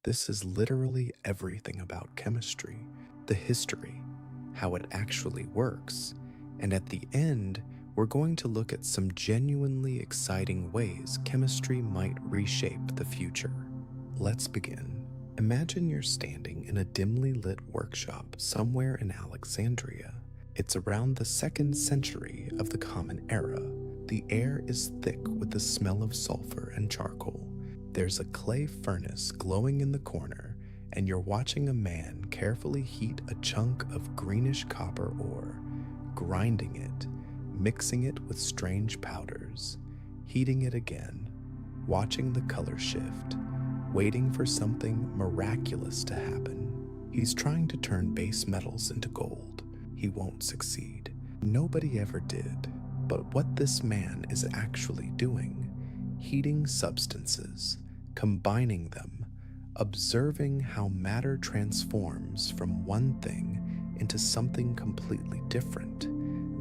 This is literally everything about chemistry, the history, how it actually works, and at the end, we're going to look at some genuinely exciting ways chemistry might reshape the future. Let's begin. Imagine you're standing in a dimly lit workshop somewhere in Alexandria. It's around the 2nd century of the Common Era. The air is thick with the smell of sulfur and charcoal. There's a clay furnace glowing in the corner, and you're watching a man carefully heat a chunk of greenish copper ore, grinding it, mixing it with strange powders, heating it again, watching the color shift, waiting for something miraculous to happen. He's trying to turn base metals into gold. He won't succeed. Nobody ever did. But what this man is actually doing, heating substances, combining them, observing how matter transforms from one thing into something completely different.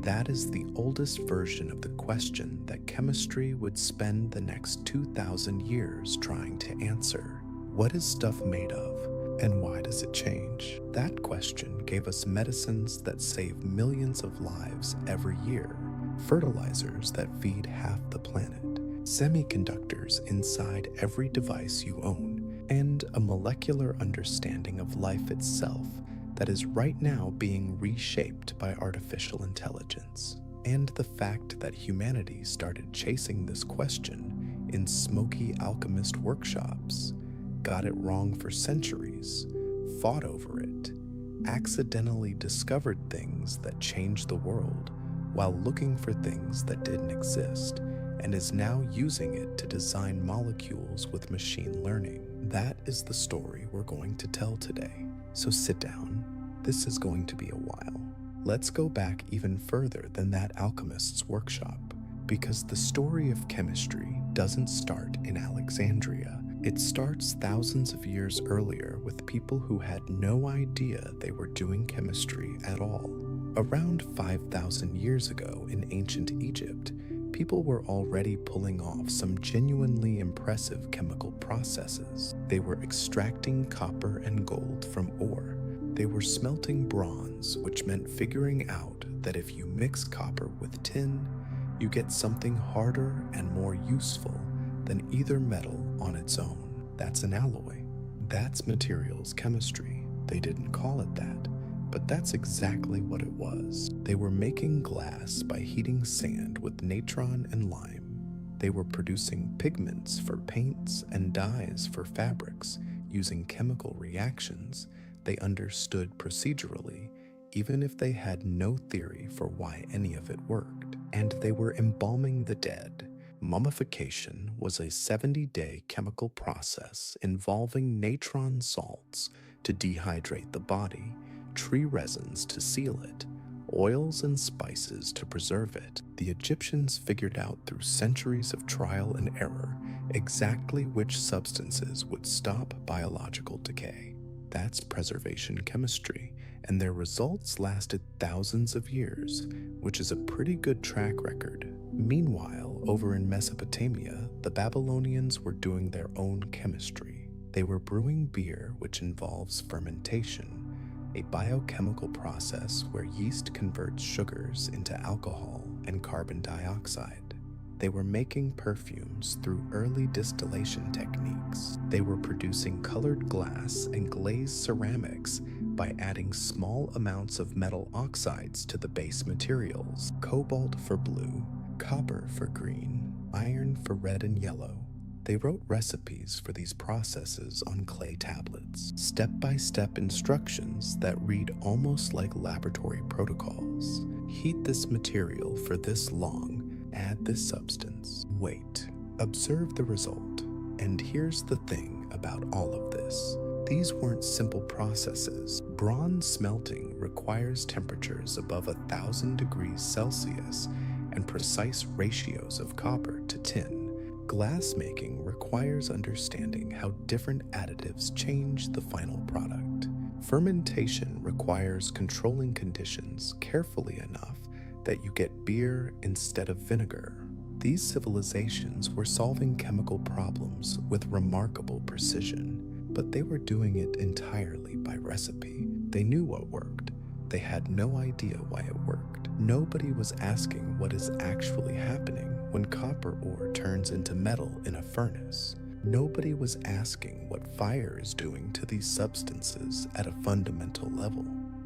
That is the oldest version of the question that chemistry would spend the next 2,000 years trying to answer. What is stuff made of, and why does it change? That question gave us medicines that save millions of lives every year, fertilizers that feed half the planet, semiconductors inside every device you own, and a molecular understanding of life itself that is right now being reshaped by artificial intelligence. And the fact that humanity started chasing this question in smoky alchemist workshops, got it wrong for centuries, fought over it, accidentally discovered things that changed the world while looking for things that didn't exist, and is now using it to design molecules with machine learning. That is the story we're going to tell today. So sit down. This is going to be a while. Let's go back even further than that alchemist's workshop, because the story of chemistry doesn't start in Alexandria. It starts thousands of years earlier with people who had no idea they were doing chemistry at all. Around 5,000 years ago in ancient Egypt, people were already pulling off some genuinely impressive chemical processes. They were extracting copper and gold from ore. They were smelting bronze, which meant figuring out that if you mix copper with tin, you get something harder and more useful than either metal on its own. That's an alloy. That's materials chemistry. They didn't call it that, but that's exactly what it was. They were making glass by heating sand with natron and lime. They were producing pigments for paints and dyes for fabrics using chemical reactions they understood procedurally, even if they had no theory for why any of it worked. And they were embalming the dead. Mummification was a 70-day chemical process involving natron salts to dehydrate the body, tree resins to seal it, oils and spices to preserve it. The Egyptians figured out through centuries of trial and error exactly which substances would stop biological decay. That's preservation chemistry, and their results lasted thousands of years, which is a pretty good track record. Meanwhile, over in Mesopotamia, the Babylonians were doing their own chemistry. They were brewing beer, which involves fermentation, a biochemical process where yeast converts sugars into alcohol and carbon dioxide. They were making perfumes through early distillation techniques. They were producing colored glass and glazed ceramics by adding small amounts of metal oxides to the base materials: cobalt for blue, copper for green, iron for red and yellow. They wrote recipes for these processes on clay tablets, step-by-step instructions that read almost like laboratory protocols. Heat this material for this long, add this substance, wait, observe the result. And here's the thing about all of this. These weren't simple processes. Bronze smelting requires temperatures above 1,000 degrees Celsius and precise ratios of copper to tin. Glass making requires understanding how different additives change the final product. Fermentation requires controlling conditions carefully enough that you get beer instead of vinegar. These civilizations were solving chemical problems with remarkable precision. but they were doing it entirely by recipe. They knew what worked. They had no idea why it worked. Nobody was asking what is actually happening when copper ore turns into metal in a furnace. Nobody was asking what fire is doing to these substances at a fundamental level.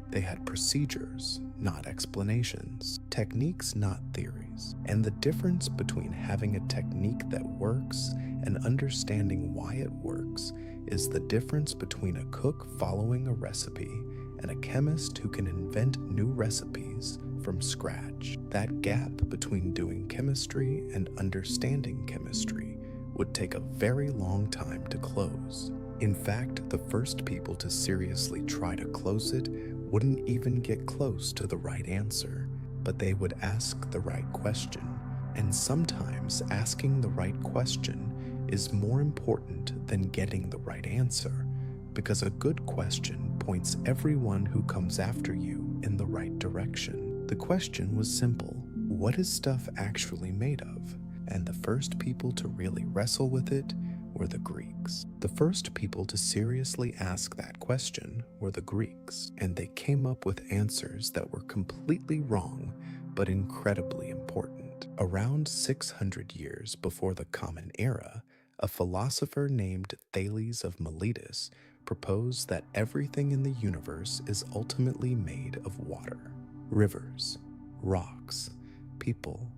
They had procedures, not explanations, techniques, not theories. And the difference between having a technique that works and understanding why it works is the difference between a cook following a recipe and a chemist who can invent new recipes from scratch. That gap between doing chemistry and understanding chemistry would take a very long time to close. In fact, the first people to seriously try to close it wouldn't even get close to the right answer, but they would ask the right question. And sometimes asking the right question is more important than getting the right answer, because a good question points everyone who comes after you in the right direction. The question was simple: what is stuff actually made of? And the first people to really wrestle with it were the Greeks. The first people to seriously ask that question were the Greeks, and they came up with answers that were completely wrong, but incredibly important. Around 600 years before the Common Era, a philosopher named Thales of Miletus proposed that everything in the universe is ultimately made of water. Rivers, rocks, people,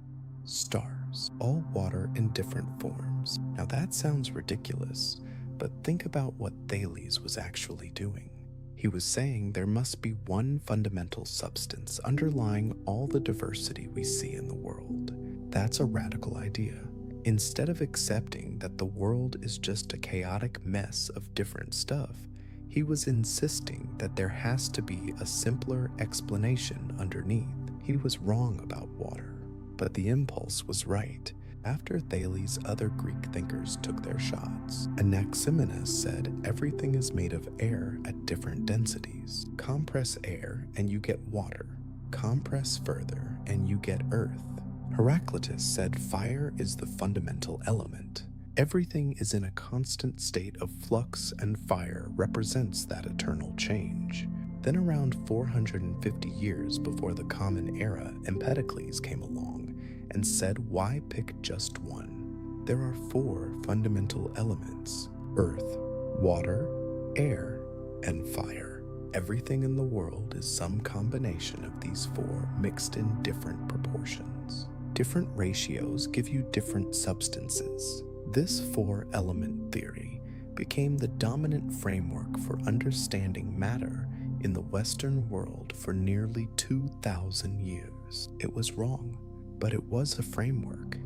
stars, all water in different forms. Now that sounds ridiculous, but think about what Thales was actually doing. He was saying there must be one fundamental substance underlying all the diversity we see in the world. That's a radical idea. Instead of accepting that the world is just a chaotic mess of different stuff, he was insisting that there has to be a simpler explanation underneath. He was wrong about water, but the impulse was right. After Thales, other Greek thinkers took their shots. Anaximenes said everything is made of air at different densities. Compress air and you get water. Compress further and you get earth. Heraclitus said fire is the fundamental element. Everything is in a constant state of flux, and fire represents that eternal change. Then around 450 years before the Common Era, Empedocles came along and said, why pick just one? There are 4 fundamental elements: earth, water, air, and fire. Everything in the world is some combination of these 4 mixed in different proportions. Different ratios give you different substances. This 4-element theory became the dominant framework for understanding matter in the Western world for nearly 2,000 years. It was wrong, but it was a framework.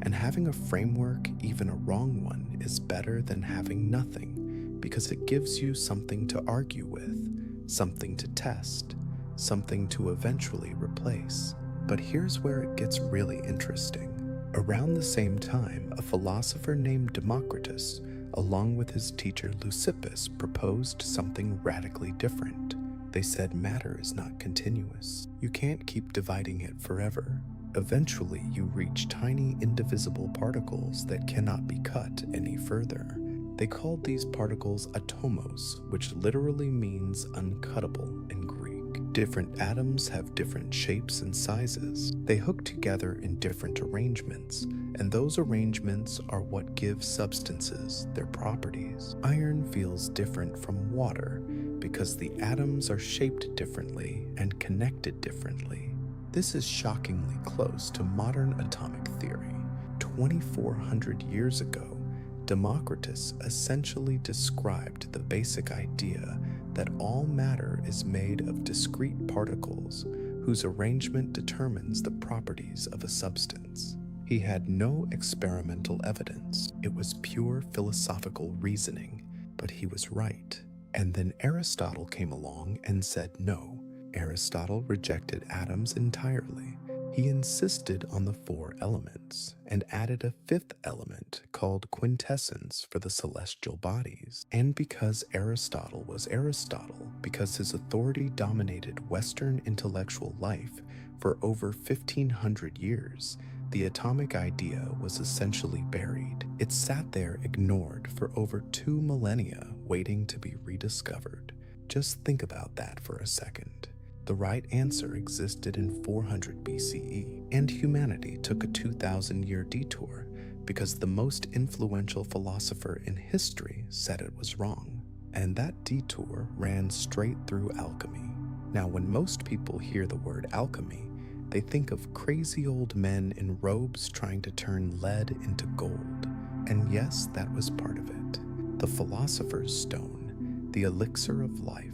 And having a framework, even a wrong one, is better than having nothing, because it gives you something to argue with, something to test, something to eventually replace. But here's where it gets really interesting. Around the same time, a philosopher named Democritus, along with his teacher Leucippus, proposed something radically different. They said matter is not continuous. You can't keep dividing it forever. Eventually, you reach tiny indivisible particles that cannot be cut any further. They called these particles atomos, which literally means uncuttable in Greek. Different atoms have different shapes and sizes. They hook together in different arrangements, and those arrangements are what give substances their properties. Iron feels different from water because the atoms are shaped differently and connected differently. This is shockingly close to modern atomic theory. 2,400 years ago, Democritus essentially described the basic idea that all matter is made of discrete particles whose arrangement determines the properties of a substance. He had no experimental evidence. It was pure philosophical reasoning, but he was right. And then Aristotle came along and said no. Aristotle rejected atoms entirely. He insisted on the 4 elements and added a 5th element called quintessence for the celestial bodies. And because Aristotle was Aristotle, because his authority dominated Western intellectual life for over 1,500 years, The atomic idea was essentially buried. It sat there ignored for over 2 millennia, waiting to be rediscovered. Just think about that for a second. The right answer existed in 400 BCE, and humanity took a 2,000-year detour because the most influential philosopher in history said it was wrong. And that detour ran straight through alchemy. Now, when most people hear the word alchemy, they think of crazy old men in robes trying to turn lead into gold. And yes, that was part of it. The philosopher's stone, the elixir of life,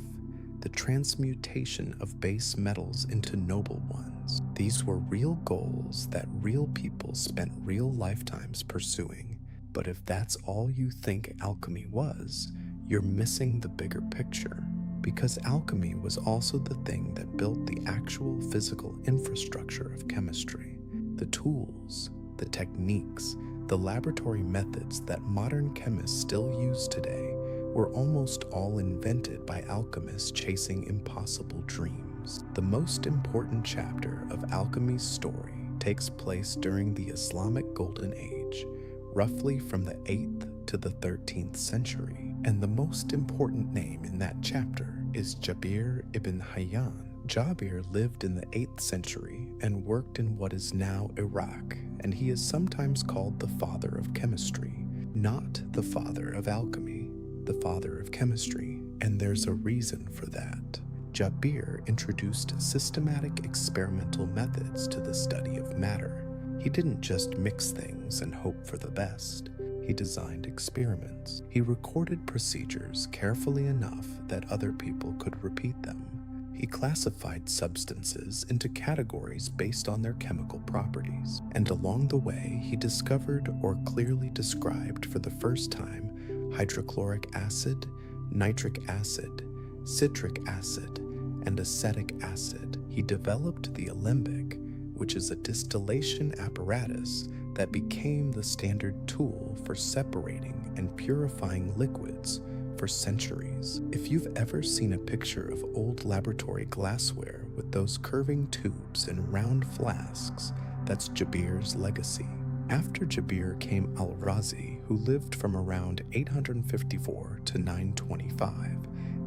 the transmutation of base metals into noble ones. These were real goals that real people spent real lifetimes pursuing. But if that's all you think alchemy was, you're missing the bigger picture. Because alchemy was also the thing that built the actual physical infrastructure of chemistry. The tools, the techniques, the laboratory methods that modern chemists still use today were almost all invented by alchemists chasing impossible dreams. The most important chapter of alchemy's story takes place during the Islamic Golden Age, roughly from the 8th to the 13th century, and the most important name in that chapter is Jabir ibn Hayyan. Jabir lived in the 8th century and worked in what is now Iraq, and he is sometimes called the father of chemistry, not the father of alchemy, the father of chemistry, and there's a reason for that. Jabir introduced systematic experimental methods to the study of matter. He didn't just mix things and hope for the best. He designed experiments. He recorded procedures carefully enough that other people could repeat them. He classified substances into categories based on their chemical properties, and along the way, he discovered or clearly described for the first time hydrochloric acid, nitric acid, citric acid, and acetic acid. He developed the alembic, which is a distillation apparatus that became the standard tool for separating and purifying liquids for centuries. If you've ever seen a picture of old laboratory glassware with those curving tubes and round flasks, that's Jabir's legacy. After Jabir came Al-Razi, who lived from around 854 to 925,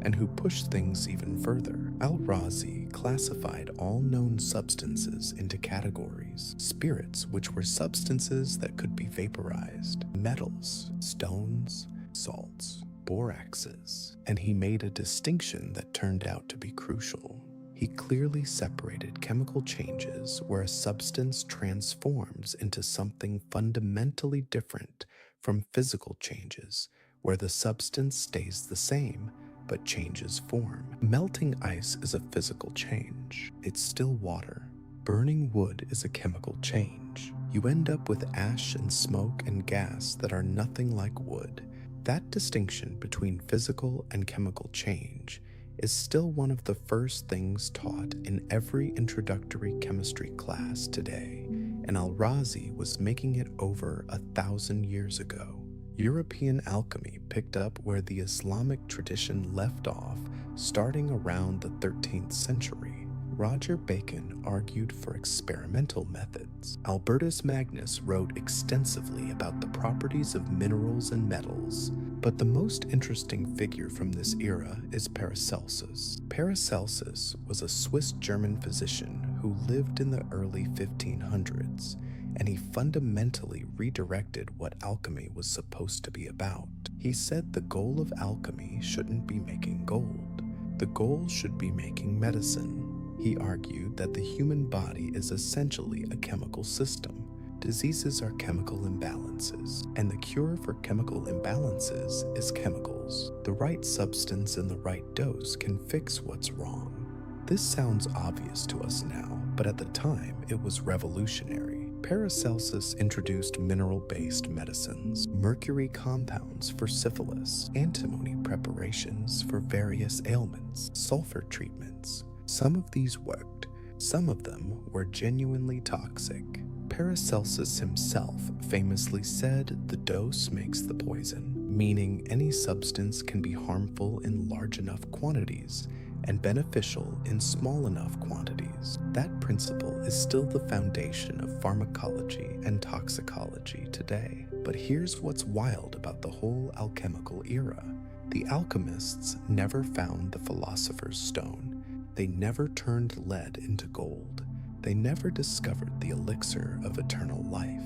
and who pushed things even further. Al-Razi classified all known substances into categories: spirits, which were substances that could be vaporized, metals, stones, salts, boraxes, and he made a distinction that turned out to be crucial. He clearly separated chemical changes where a substance transforms into something fundamentally different from physical changes where the substance stays the same but changes form. Melting ice is a physical change. It's still water. Burning wood is a chemical change. You end up with ash and smoke and gas that are nothing like wood. That distinction between physical and chemical change is still one of the first things taught in every introductory chemistry class today, and Al-Razi was making it over 1,000 years ago. European alchemy picked up where the Islamic tradition left off, starting around the 13th century. Roger Bacon argued for experimental methods. Albertus Magnus wrote extensively about the properties of minerals and metals, but the most interesting figure from this era is Paracelsus. Paracelsus was a Swiss-German physician who lived in the early 1500s, and he fundamentally redirected what alchemy was supposed to be about. He said the goal of alchemy shouldn't be making gold. The goal should be making medicine. He argued that the human body is essentially a chemical system. Diseases are chemical imbalances, and the cure for chemical imbalances is chemicals. The right substance in the right dose can fix what's wrong. This sounds obvious to us now, but at the time it was revolutionary. Paracelsus introduced mineral-based medicines, mercury compounds for syphilis, antimony preparations for various ailments, sulfur treatments. Some of these worked, some of them were genuinely toxic. Paracelsus himself famously said the dose makes the poison, meaning any substance can be harmful in large enough quantities, and beneficial in small enough quantities. That principle is still the foundation of pharmacology and toxicology today. But here's what's wild about the whole alchemical era. The alchemists never found the philosopher's stone. They never turned lead into gold. They never discovered the elixir of eternal life.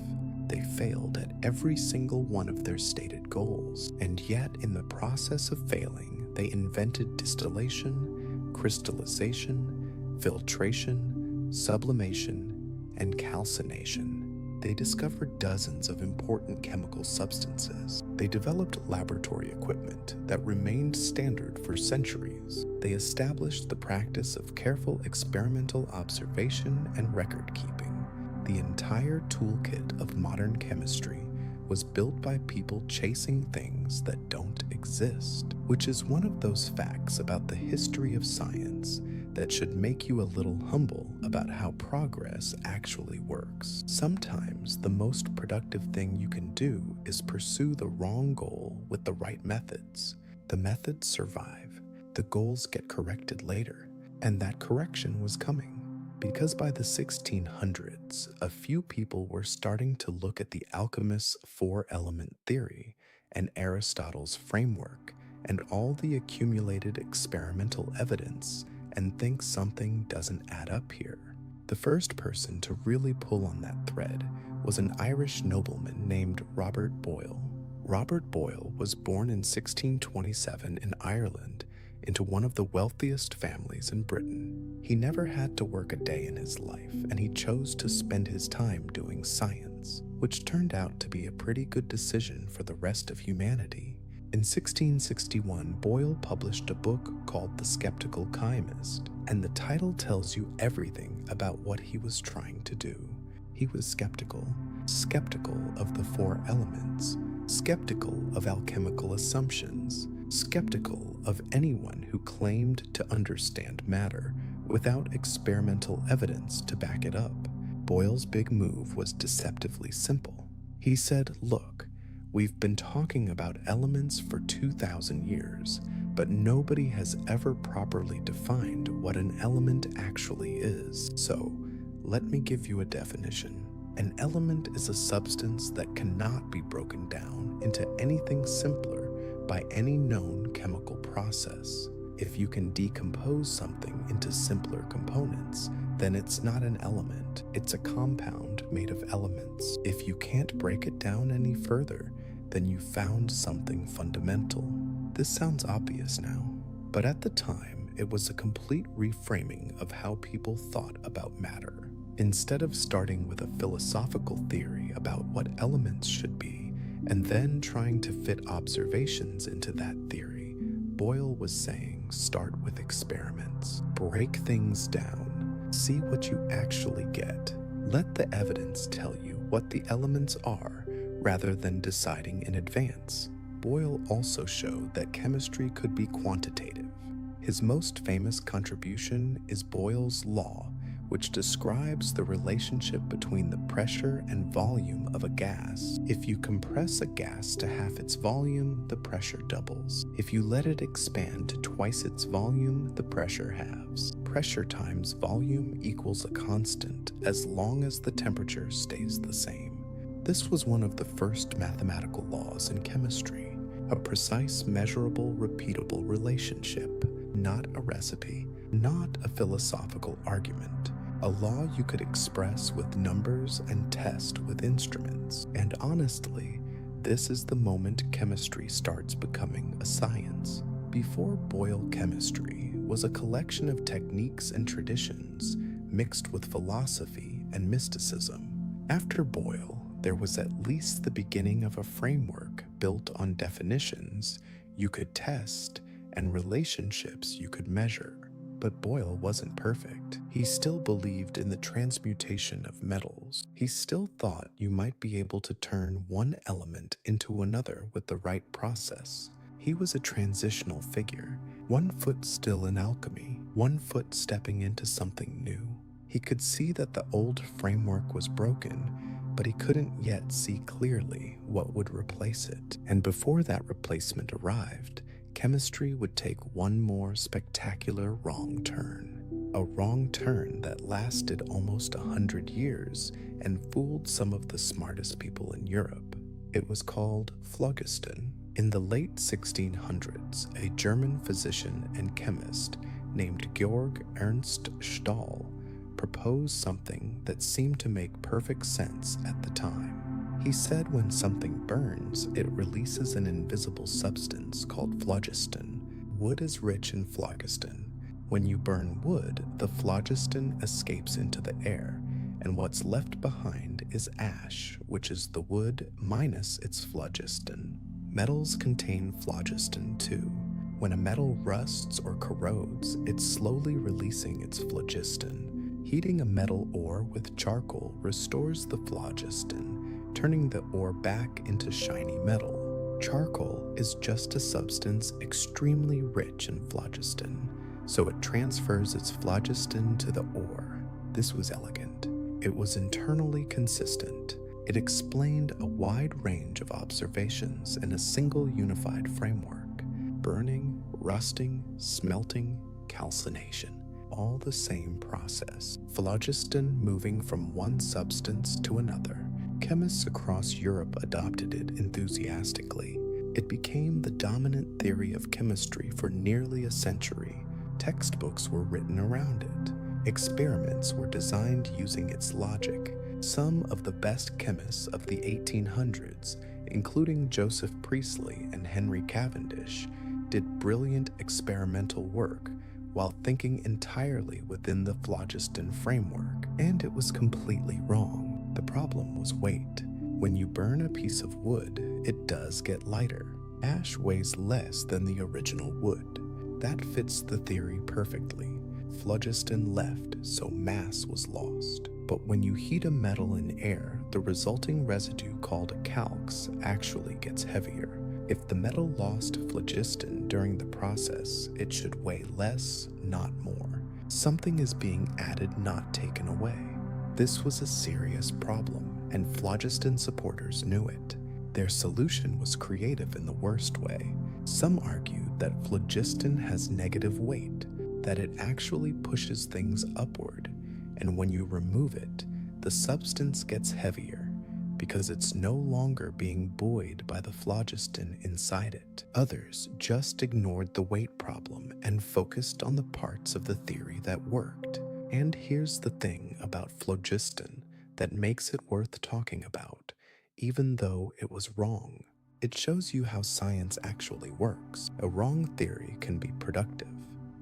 They failed at every single one of their stated goals, and yet in the process of failing, they invented distillation, crystallization, filtration, sublimation, and calcination. They discovered dozens of important chemical substances. They developed laboratory equipment that remained standard for centuries. They established the practice of careful experimental observation and record keeping. The entire toolkit of modern chemistry was built by people chasing things that don't exist, which is one of those facts about the history of science that should make you a little humble about how progress actually works. Sometimes the most productive thing you can do is pursue the wrong goal with the right methods. The methods survive, the goals get corrected later, and that correction was coming. Because by the 1600s, a few people were starting to look at the alchemists' four-element theory and Aristotle's framework and all the accumulated experimental evidence and think something doesn't add up here. The first person to really pull on that thread was an Irish nobleman named Robert Boyle. Robert Boyle was born in 1627 in Ireland into one of the wealthiest families in Britain. He never had to work a day in his life, and he chose to spend his time doing science, which turned out to be a pretty good decision for the rest of humanity. In 1661, Boyle published a book called The Skeptical Chymist, and the title tells you everything about what he was trying to do. He was skeptical of the four elements, skeptical of alchemical assumptions, skeptical of anyone who claimed to understand matter without experimental evidence to back it up. Boyle's big move was deceptively simple. He said, "Look, we've been talking about elements for 2,000 years, but nobody has ever properly defined what an element actually is. So, let me give you a definition. An element is a substance that cannot be broken down into anything simpler by any known chemical process. If you can decompose something into simpler components, then it's not an element, it's a compound made of elements. If you can't break it down any further, then you found something fundamental." This sounds obvious now, but at the time, it was a complete reframing of how people thought about matter. Instead of starting with a philosophical theory about what elements should be, and then trying to fit observations into that theory, Boyle was saying, start with experiments. Break things down. See what you actually get. Let the evidence tell you what the elements are, rather than deciding in advance. Boyle also showed that chemistry could be quantitative. His most famous contribution is Boyle's law, which describes the relationship between the pressure and volume of a gas. If you compress a gas to half its volume, the pressure doubles. If you let it expand to twice its volume, the pressure halves. Pressure times volume equals a constant as long as the temperature stays the same. This was one of the first mathematical laws in chemistry, a precise, measurable, repeatable relationship, not a recipe, not a philosophical argument. A law you could express with numbers and test with instruments. And honestly, this is the moment chemistry starts becoming a science. Before Boyle, chemistry was a collection of techniques and traditions mixed with philosophy and mysticism. After Boyle, there was at least the beginning of a framework built on definitions you could test and relationships you could measure. But Boyle wasn't perfect. He still believed in the transmutation of metals. He still thought you might be able to turn one element into another with the right process. He was a transitional figure, 1 foot still in alchemy, 1 foot stepping into something new. He could see that the old framework was broken, but he couldn't yet see clearly what would replace it. And before that replacement arrived, chemistry would take one more spectacular wrong turn. A wrong turn that lasted almost 100 years and fooled some of the smartest people in Europe. It was called phlogiston. In the late 1600s, a German physician and chemist named Georg Ernst Stahl proposed something that seemed to make perfect sense at the time. He said when something burns, it releases an invisible substance called phlogiston. Wood is rich in phlogiston. When you burn wood, the phlogiston escapes into the air, and what's left behind is ash, which is the wood minus its phlogiston. Metals contain phlogiston too. When a metal rusts or corrodes, it's slowly releasing its phlogiston. Heating a metal ore with charcoal restores the phlogiston, turning the ore back into shiny metal. Charcoal is just a substance extremely rich in phlogiston, so it transfers its phlogiston to the ore. This was elegant. It was internally consistent. It explained a wide range of observations in a single unified framework: burning, rusting, smelting, calcination. All the same process. Phlogiston moving from one substance to another. Chemists across Europe adopted it enthusiastically. It became the dominant theory of chemistry for nearly a century. Textbooks were written around it. Experiments were designed using its logic. Some of the best chemists of the 1800s, including Joseph Priestley and Henry Cavendish, did brilliant experimental work while thinking entirely within the phlogiston framework, and it was completely wrong. The problem was weight. When you burn a piece of wood, it does get lighter. Ash weighs less than the original wood. That fits the theory perfectly. Phlogiston left, so mass was lost. But when you heat a metal in air, the resulting residue called a calx actually gets heavier. If the metal lost phlogiston during the process, it should weigh less, not more. Something is being added, not taken away. This was a serious problem, and phlogiston supporters knew it. Their solution was creative in the worst way. Some argued that phlogiston has negative weight, that it actually pushes things upward, and when you remove it, the substance gets heavier because it's no longer being buoyed by the phlogiston inside it. Others just ignored the weight problem and focused on the parts of the theory that worked. And here's the thing about phlogiston that makes it worth talking about, even though it was wrong. It shows you how science actually works. A wrong theory can be productive.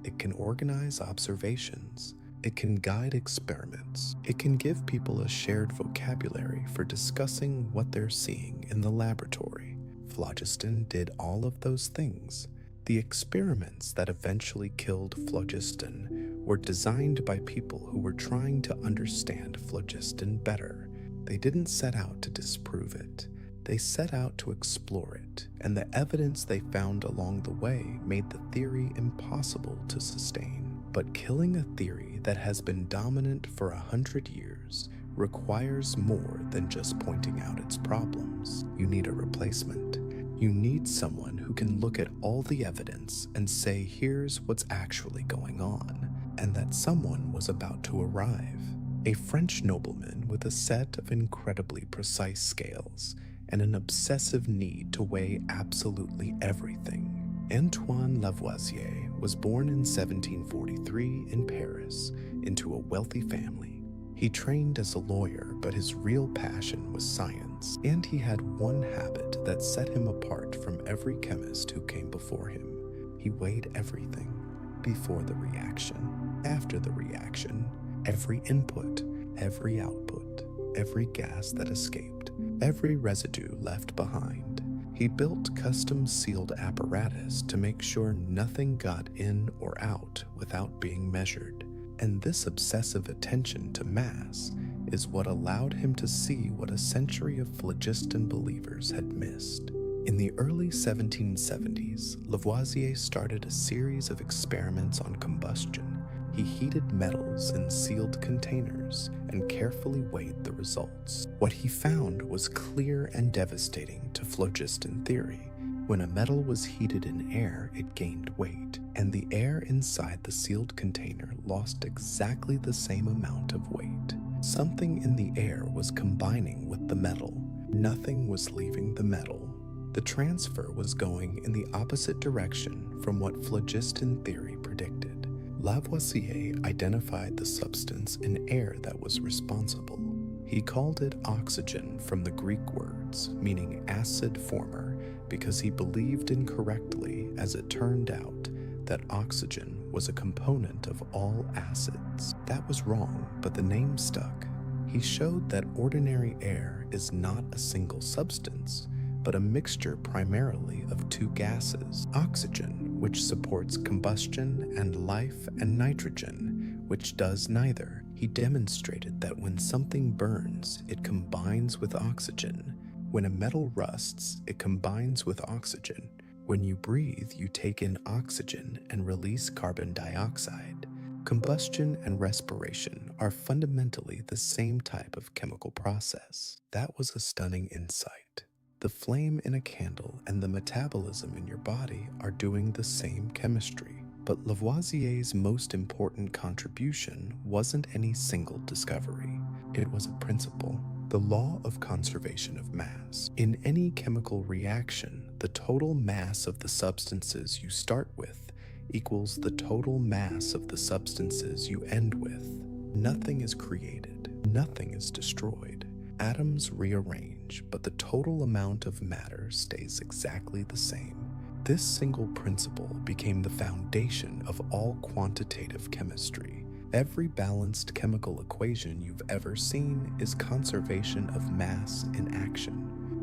It can organize observations. It can guide experiments. It can give people a shared vocabulary for discussing what they're seeing in the laboratory. Phlogiston did all of those things. The experiments that eventually killed phlogiston were designed by people who were trying to understand phlogiston better. They didn't set out to disprove it. They set out to explore it, and the evidence they found along the way made the theory impossible to sustain. But killing a theory that has been dominant for 100 years requires more than just pointing out its problems. You need a replacement. You need someone who can look at all the evidence and say, here's what's actually going on, and that someone was about to arrive. A French nobleman with a set of incredibly precise scales and an obsessive need to weigh absolutely everything. Antoine Lavoisier was born in 1743 in Paris into a wealthy family. He trained as a lawyer, but his real passion was science, and he had one habit that set him apart from every chemist who came before him. He weighed everything: before the reaction, after the reaction, every input, every output, every gas that escaped, every residue left behind. He built custom sealed apparatus to make sure nothing got in or out without being measured. And this obsessive attention to mass is what allowed him to see what a century of phlogiston believers had missed. In the early 1770s, Lavoisier started a series of experiments on combustion. He heated metals in sealed containers and carefully weighed the results. What he found was clear and devastating to phlogiston theory. When a metal was heated in air, it gained weight, and the air inside the sealed container lost exactly the same amount of weight. Something in the air was combining with the metal. Nothing was leaving the metal. The transfer was going in the opposite direction from what phlogiston theory predicted. Lavoisier identified the substance in air that was responsible. He called it oxygen from the Greek words, meaning acid former, because he believed incorrectly, as it turned out, that oxygen was a component of all acids. That was wrong, but the name stuck. He showed that ordinary air is not a single substance, but a mixture primarily of two gases, oxygen, which supports combustion and life, and nitrogen, which does neither. He demonstrated that when something burns, it combines with oxygen. When a metal rusts, it combines with oxygen. When you breathe, you take in oxygen and release carbon dioxide. Combustion and respiration are fundamentally the same type of chemical process. That was a stunning insight. The flame in a candle and the metabolism in your body are doing the same chemistry. But Lavoisier's most important contribution wasn't any single discovery. It was a principle, the law of conservation of mass. In any chemical reaction, the total mass of the substances you start with equals the total mass of the substances you end with. Nothing is created, nothing is destroyed. Atoms rearrange, but the total amount of matter stays exactly the same. This single principle became the foundation of all quantitative chemistry. Every balanced chemical equation you've ever seen is conservation of mass in action.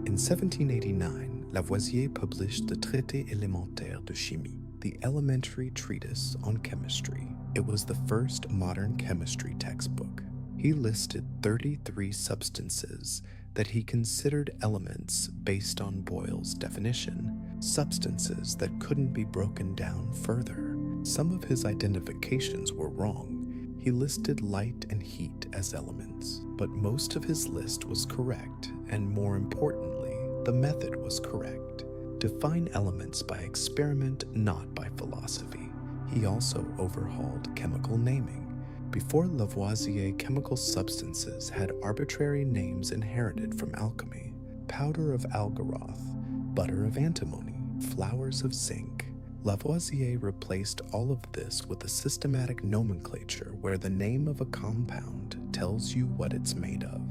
In 1789, Lavoisier published the Traité élémentaire de chimie, the elementary treatise on chemistry. It was the first modern chemistry textbook. He listed 33 substances that he considered elements based on Boyle's definition, substances that couldn't be broken down further. Some of his identifications were wrong. He listed light and heat as elements, but most of his list was correct, and more importantly, the method was correct. Define elements by experiment, not by philosophy. He also overhauled chemical naming. Before Lavoisier, chemical substances had arbitrary names inherited from alchemy: powder of algaroth, butter of antimony, flowers of zinc. Lavoisier replaced all of this with a systematic nomenclature where the name of a compound tells you what it's made of.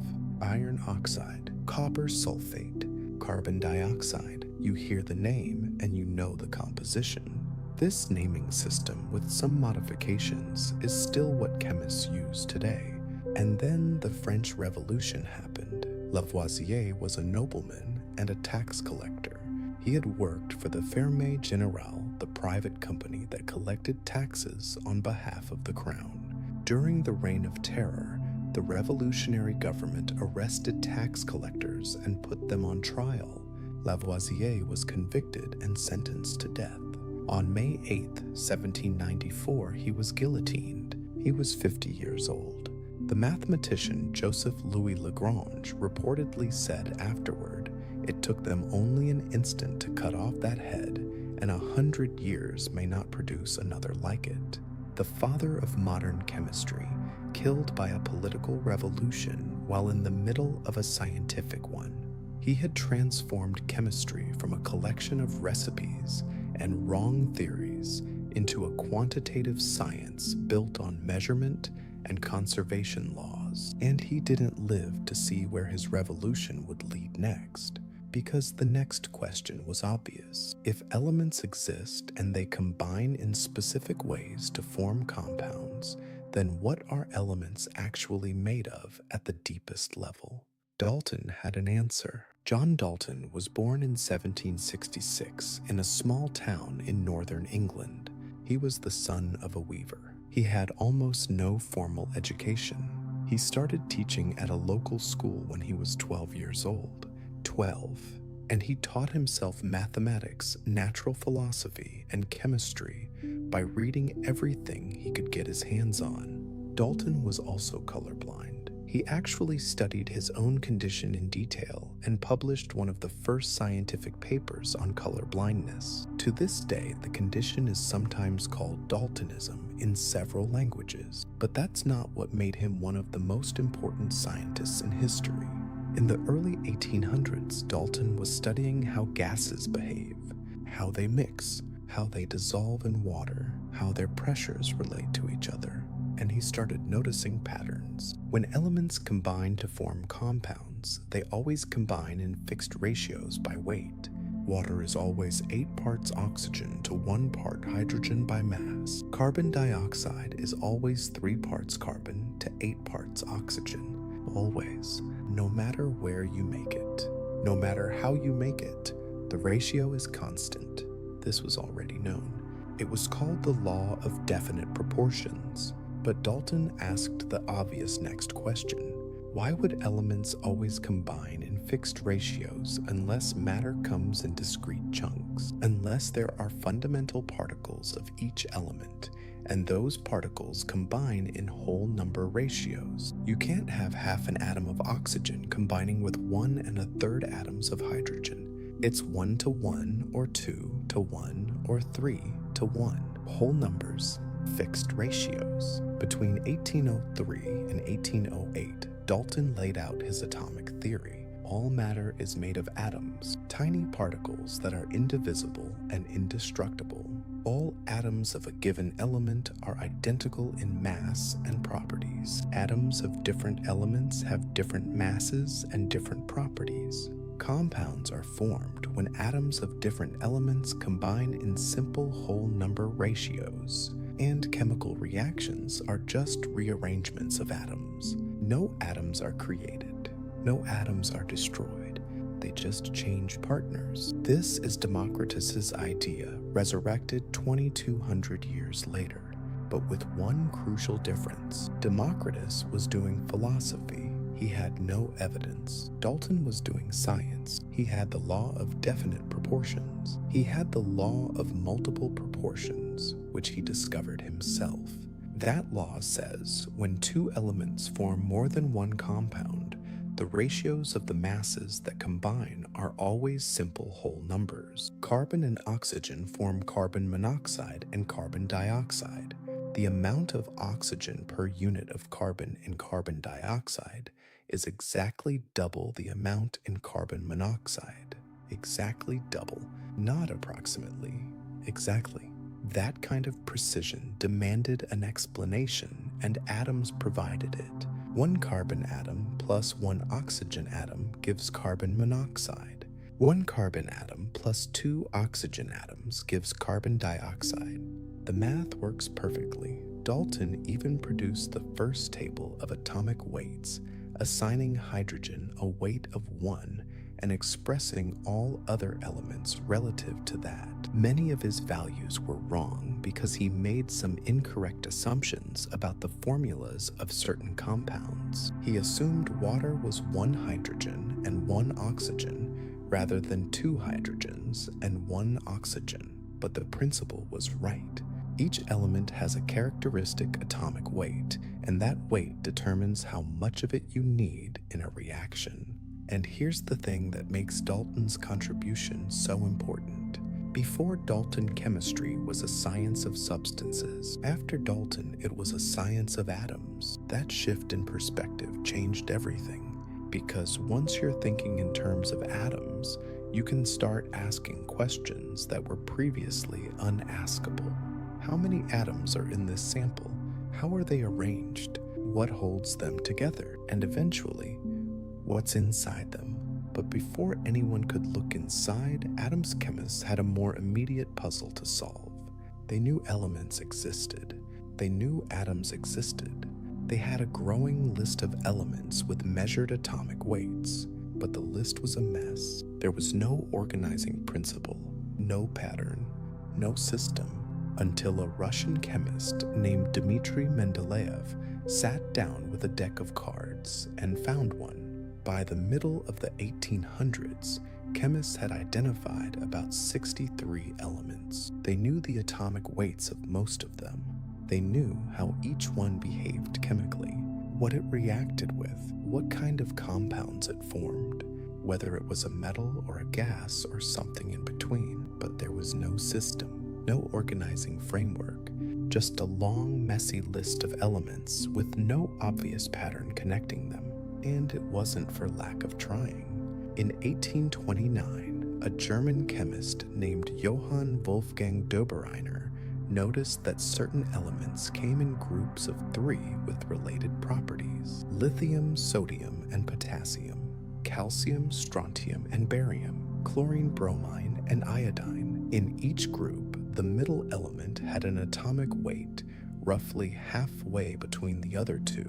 Iron oxide, copper sulfate, carbon dioxide. You hear the name and you know the composition. This naming system, with some modifications, is still what chemists use today. And then the French Revolution happened. Lavoisier was a nobleman and a tax collector. He had worked for the Ferme Générale, the private company that collected taxes on behalf of the crown. During the Reign of Terror, the revolutionary government arrested tax collectors and put them on trial. Lavoisier was convicted and sentenced to death. On May 8, 1794, he was guillotined. He was 50 years old. The mathematician Joseph Louis Lagrange reportedly said afterward, "It took them only an instant to cut off that head, and 100 years may not produce another like it." The father of modern chemistry, killed by a political revolution while in the middle of a scientific one. He had transformed chemistry from a collection of recipes and wrong theories into a quantitative science built on measurement and conservation laws. And he didn't live to see where his revolution would lead next, because the next question was obvious. If elements exist and they combine in specific ways to form compounds, then what are elements actually made of at the deepest level? Dalton had an answer. John Dalton was born in 1766 in a small town in northern England. He was the son of a weaver. He had almost no formal education. He started teaching at a local school when he was 12 years old. 12. And he taught himself mathematics, natural philosophy, and chemistry by reading everything he could get his hands on. Dalton was also colorblind. He actually studied his own condition in detail and published one of the first scientific papers on color blindness. To this day, the condition is sometimes called Daltonism in several languages, but that's not what made him one of the most important scientists in history. In the early 1800s, Dalton was studying how gases behave, how they mix, how they dissolve in water, how their pressures relate to each other, and he started noticing patterns. When elements combine to form compounds, they always combine in fixed ratios by weight. Water is always 8 parts oxygen to 1 part hydrogen by mass. Carbon dioxide is always 3 parts carbon to 8 parts oxygen. Always, no matter where you make it. No matter how you make it, the ratio is constant. This was already known. It was called the law of definite proportions. But Dalton asked the obvious next question. Why would elements always combine in fixed ratios unless matter comes in discrete chunks, unless there are fundamental particles of each element, and those particles combine in whole number ratios? You can't have half an atom of oxygen combining with 1 1/3 atoms of hydrogen. It's 1 to 1, or 2 to 1, or 3 to 1. Whole numbers, fixed ratios. Between 1803 and 1808, Dalton laid out his atomic theory. All matter is made of atoms, tiny particles that are indivisible and indestructible. All atoms of a given element are identical in mass and properties. Atoms of different elements have different masses and different properties. Compounds are formed when atoms of different elements combine in simple whole number ratios. And chemical reactions are just rearrangements of atoms. No atoms are created. No atoms are destroyed. They just change partners. This is Democritus's idea, resurrected 2200 years later, but with one crucial difference. Democritus was doing philosophy. He had no evidence. Dalton was doing science. He had the law of definite proportions. He had the law of multiple proportions, which he discovered himself. That law says when 2 elements form more than one compound, the ratios of the masses that combine are always simple whole numbers. Carbon and oxygen form carbon monoxide and carbon dioxide. The amount of oxygen per unit of carbon in carbon dioxide is exactly double the amount in carbon monoxide. Exactly double, not approximately, exactly. That kind of precision demanded an explanation, and atoms provided it. 1 carbon atom plus 1 oxygen atom gives carbon monoxide. 1 carbon atom plus 2 oxygen atoms gives carbon dioxide. The math works perfectly. Dalton even produced the first table of atomic weights, assigning hydrogen a weight of 1 and expressing all other elements relative to that. Many of his values were wrong because he made some incorrect assumptions about the formulas of certain compounds. He assumed water was 1 hydrogen and 1 oxygen rather than 2 hydrogens and 1 oxygen, but the principle was right. Each element has a characteristic atomic weight, and that weight determines how much of it you need in a reaction. And here's the thing that makes Dalton's contribution so important. Before Dalton, chemistry was a science of substances. After Dalton, it was a science of atoms. That shift in perspective changed everything, because once you're thinking in terms of atoms, you can start asking questions that were previously unaskable. How many atoms are in this sample? How are they arranged? What holds them together? And eventually, what's inside them? But before anyone could look inside, atoms chemists had a more immediate puzzle to solve. They knew elements existed. They knew atoms existed. They had a growing list of elements with measured atomic weights, but the list was a mess. There was no organizing principle, no pattern, no system, until a Russian chemist named Dmitry Mendeleev sat down with a deck of cards and found one. By the middle of the 1800s, chemists had identified about 63 elements. They knew the atomic weights of most of them. They knew how each one behaved chemically. what it reacted with, what kind of compounds it formed, whether it was a metal or a gas or something in between. But there was no system, no organizing framework, just a long, messy list of elements with no obvious pattern connecting them. And it wasn't for lack of trying. In 1829, a German chemist named Johann Wolfgang Dobereiner noticed that certain elements came in groups of 3 with related properties: lithium, sodium, and potassium, calcium, strontium, and barium, chlorine, bromine, and iodine. In each group, the middle element had an atomic weight roughly halfway between the other 2,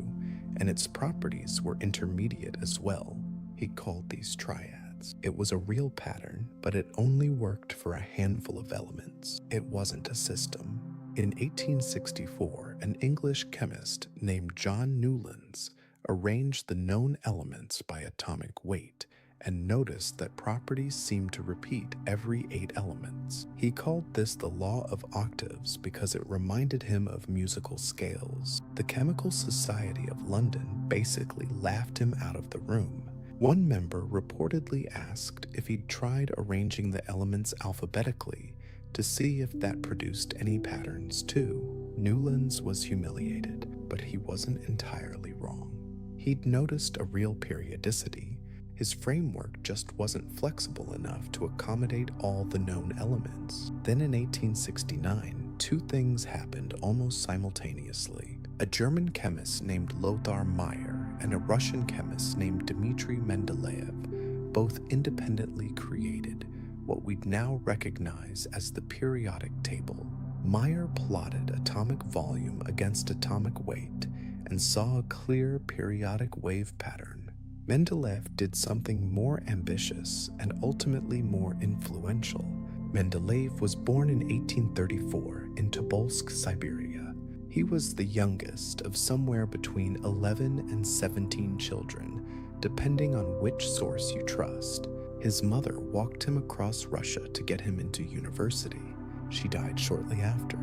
and its properties were intermediate as well. He called these triads. It was a real pattern, but it only worked for a handful of elements. It wasn't a system. In 1864, an English chemist named John Newlands arranged the known elements by atomic weight and noticed that properties seemed to repeat every 8 elements. He called this the law of octaves because it reminded him of musical scales. The Chemical Society of London basically laughed him out of the room. One member reportedly asked if he'd tried arranging the elements alphabetically to see if that produced any patterns too. Newlands was humiliated, but he wasn't entirely wrong. He'd noticed a real periodicity. His framework just wasn't flexible enough to accommodate all the known elements. Then in 1869, 2 things happened almost simultaneously. A German chemist named Lothar Meyer and a Russian chemist named Dmitry Mendeleev both independently created what we'd now recognize as the periodic table. Meyer plotted atomic volume against atomic weight and saw a clear periodic wave pattern. Mendeleev did something more ambitious and ultimately more influential. Mendeleev was born in 1834 in Tobolsk, Siberia. He was the youngest of somewhere between 11 and 17 children, depending on which source you trust. His mother walked him across Russia to get him into university. She died shortly after.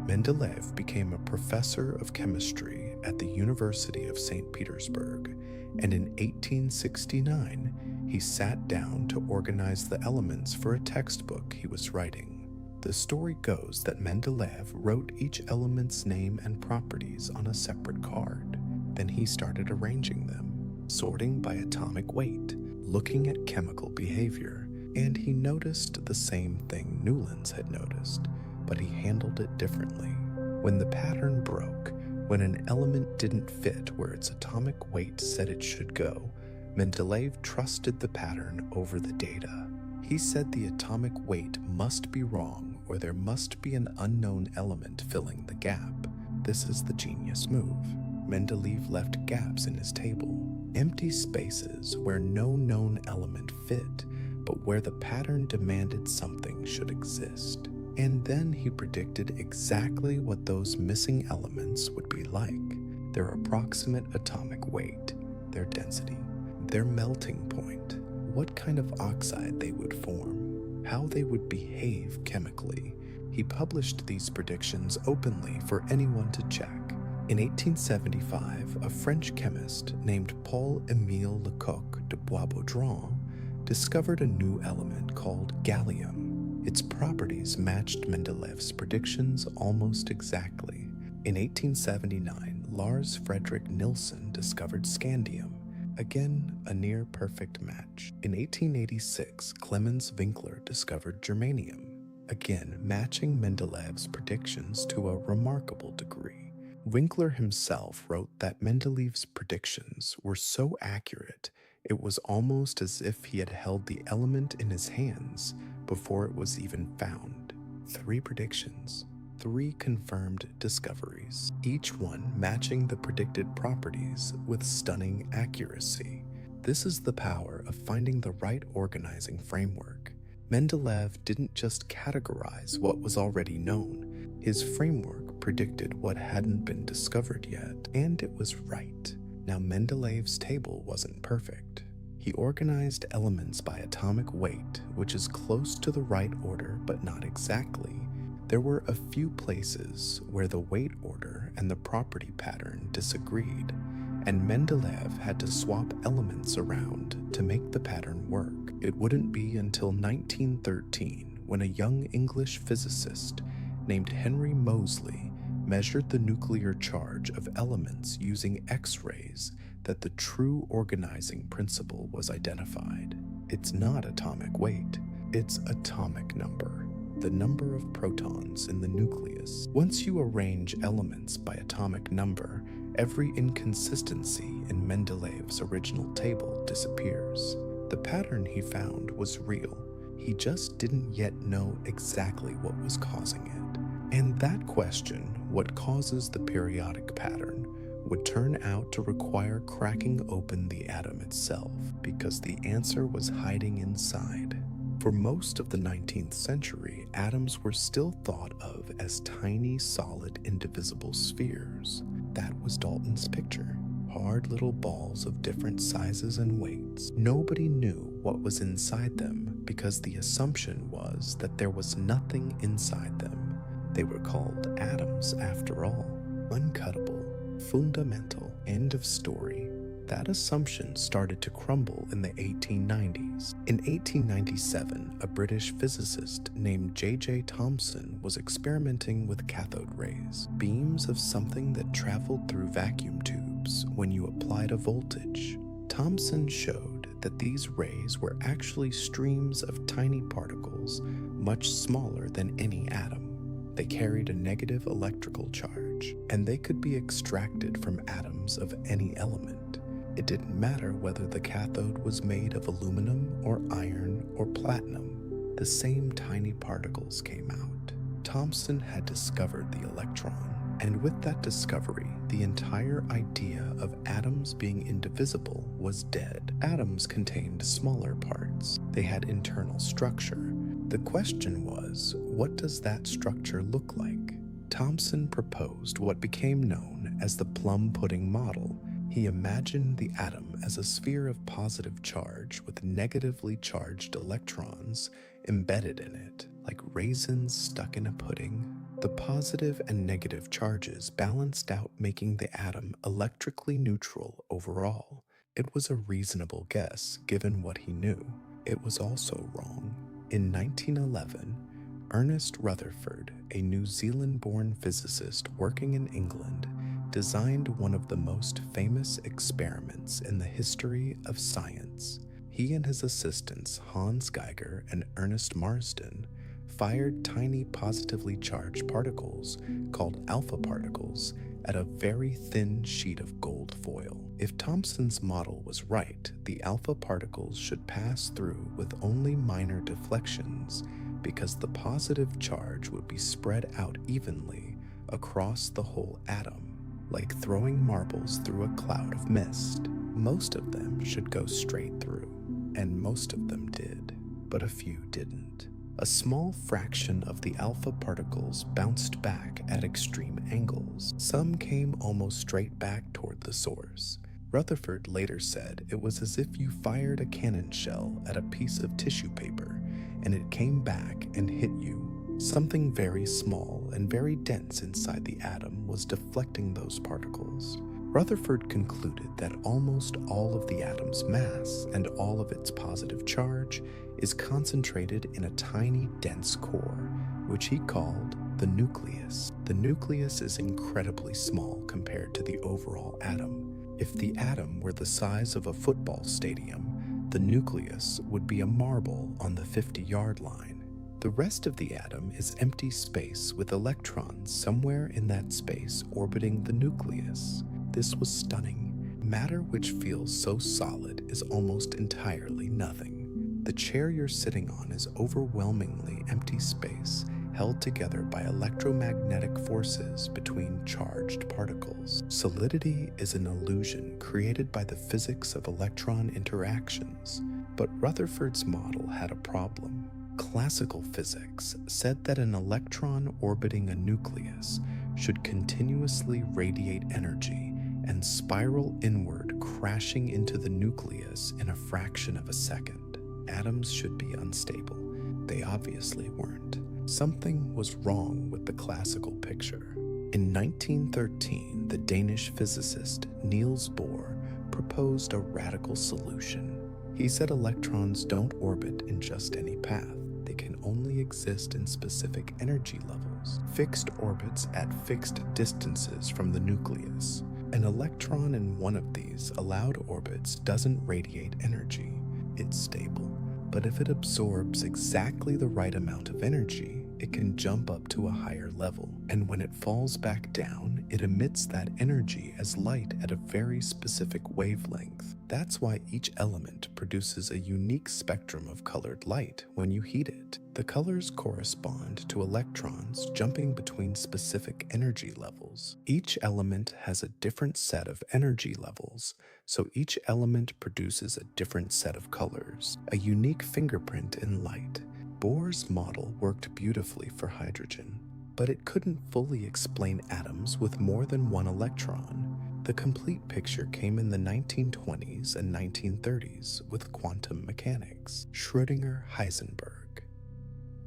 Mendeleev became a professor of chemistry at the University of St. Petersburg, and in 1869, he sat down to organize the elements for a textbook he was writing. The story goes that Mendeleev wrote each element's name and properties on a separate card. Then he started arranging them, sorting by atomic weight, looking at chemical behavior, and he noticed the same thing Newlands had noticed, but he handled it differently. When the pattern broke, when an element didn't fit where its atomic weight said it should go, Mendeleev trusted the pattern over the data. He said the atomic weight must be wrong or there must be an unknown element filling the gap. This is the genius move. Mendeleev left gaps in his table, empty spaces where no known element fit, but where the pattern demanded something should exist. And then he predicted exactly what those missing elements would be like: their approximate atomic weight, their density, their melting point, what kind of oxide they would form, how they would behave chemically. He published these predictions openly for anyone to check. In 1875, a French chemist named Paul-Émile Lecoq de Boisbaudran discovered a new element called gallium. Its properties matched Mendeleev's predictions almost exactly. In 1879, Lars Fredrik Nilsson discovered scandium, again a near-perfect match. In 1886, Clemens Winkler discovered germanium, again matching Mendeleev's predictions to a remarkable degree. Winkler himself wrote that Mendeleev's predictions were so accurate it was almost as if he had held the element in his hands before it was even found. 3 predictions, 3 confirmed discoveries, each one matching the predicted properties with stunning accuracy. This is the power of finding the right organizing framework. Mendeleev didn't just categorize what was already known. His framework predicted what hadn't been discovered yet, and it was right. Now, Mendeleev's table wasn't perfect. He organized elements by atomic weight, which is close to the right order, but not exactly. There were a few places where the weight order and the property pattern disagreed, and Mendeleev had to swap elements around to make the pattern work. It wouldn't be until 1913 when a young English physicist named Henry Moseley measured the nuclear charge of elements using X-rays that the true organizing principle was identified. It's not atomic weight, it's atomic number, the number of protons in the nucleus. Once you arrange elements by atomic number, every inconsistency in Mendeleev's original table disappears. The pattern he found was real. He just didn't yet know exactly what was causing it. And that question, what causes the periodic pattern, would turn out to require cracking open the atom itself, because the answer was hiding inside. For most of the 19th century, atoms were still thought of as tiny, solid, indivisible spheres. That was Dalton's picture. Hard little balls of different sizes and weights. Nobody knew what was inside them because the assumption was that there was nothing inside them. They were called atoms after all. Uncuttable, fundamental, end of story. That assumption started to crumble in the 1890s. In 1897, a British physicist named J.J. Thomson was experimenting with cathode rays, beams of something that traveled through vacuum tubes when you applied a voltage. Thomson showed that these rays were actually streams of tiny particles, much smaller than any atom. They carried a negative electrical charge, and they could be extracted from atoms of any element. It didn't matter whether the cathode was made of aluminum or iron or platinum. The same tiny particles came out. Thomson had discovered the electron, and with that discovery, the entire idea of atoms being indivisible was dead. Atoms contained smaller parts. They had internal structure. The question was, what does that structure look like? Thomson proposed what became known as the plum pudding model. He imagined the atom as a sphere of positive charge with negatively charged electrons embedded in it, like raisins stuck in a pudding. The positive and negative charges balanced out, making the atom electrically neutral overall. It was a reasonable guess given what he knew. It was also wrong. In 1911, Ernest Rutherford, a New Zealand-born physicist working in England, designed one of the most famous experiments in the history of science. He and his assistants Hans Geiger and Ernest Marsden fired tiny positively charged particles called alpha particles at a very thin sheet of gold foil. If Thomson's model was right, the alpha particles should pass through with only minor deflections because the positive charge would be spread out evenly across the whole atom, like throwing marbles through a cloud of mist. Most of them should go straight through, and most of them did, but a few didn't. A small fraction of the alpha particles bounced back at extreme angles. Some came almost straight back toward the source. Rutherford later said it was as if you fired a cannon shell at a piece of tissue paper and it came back and hit you. Something very small and very dense inside the atom was deflecting those particles. Rutherford concluded that almost all of the atom's mass and all of its positive charge is concentrated in a tiny, dense core, which he called the nucleus. The nucleus is incredibly small compared to the overall atom. If the atom were the size of a football stadium, the nucleus would be a marble on the 50-yard line. The rest of the atom is empty space with electrons somewhere in that space orbiting the nucleus. This was stunning. Matter which feels so solid is almost entirely nothing. The chair you're sitting on is overwhelmingly empty space held together by electromagnetic forces between charged particles. Solidity is an illusion created by the physics of electron interactions, but Rutherford's model had a problem. Classical physics said that an electron orbiting a nucleus should continuously radiate energy and spiral inward, crashing into the nucleus in a fraction of a second. Atoms should be unstable. They obviously weren't. Something was wrong with the classical picture. In 1913, the Danish physicist Niels Bohr proposed a radical solution. He said electrons don't orbit in just any path. They can only exist in specific energy levels, fixed orbits at fixed distances from the nucleus. An electron in one of these allowed orbits doesn't radiate energy. It's stable. But if it absorbs exactly the right amount of energy, it can jump up to a higher level. And when it falls back down, it emits that energy as light at a very specific wavelength. That's why each element produces a unique spectrum of colored light when you heat it. The colors correspond to electrons jumping between specific energy levels. Each element has a different set of energy levels, so each element produces a different set of colors, a unique fingerprint in light. Bohr's model worked beautifully for hydrogen, but it couldn't fully explain atoms with more than one electron. The complete picture came in the 1920s and 1930s with quantum mechanics. Schrödinger-Heisenberg.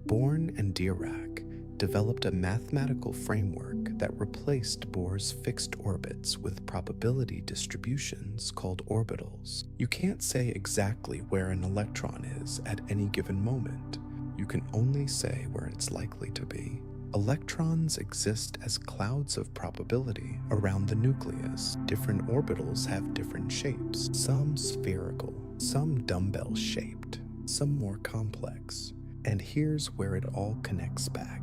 Born and Dirac developed a mathematical framework that replaced Bohr's fixed orbits with probability distributions called orbitals. You can't say exactly where an electron is at any given moment. You can only say where it's likely to be. Electrons exist as clouds of probability around the nucleus. Different orbitals have different shapes, some spherical, some dumbbell-shaped, some more complex. And here's where it all connects back.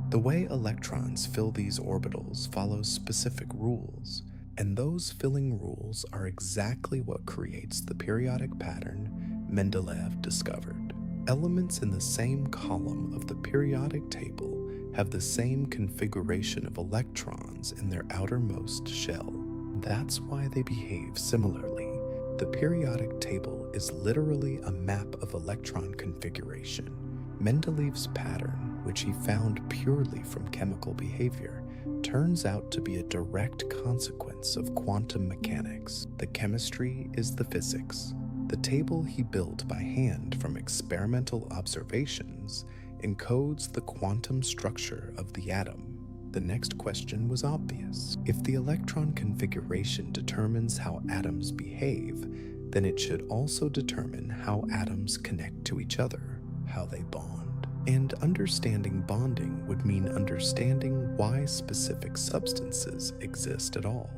The way electrons fill these orbitals follows specific rules, and those filling rules are exactly what creates the periodic pattern Mendeleev discovered. Elements in the same column of the periodic table have the same configuration of electrons in their outermost shell. That's why they behave similarly. The periodic table is literally a map of electron configuration. Mendeleev's pattern, which he found purely from chemical behavior, turns out to be a direct consequence of quantum mechanics. The chemistry is the physics. The table he built by hand from experimental observations encodes the quantum structure of the atom. The next question was obvious. If the electron configuration determines how atoms behave, then it should also determine how atoms connect to each other, how they bond. And understanding bonding would mean understanding why specific substances exist at all,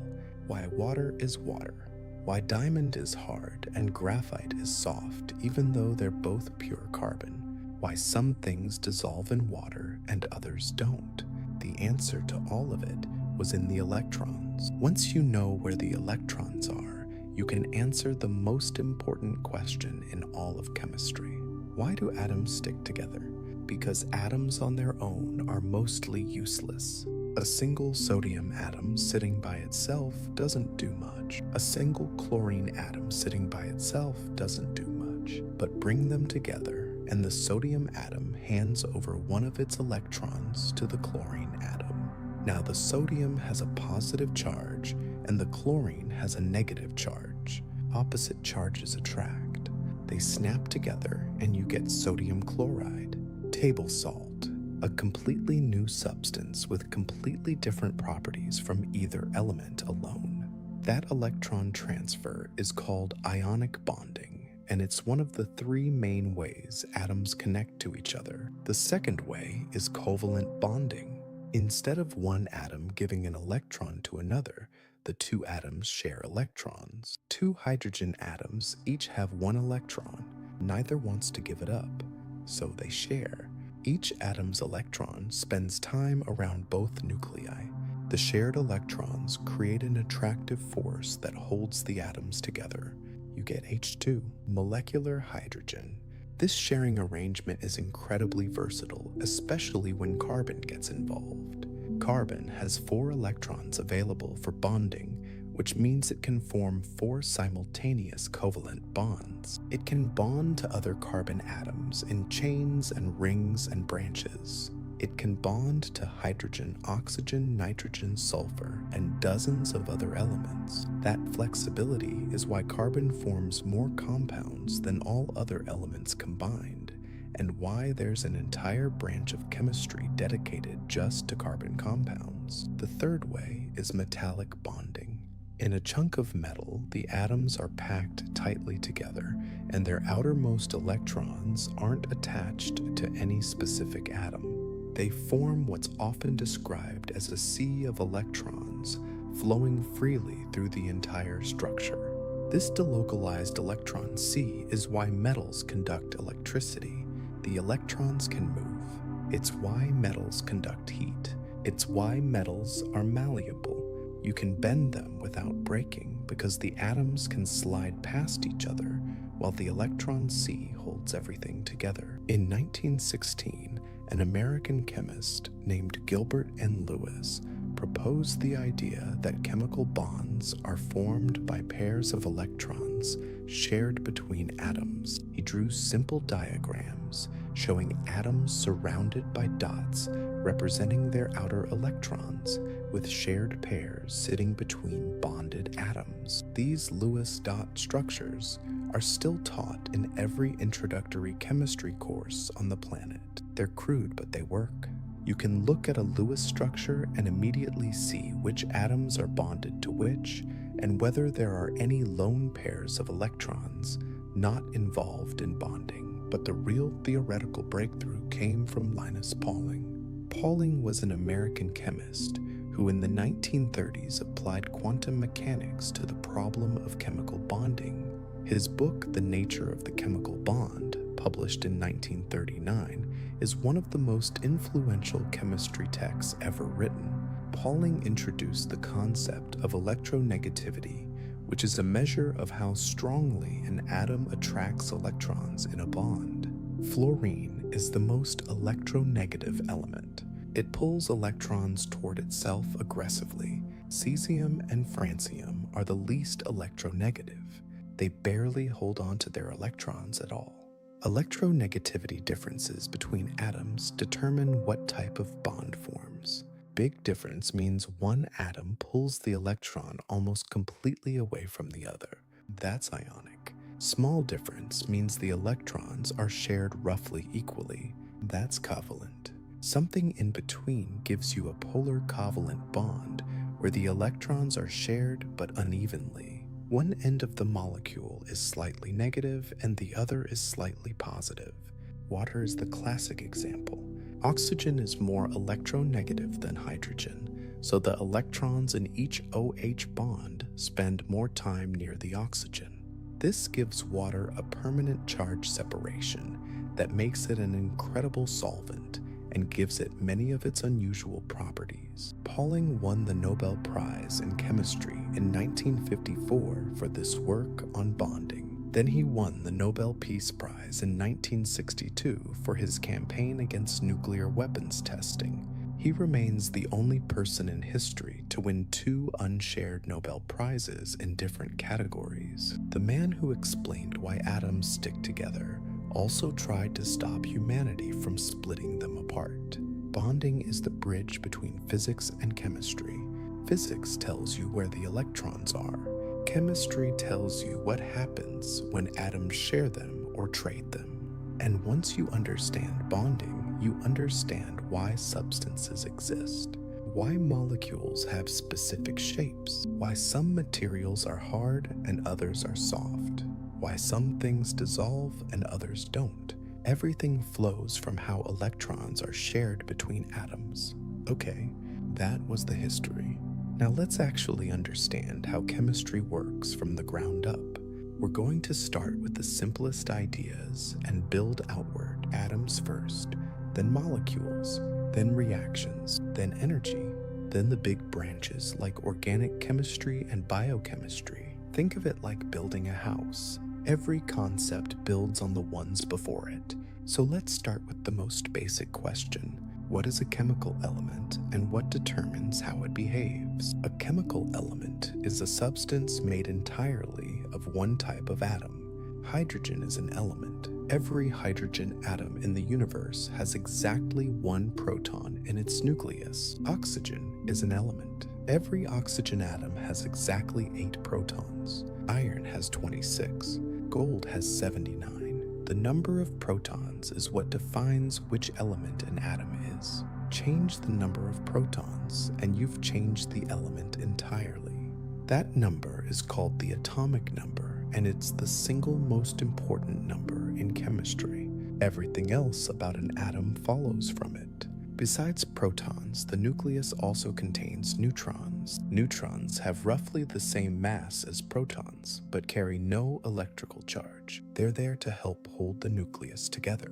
why water is water, why diamond is hard and graphite is soft even though they're both pure carbon, why some things dissolve in water and others don't. The answer to all of it was in the electrons. Once you know where the electrons are, you can answer the most important question in all of chemistry. Why do atoms stick together? Because atoms on their own are mostly useless. A single sodium atom sitting by itself doesn't do much. A single chlorine atom sitting by itself doesn't do much. But bring them together, and the sodium atom hands over one of its electrons to the chlorine atom. Now the sodium has a positive charge, and the chlorine has a negative charge. Opposite charges attract. They snap together, and you get sodium chloride. Table salt, a completely new substance with completely different properties from either element alone. That electron transfer is called ionic bonding, and it's one of the three main ways atoms connect to each other. The second way is covalent bonding. Instead of one atom giving an electron to another, the two atoms share electrons. Two hydrogen atoms each have one electron. Neither wants to give it up, so they share. Each atom's electron spends time around both nuclei. The shared electrons create an attractive force that holds the atoms together. You get H2, molecular hydrogen. This sharing arrangement is incredibly versatile, especially when carbon gets involved. Carbon has 4 electrons available for bonding, which means it can form 4 simultaneous covalent bonds. It can bond to other carbon atoms in chains and rings and branches. It can bond to hydrogen, oxygen, nitrogen, sulfur, and dozens of other elements. That flexibility is why carbon forms more compounds than all other elements combined, and why there's an entire branch of chemistry dedicated just to carbon compounds. The third way is metallic bonding. In a chunk of metal, the atoms are packed tightly together, and their outermost electrons aren't attached to any specific atom. They form what's often described as a sea of electrons flowing freely through the entire structure. This delocalized electron sea is why metals conduct electricity. The electrons can move. It's why metals conduct heat. It's why metals are malleable. You can bend them without breaking because the atoms can slide past each other while the electron sea holds everything together. In 1916, an American chemist named Gilbert N. Lewis proposed the idea that chemical bonds are formed by pairs of electrons shared between atoms. He drew simple diagrams showing atoms surrounded by dots representing their outer electrons, with shared pairs sitting between bonded atoms. These Lewis dot structures are still taught in every introductory chemistry course on the planet. They're crude, but they work. You can look at a Lewis structure and immediately see which atoms are bonded to which, and whether there are any lone pairs of electrons not involved in bonding. But the real theoretical breakthrough came from Linus Pauling. Pauling was an American chemist who in the 1930s applied quantum mechanics to the problem of chemical bonding. His book, The Nature of the Chemical Bond, published in 1939, is one of the most influential chemistry texts ever written. Pauling introduced the concept of electronegativity, which is a measure of how strongly an atom attracts electrons in a bond. Fluorine is the most electronegative element. It pulls electrons toward itself aggressively. Cesium and francium are the least electronegative. They barely hold on to their electrons at all. Electronegativity differences between atoms determine what type of bond forms. Big difference means one atom pulls the electron almost completely away from the other. That's ionic. Small difference means the electrons are shared roughly equally. That's covalent. Something in between gives you a polar covalent bond where the electrons are shared but unevenly. One end of the molecule is slightly negative and the other is slightly positive. Water is the classic example. Oxygen is more electronegative than hydrogen, so the electrons in each OH bond spend more time near the oxygen. This gives water a permanent charge separation that makes it an incredible solvent and gives it many of its unusual properties. Pauling won the Nobel Prize in Chemistry in 1954 for this work on bonding. Then he won the Nobel Peace Prize in 1962 for his campaign against nuclear weapons testing. He remains the only person in history to win 2 unshared Nobel Prizes in different categories. The man who explained why atoms stick together also tried to stop humanity from splitting them apart. Bonding is the bridge between physics and chemistry. Physics tells you where the electrons are. Chemistry tells you what happens when atoms share them or trade them. And once you understand bonding, you understand why substances exist, why molecules have specific shapes, why some materials are hard and others are soft, why some things dissolve and others don't. Everything flows from how electrons are shared between atoms. Okay, that was the history. Now let's actually understand how chemistry works from the ground up. We're going to start with the simplest ideas and build outward, atoms first, then molecules, then reactions, then energy, then the big branches like organic chemistry and biochemistry. Think of it like building a house. Every concept builds on the ones before it. So let's start with the most basic question. What is a chemical element and what determines how it behaves? A chemical element is a substance made entirely of one type of atom. Hydrogen is an element. Every hydrogen atom in the universe has exactly 1 proton in its nucleus. Oxygen is an element. Every oxygen atom has exactly 8 protons. Iron has 26. Gold has 79. The number of protons is what defines which element an atom is. Change the number of protons, and you've changed the element entirely. That number is called the atomic number, and it's the single most important number in chemistry. Everything else about an atom follows from it. Besides protons, the nucleus also contains neutrons. Neutrons have roughly the same mass as protons, but carry no electrical charge. They're there to help hold the nucleus together.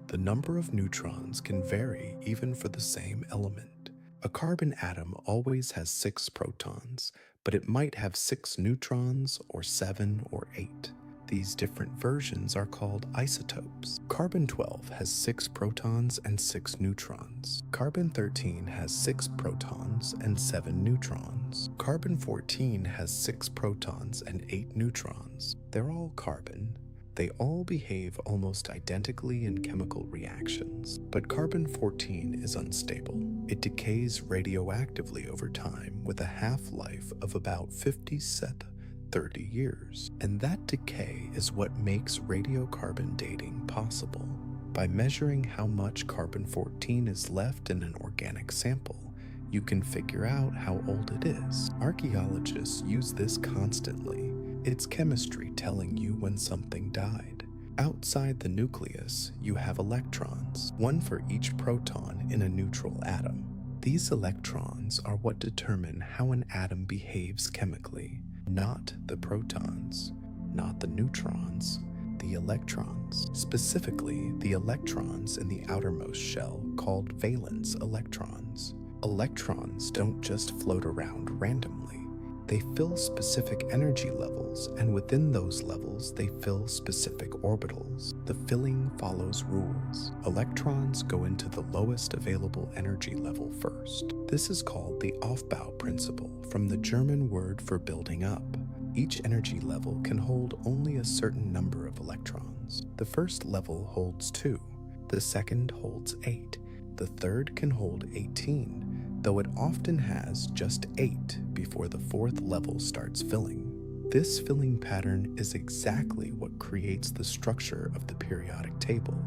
The number of neutrons can vary even for the same element. A carbon atom always has 6 protons, but it might have 6 neutrons or 7 or 8. These different versions are called isotopes. Carbon-12 has 6 protons and 6 neutrons. Carbon-13 has 6 protons and 7 neutrons. Carbon-14 has 6 protons and 8 neutrons. They're all carbon. They all behave almost identically in chemical reactions, but carbon-14 is unstable. It decays radioactively over time with a half-life of about 30 years, and that decay is what makes radiocarbon dating possible. By measuring how much carbon-14 is left in an organic sample, you can figure out how old it is. Archaeologists use this constantly. It's chemistry telling you when something died. Outside the nucleus, you have electrons, one for each proton in a neutral atom. These electrons are what determine how an atom behaves chemically. Not the protons, not the neutrons, the electrons. Specifically, the electrons in the outermost shell called valence electrons. Electrons don't just float around randomly. They fill specific energy levels, and within those levels, they fill specific orbitals. The filling follows rules. Electrons go into the lowest available energy level first. This is called the Aufbau principle, from the German word for building up. Each energy level can hold only a certain number of electrons. The first level holds 2, the second holds 8, the third can hold 18, though it often has just 8 before the fourth level starts filling. This filling pattern is exactly what creates the structure of the periodic table.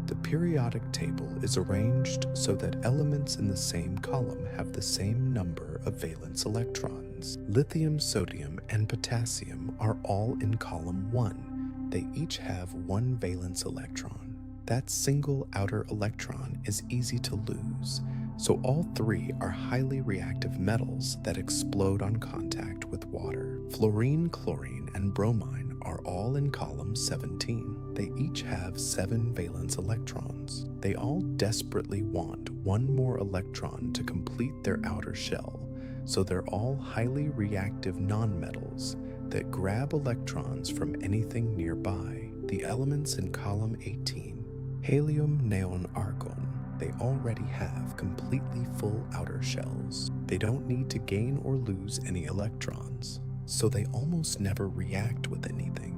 The periodic table is arranged so that elements in the same column have the same number of valence electrons. Lithium, sodium, and potassium are all in column 1. They each have 1 valence electron. That single outer electron is easy to lose, so all 3 are highly reactive metals that explode on contact with water. Fluorine, chlorine, and bromine are all in column 17. They each have 7 valence electrons. They all desperately want 1 more electron to complete their outer shell, so they're all highly reactive nonmetals that grab electrons from anything nearby. The elements in column 18, helium, neon, argon, they already have completely full outer shells. They don't need to gain or lose any electrons, so they almost never react with anything.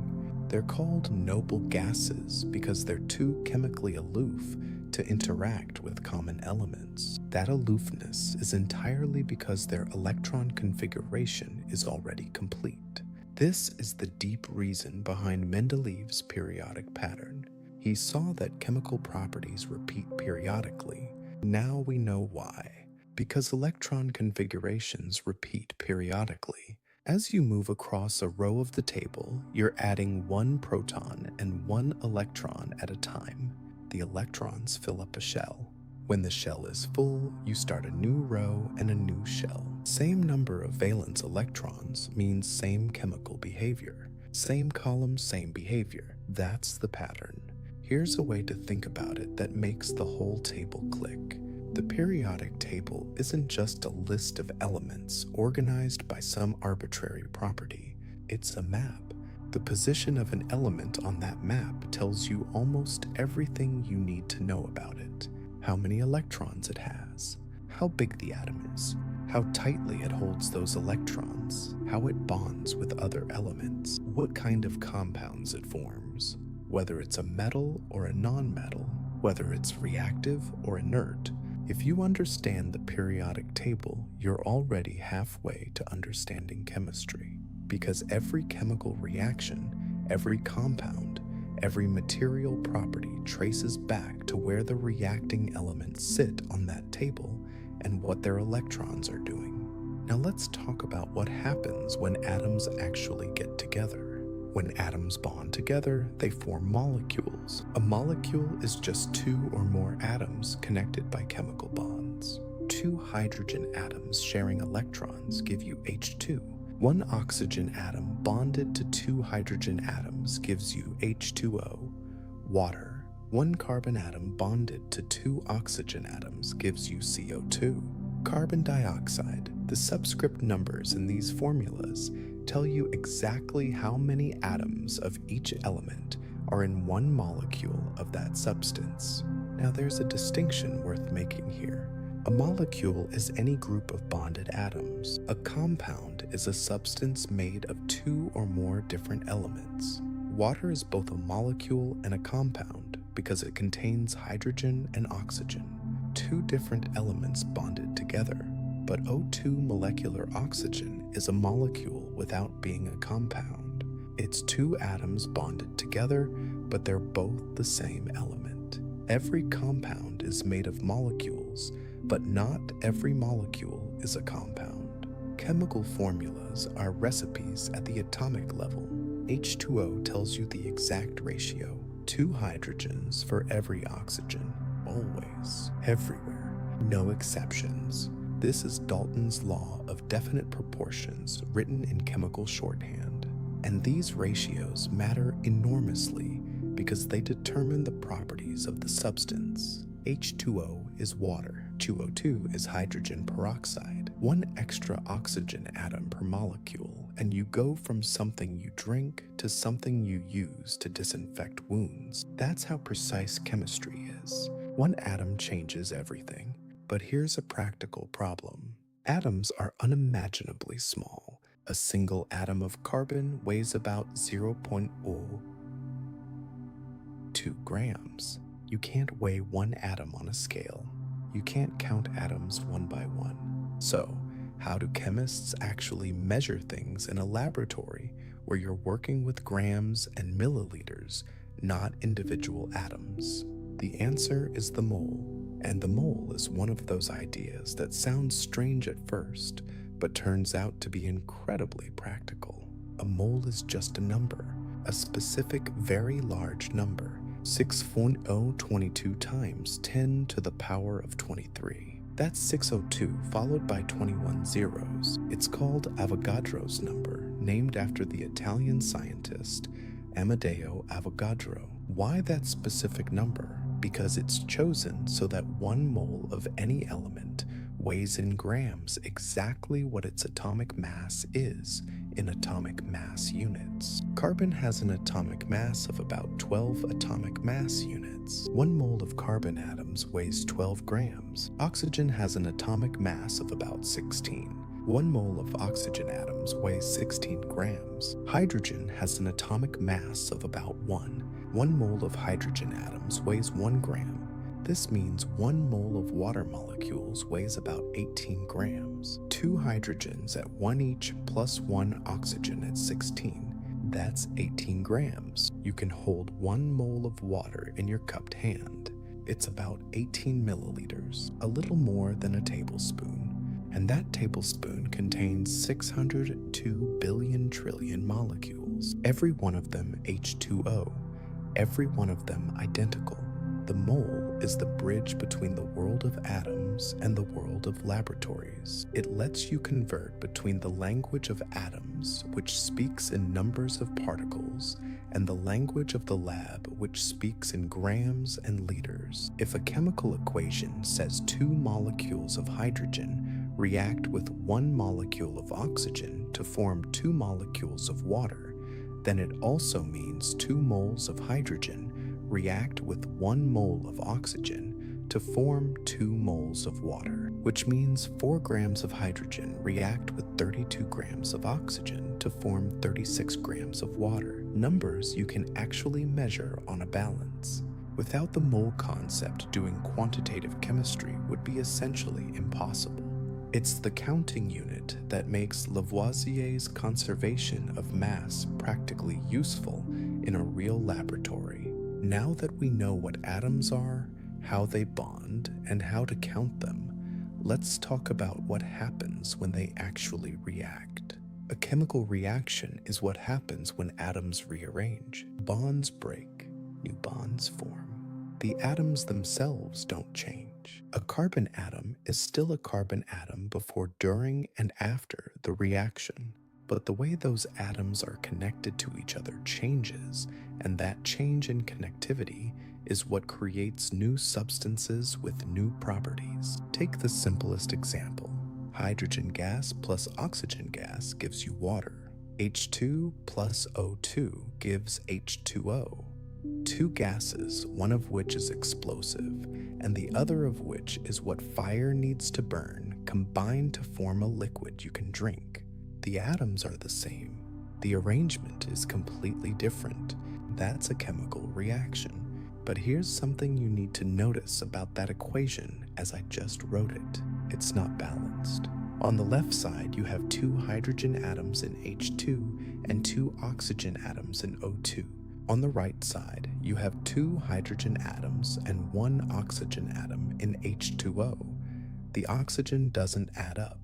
They're called noble gases because they're too chemically aloof to interact with common elements. That aloofness is entirely because their electron configuration is already complete. This is the deep reason behind Mendeleev's periodic pattern. He saw that chemical properties repeat periodically. Now we know why. Because electron configurations repeat periodically. As you move across a row of the table, you're adding 1 proton and 1 electron at a time. The electrons fill up a shell. When the shell is full, you start a new row and a new shell. Same number of valence electrons means same chemical behavior. Same column, same behavior. That's the pattern. Here's a way to think about it that makes the whole table click. The periodic table isn't just a list of elements organized by some arbitrary property. It's a map. The position of an element on that map tells you almost everything you need to know about it. How many electrons it has, how big the atom is, how tightly it holds those electrons, how it bonds with other elements, what kind of compounds it forms, whether it's a metal or a non-metal, whether it's reactive or inert. If you understand the periodic table, you're already halfway to understanding chemistry, because every chemical reaction, every compound, Every material property traces back to where the reacting elements sit on that table and what their electrons are doing. Now let's talk about what happens when atoms actually get together. When atoms bond together, they form molecules. A molecule is just two or more atoms connected by chemical bonds. Two hydrogen atoms sharing electrons give you H2. One oxygen atom bonded to two hydrogen atoms gives you H2O, water. One carbon atom bonded to two oxygen atoms gives you CO2. Carbon dioxide, the subscript numbers in these formulas tell you exactly how many atoms of each element are in one molecule of that substance. Now there's a distinction worth making here. A molecule is any group of bonded atoms. A compound is a substance made of two or more different elements. Water is both a molecule and a compound because it contains hydrogen and oxygen, two different elements bonded together. But O2 molecular oxygen is a molecule without being a compound. It's two atoms bonded together, but they're both the same element. Every compound is made of molecules, but not every molecule is a compound. Chemical formulas are recipes at the atomic level. H2O tells you the exact ratio, 2 hydrogens for every oxygen, always, everywhere, no exceptions. This is Dalton's law of definite proportions written in chemical shorthand. And these ratios matter enormously because they determine the properties of the substance. H2O is water. 2O2 is hydrogen peroxide. One extra oxygen atom per molecule, and you go from something you drink to something you use to disinfect wounds. That's how precise chemistry is. One atom changes everything. But here's a practical problem. Atoms are unimaginably small. A single atom of carbon weighs about 0.02 grams. You can't weigh one atom on a scale. You can't count atoms one by one. So, how do chemists actually measure things in a laboratory where you're working with grams and milliliters, not individual atoms? The answer is the mole. And the mole is one of those ideas that sounds strange at first, but turns out to be incredibly practical. A mole is just a number, a specific very large number, 6.022 times 10 to the power of 23. That's 602 followed by 21 zeros. It's called Avogadro's number, named after the Italian scientist Amedeo Avogadro. Why that specific number? Because it's chosen so that 1 mole of any element weighs in grams exactly what its atomic mass is in atomic mass units. Carbon has an atomic mass of about 12 atomic mass units. 1 mole of carbon atoms weighs 12 grams. Oxygen has an atomic mass of about 16. 1 mole of oxygen atoms weighs 16 grams. Hydrogen has an atomic mass of about 1. 1 mole of hydrogen atoms weighs 1 gram. This means 1 mole of water molecules weighs about 18 grams. 2 hydrogens at 1 each plus 1 oxygen at 16. That's 18 grams. You can hold 1 mole of water in your cupped hand. It's about 18 milliliters, a little more than a tablespoon. And that tablespoon contains 602 billion trillion molecules, every one of them H2O. Every one of them identical. The mole is the bridge between the world of atoms and the world of laboratories. It lets you convert between the language of atoms, which speaks in numbers of particles, and the language of the lab, which speaks in grams and liters. If a chemical equation says 2 molecules of hydrogen react with 1 molecule of oxygen to form 2 molecules of water, then it also means 2 moles of hydrogen react with 1 mole of oxygen to form 2 moles of water, which means 4 grams of hydrogen react with 32 grams of oxygen to form 36 grams of water, numbers you can actually measure on a balance. Without the mole concept, doing quantitative chemistry would be essentially impossible. It's the counting unit that makes Lavoisier's conservation of mass practically useful in a real laboratory. Now that we know what atoms are, how they bond, and how to count them, let's talk about what happens when they actually react. A chemical reaction is what happens when atoms rearrange. Bonds break, new bonds form. The atoms themselves don't change. A carbon atom is still a carbon atom before, during, and after the reaction. But the way those atoms are connected to each other changes, and that change in connectivity is what creates new substances with new properties. Take the simplest example. Hydrogen gas plus oxygen gas gives you water. H2 plus O2 gives H2O. Two gases, one of which is explosive, and the other of which is what fire needs to burn, combine to form a liquid you can drink. The atoms are the same. The arrangement is completely different. That's a chemical reaction. But here's something you need to notice about that equation as I just wrote it. It's not balanced. On the left side, you have 2 hydrogen atoms in H2 and 2 oxygen atoms in O2. On the right side, you have 2 hydrogen atoms and 1 oxygen atom in H2O. The oxygen doesn't add up.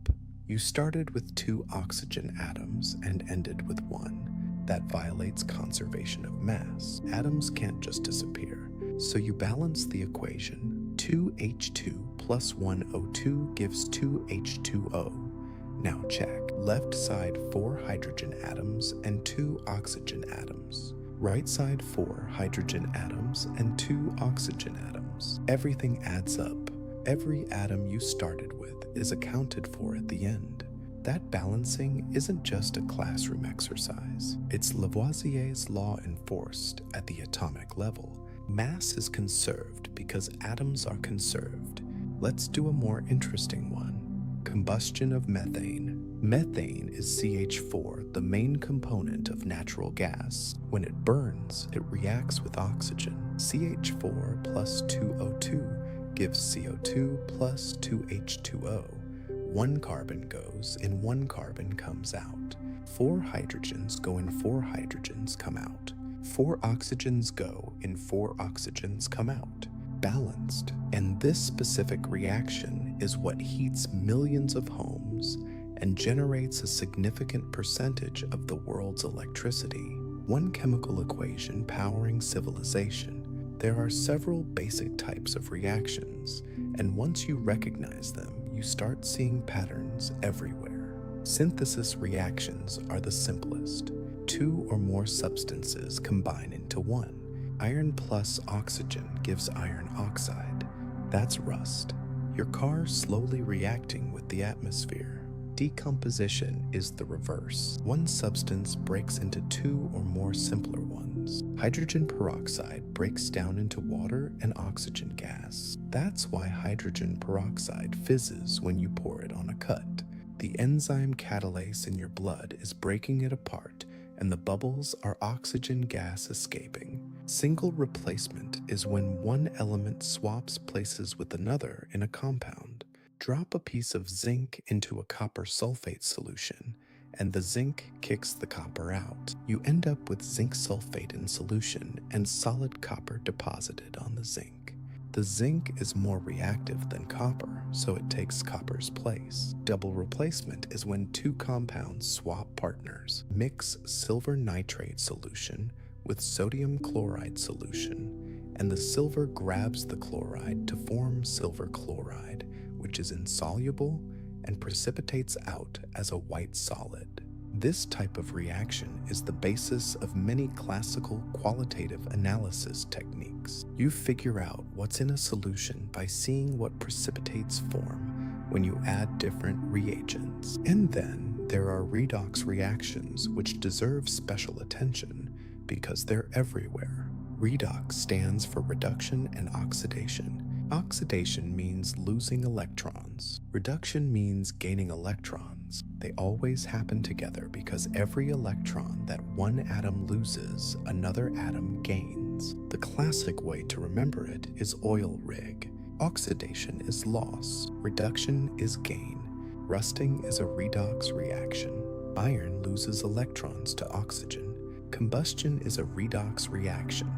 You started with 2 oxygen atoms and ended with 1. That violates conservation of mass. Atoms can't just disappear. So you balance the equation. 2H2 plus 1O2 gives 2H2O. Now check. Left side 4 hydrogen atoms and 2 oxygen atoms. Right side 4 hydrogen atoms and 2 oxygen atoms. Everything adds up. Every atom you started with is accounted for at the end. That balancing isn't just a classroom exercise. It's Lavoisier's law enforced at the atomic level. Mass is conserved because atoms are conserved. Let's do a more interesting one. Combustion of methane. Methane is CH4, the main component of natural gas. When it burns, it reacts with oxygen. CH4 plus 2O2 gives CO2 plus 2H2O. 1 carbon goes and 1 carbon comes out. 4 hydrogens go and 4 hydrogens come out. 4 oxygens go and 4 oxygens come out. Balanced. And this specific reaction is what heats millions of homes and generates a significant percentage of the world's electricity. One chemical equation powering civilization. There are several basic types of reactions, and once you recognize them, you start seeing patterns everywhere. Synthesis reactions are the simplest. 2 or more substances combine into one. Iron plus oxygen gives iron oxide. That's rust. Your car slowly reacting with the atmosphere. Decomposition is the reverse. One substance breaks into 2 or more simpler ones. Hydrogen peroxide breaks down into water and oxygen gas. That's why hydrogen peroxide fizzes when you pour it on a cut. The enzyme catalase in your blood is breaking it apart, and the bubbles are oxygen gas escaping. Single replacement is when one element swaps places with another in a compound. Drop a piece of zinc into a copper sulfate solution, and the zinc kicks the copper out. You end up with zinc sulfate in solution and solid copper deposited on the zinc. The zinc is more reactive than copper, so it takes copper's place. Double replacement is when 2 compounds swap partners. Mix silver nitrate solution with sodium chloride solution, and the silver grabs the chloride to form silver chloride, which is insoluble and precipitates out as a white solid. This type of reaction is the basis of many classical qualitative analysis techniques. You figure out what's in a solution by seeing what precipitates form when you add different reagents. And then there are redox reactions which deserve special attention because they're everywhere. Redox stands for reduction and oxidation. Oxidation means losing electrons. Reduction means gaining electrons. They always happen together because every electron that one atom loses, another atom gains. The classic way to remember it is oil rig. Oxidation is loss. Reduction is gain. Rusting is a redox reaction. Iron loses electrons to oxygen. Combustion is a redox reaction.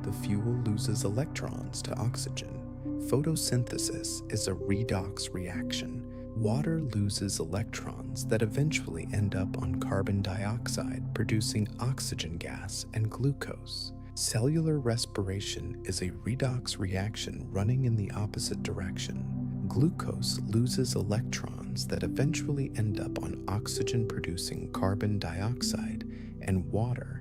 The fuel loses electrons to oxygen. Photosynthesis is a redox reaction. Water loses electrons that eventually end up on carbon dioxide, producing oxygen gas and glucose. Cellular respiration is a redox reaction running in the opposite direction. Glucose loses electrons that eventually end up on oxygen producing carbon dioxide and water,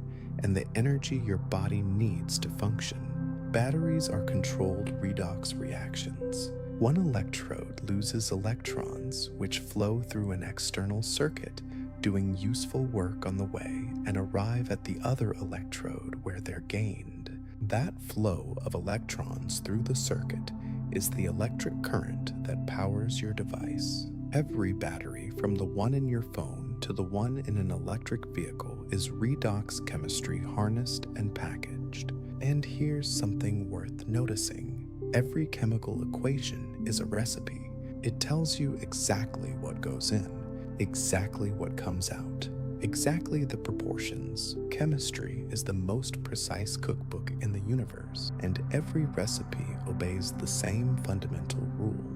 and the energy your body needs to function. Batteries are controlled redox reactions. One electrode loses electrons, which flow through an external circuit, doing useful work on the way, and arrive at the other electrode where they're gained. That flow of electrons through the circuit is the electric current that powers your device. Every battery, from the one in your phone to the one in an electric vehicle, is redox chemistry harnessed and packaged. And here's something worth noticing. Every chemical equation is a recipe. It tells you exactly what goes in, exactly what comes out, exactly the proportions. Chemistry is the most precise cookbook in the universe, and every recipe obeys the same fundamental rule.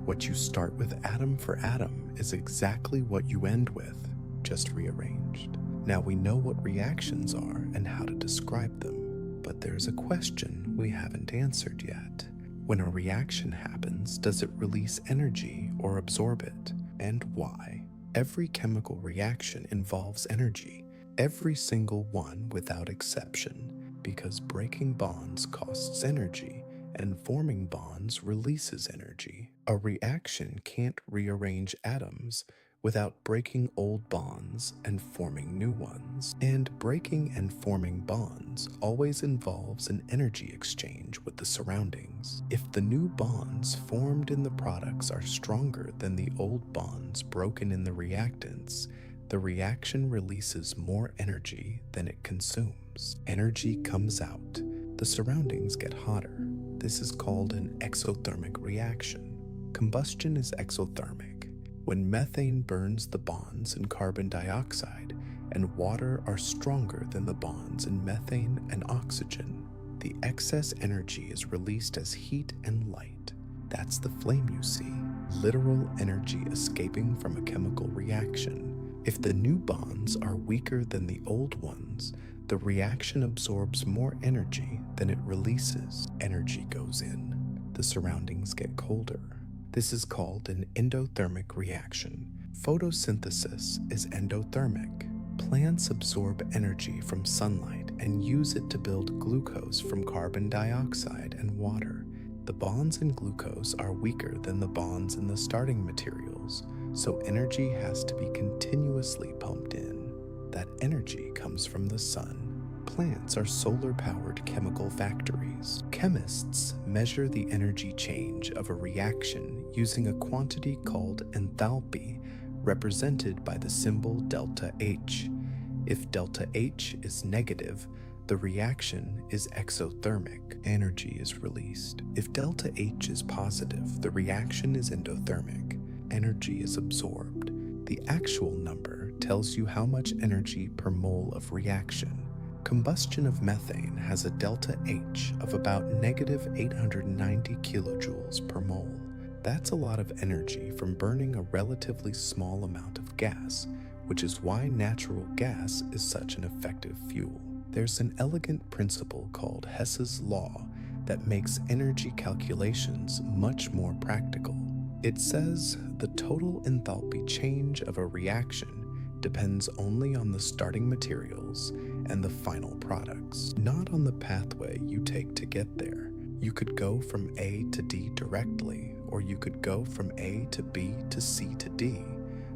What you start with atom for atom is exactly what you end with, just rearranged. Now we know what reactions are and how to describe them, but there's a question we haven't answered yet. When a reaction happens, does it release energy or absorb it, and why? Every chemical reaction involves energy, every single one without exception, because breaking bonds costs energy and forming bonds releases energy. A reaction can't rearrange atoms without breaking old bonds and forming new ones. And breaking and forming bonds always involves an energy exchange with the surroundings. If the new bonds formed in the products are stronger than the old bonds broken in the reactants, the reaction releases more energy than it consumes. Energy comes out. The surroundings get hotter. This is called an exothermic reaction. Combustion is exothermic. When methane burns the bonds in carbon dioxide and water are stronger than the bonds in methane and oxygen, the excess energy is released as heat and light. That's the flame you see, literal energy escaping from a chemical reaction. If the new bonds are weaker than the old ones, the reaction absorbs more energy than it releases. Energy goes in. The surroundings get colder. This is called an endothermic reaction. Photosynthesis is endothermic. Plants absorb energy from sunlight and use it to build glucose from carbon dioxide and water. The bonds in glucose are weaker than the bonds in the starting materials, so energy has to be continuously pumped in. That energy comes from the sun. Plants are solar-powered chemical factories. Chemists measure the energy change of a reaction using a quantity called enthalpy, represented by the symbol delta H. If delta H is negative, the reaction is exothermic. Energy is released. If delta H is positive, the reaction is endothermic. Energy is absorbed. The actual number tells you how much energy per mole of reaction. Combustion of methane has a delta H of about negative 890 kilojoules per mole. That's a lot of energy from burning a relatively small amount of gas, which is why natural gas is such an effective fuel. There's an elegant principle called Hess's law that makes energy calculations much more practical. It says the total enthalpy change of a reaction depends only on the starting materials and the final products, not on the pathway you take to get there. You could go from A to D directly, or you could go from A to B to C to D.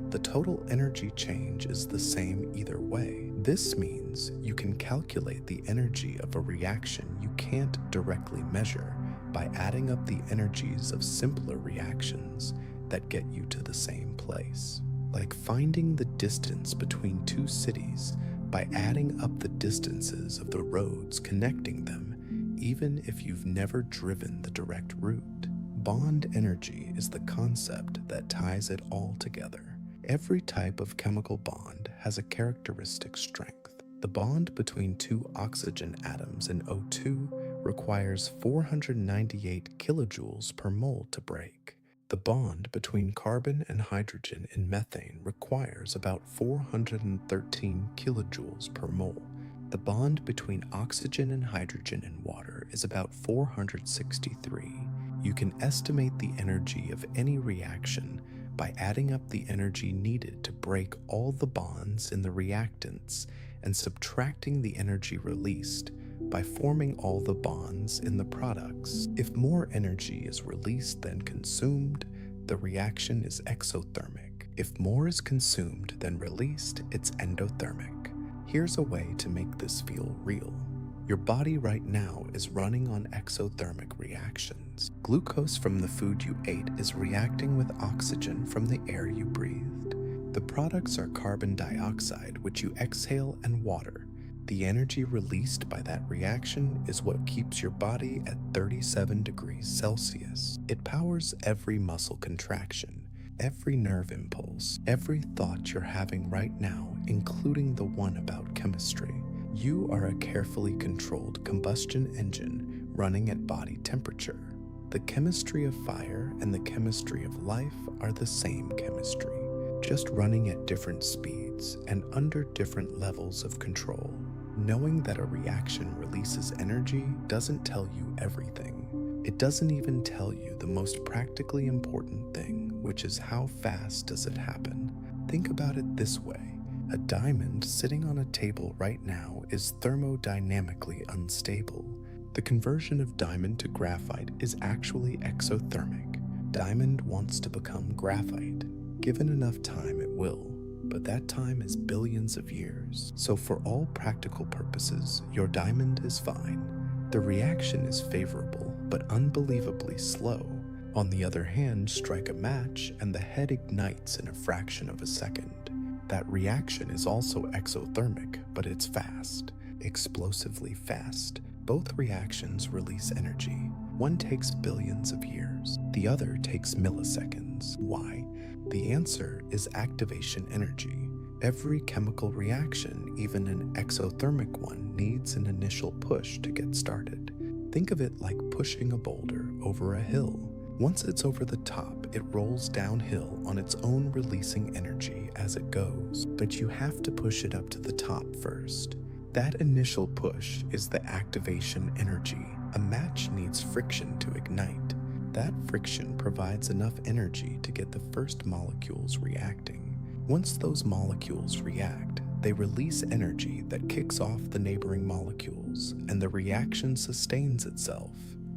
The total energy change is the same either way. This means you can calculate the energy of a reaction you can't directly measure by adding up the energies of simpler reactions that get you to the same place. Like finding the distance between two cities by adding up the distances of the roads connecting them, even if you've never driven the direct route. Bond energy is the concept that ties it all together. Every type of chemical bond has a characteristic strength. The bond between two oxygen atoms in O2 requires 498 kilojoules per mole to break. The bond between carbon and hydrogen in methane requires about 413 kilojoules per mole. The bond between oxygen and hydrogen in water is about 463. You can estimate the energy of any reaction by adding up the energy needed to break all the bonds in the reactants and subtracting the energy released by forming all the bonds in the products. If more energy is released than consumed, the reaction is exothermic. If more is consumed than released, it's endothermic. Here's a way to make this feel real. Your body right now is running on exothermic reactions. Glucose from the food you ate is reacting with oxygen from the air you breathed. The products are carbon dioxide, which you exhale, and water. The energy released by that reaction is what keeps your body at 37 degrees Celsius. It powers every muscle contraction, every nerve impulse, every thought you're having right now, including the one about chemistry. You are a carefully controlled combustion engine running at body temperature. The chemistry of fire and the chemistry of life are the same chemistry, just running at different speeds and under different levels of control. Knowing that a reaction releases energy doesn't tell you everything. It doesn't even tell you the most practically important thing, which is how fast does it happen. Think about it this way. A diamond sitting on a table right now is thermodynamically unstable. The conversion of diamond to graphite is actually exothermic. Diamond wants to become graphite. Given enough time, it will. But that time is billions of years. So for all practical purposes, your diamond is fine. The reaction is favorable, but unbelievably slow. On the other hand, strike a match and the head ignites in a fraction of a second. That reaction is also exothermic, but it's fast, explosively fast. Both reactions release energy. One takes billions of years, the other takes milliseconds. Why? The answer is activation energy. Every chemical reaction, even an exothermic one, needs an initial push to get started. Think of it like pushing a boulder over a hill. Once it's over the top, it rolls downhill on its own, releasing energy as it goes. But you have to push it up to the top first. That initial push is the activation energy. A match needs friction to ignite. That friction provides enough energy to get the first molecules reacting. Once those molecules react, they release energy that kicks off the neighboring molecules, and the reaction sustains itself.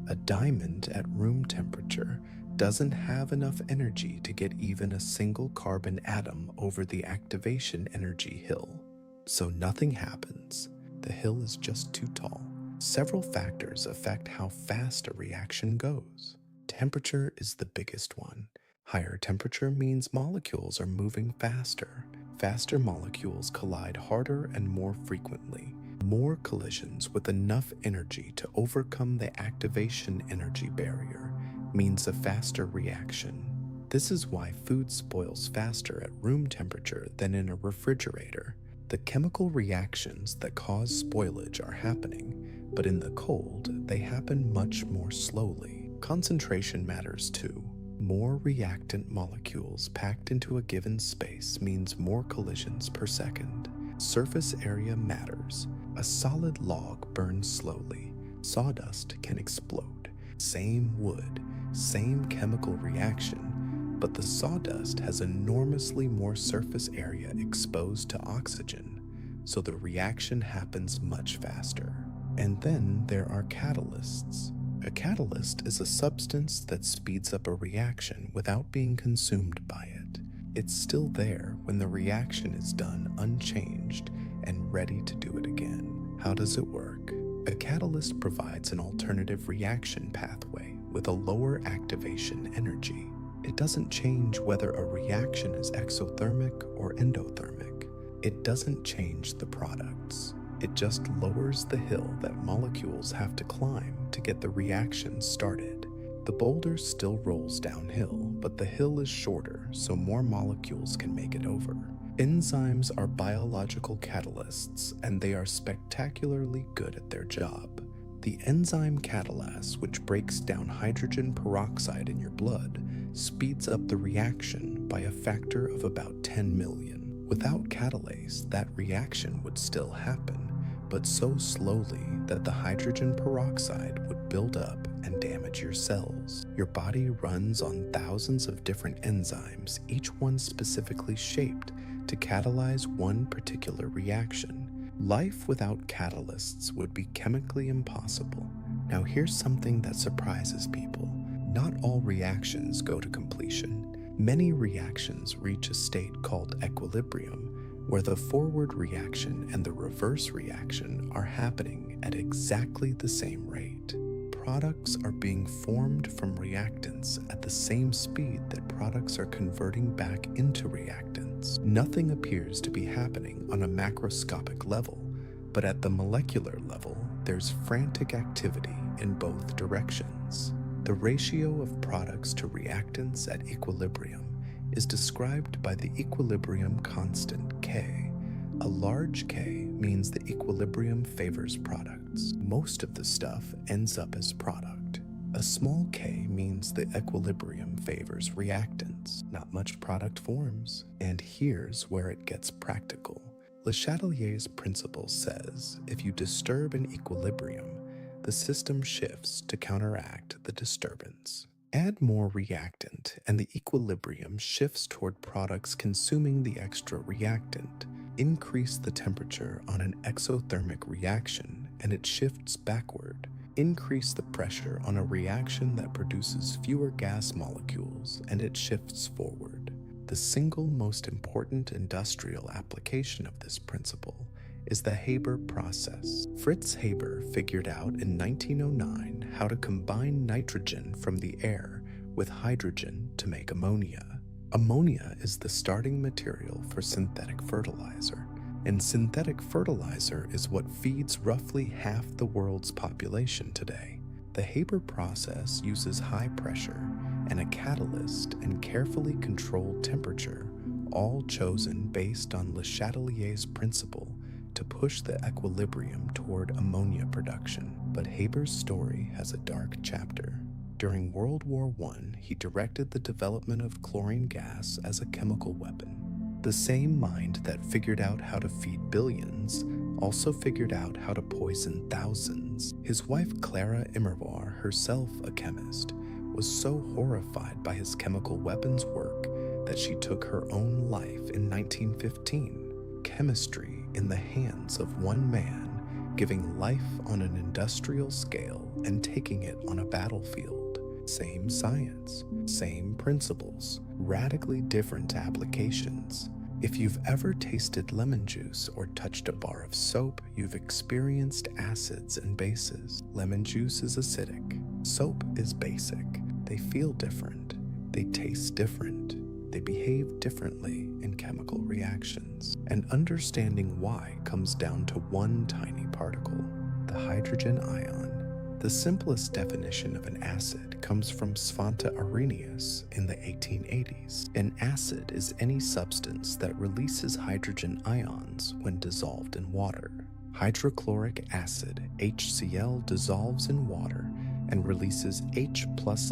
A diamond at room temperature doesn't have enough energy to get even a single carbon atom over the activation energy hill. So nothing happens. The hill is just too tall. Several factors affect how fast a reaction goes. Temperature is the biggest one. Higher temperature means molecules are moving faster. Faster molecules collide harder and more frequently. More collisions with enough energy to overcome the activation energy barrier means a faster reaction. This is why food spoils faster at room temperature than in a refrigerator. The chemical reactions that cause spoilage are happening, but in the cold, they happen much more slowly. Concentration matters too. More reactant molecules packed into a given space means more collisions per second. Surface area matters. A solid log burns slowly. Sawdust can explode. Same wood, same chemical reaction, but the sawdust has enormously more surface area exposed to oxygen, so the reaction happens much faster. And then there are catalysts. A catalyst is a substance that speeds up a reaction without being consumed by it. It's still there when the reaction is done unchanged and ready to do it again. How does it work? A catalyst provides an alternative reaction pathway with a lower activation energy. It doesn't change whether a reaction is exothermic or endothermic. It doesn't change the products. It just lowers the hill that molecules have to climb to get the reaction started. The boulder still rolls downhill, but the hill is shorter, so more molecules can make it over. Enzymes are biological catalysts, and they are spectacularly good at their job. The enzyme catalase, which breaks down hydrogen peroxide in your blood, speeds up the reaction by a factor of about 10 million. Without catalase, that reaction would still happen, but so slowly that the hydrogen peroxide would build up and damage your cells. Your body runs on thousands of different enzymes, each one specifically shaped to catalyze one particular reaction. Life without catalysts would be chemically impossible. Now here's something that surprises people. Not all reactions go to completion. Many reactions reach a state called equilibrium, where the forward reaction and the reverse reaction are happening at exactly the same rate. Products are being formed from reactants at the same speed that products are converting back into reactants. Nothing appears to be happening on a macroscopic level, but at the molecular level, there's frantic activity in both directions. The ratio of products to reactants at equilibrium is described by the equilibrium constant K. A large K means the equilibrium favors products. Most of the stuff ends up as product. A small k means the equilibrium favors reactants. Not much product forms. And here's where it gets practical. Le Chatelier's principle says if you disturb an equilibrium, the system shifts to counteract the disturbance. Add more reactant, and the equilibrium shifts toward products consuming the extra reactant. Increase the temperature on an exothermic reaction, and it shifts backward. Increase the pressure on a reaction that produces fewer gas molecules, and it shifts forward. The single most important industrial application of this principle is the Haber process. Fritz Haber figured out in 1909 how to combine nitrogen from the air with hydrogen to make ammonia. Ammonia is the starting material for synthetic fertilizer, and synthetic fertilizer is what feeds roughly half the world's population today. The Haber process uses high pressure and a catalyst and carefully controlled temperature, all chosen based on Le Chatelier's principle to push the equilibrium toward ammonia production. But Haber's story has a dark chapter. During World War I, he directed the development of chlorine gas as a chemical weapon. The same mind that figured out how to feed billions also figured out how to poison thousands. His wife Clara Immerwahr, herself a chemist, was so horrified by his chemical weapons work that she took her own life in 1915. Chemistry in the hands of one man, giving life on an industrial scale and taking it on a battlefield. Same science, same principles, radically different applications. If you've ever tasted lemon juice or touched a bar of soap, you've experienced acids and bases. Lemon juice is acidic. Soap is basic. They feel different. They taste different. They behave differently in chemical reactions. And understanding why comes down to one tiny particle, the hydrogen ion. The simplest definition of an acid comes from Svante Arrhenius in the 1880s. An acid is any substance that releases hydrogen ions when dissolved in water. Hydrochloric acid, HCl, dissolves in water and releases H+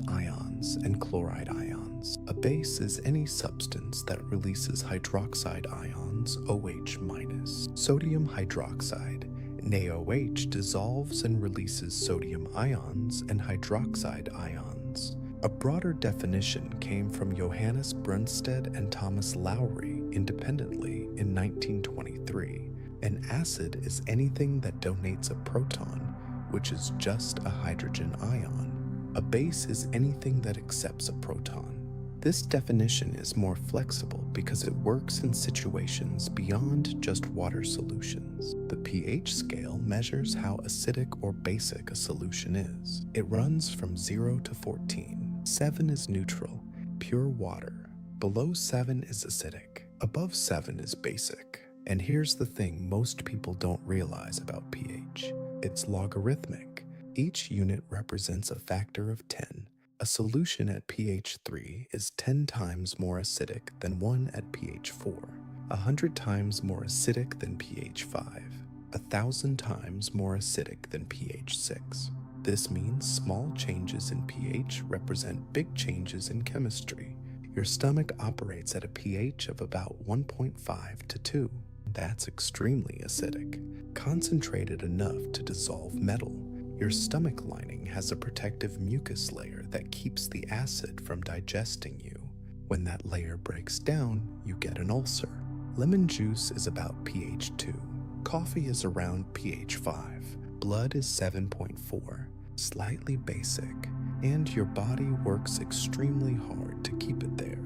ions and chloride ions. A base is any substance that releases hydroxide ions, OH-. Sodium hydroxide, NaOH, dissolves and releases sodium ions and hydroxide ions. A broader definition came from Johannes Brønsted and Thomas Lowry independently in 1923. An acid is anything that donates a proton, which is just a hydrogen ion. A base is anything that accepts a proton. This definition is more flexible because it works in situations beyond just water solutions. The pH scale measures how acidic or basic a solution is. It runs from 0 to 14. 7 is neutral, pure water. Below 7 is acidic. Above 7 is basic. And here's the thing most people don't realize about pH. It's logarithmic. Each unit represents a factor of 10. A solution at pH 3 is 10 times more acidic than one at pH 4. 100 times more acidic than pH 5, 1,000 times more acidic than pH 6. This means small changes in pH represent big changes in chemistry. Your stomach operates at a pH of about 1.5 to 2. That's extremely acidic, concentrated enough to dissolve metal. Your stomach lining has a protective mucus layer that keeps the acid from digesting you. When that layer breaks down, you get an ulcer. Lemon juice is about pH 2. Coffee is around pH 5. Blood is 7.4, slightly basic, and your body works extremely hard to keep it there.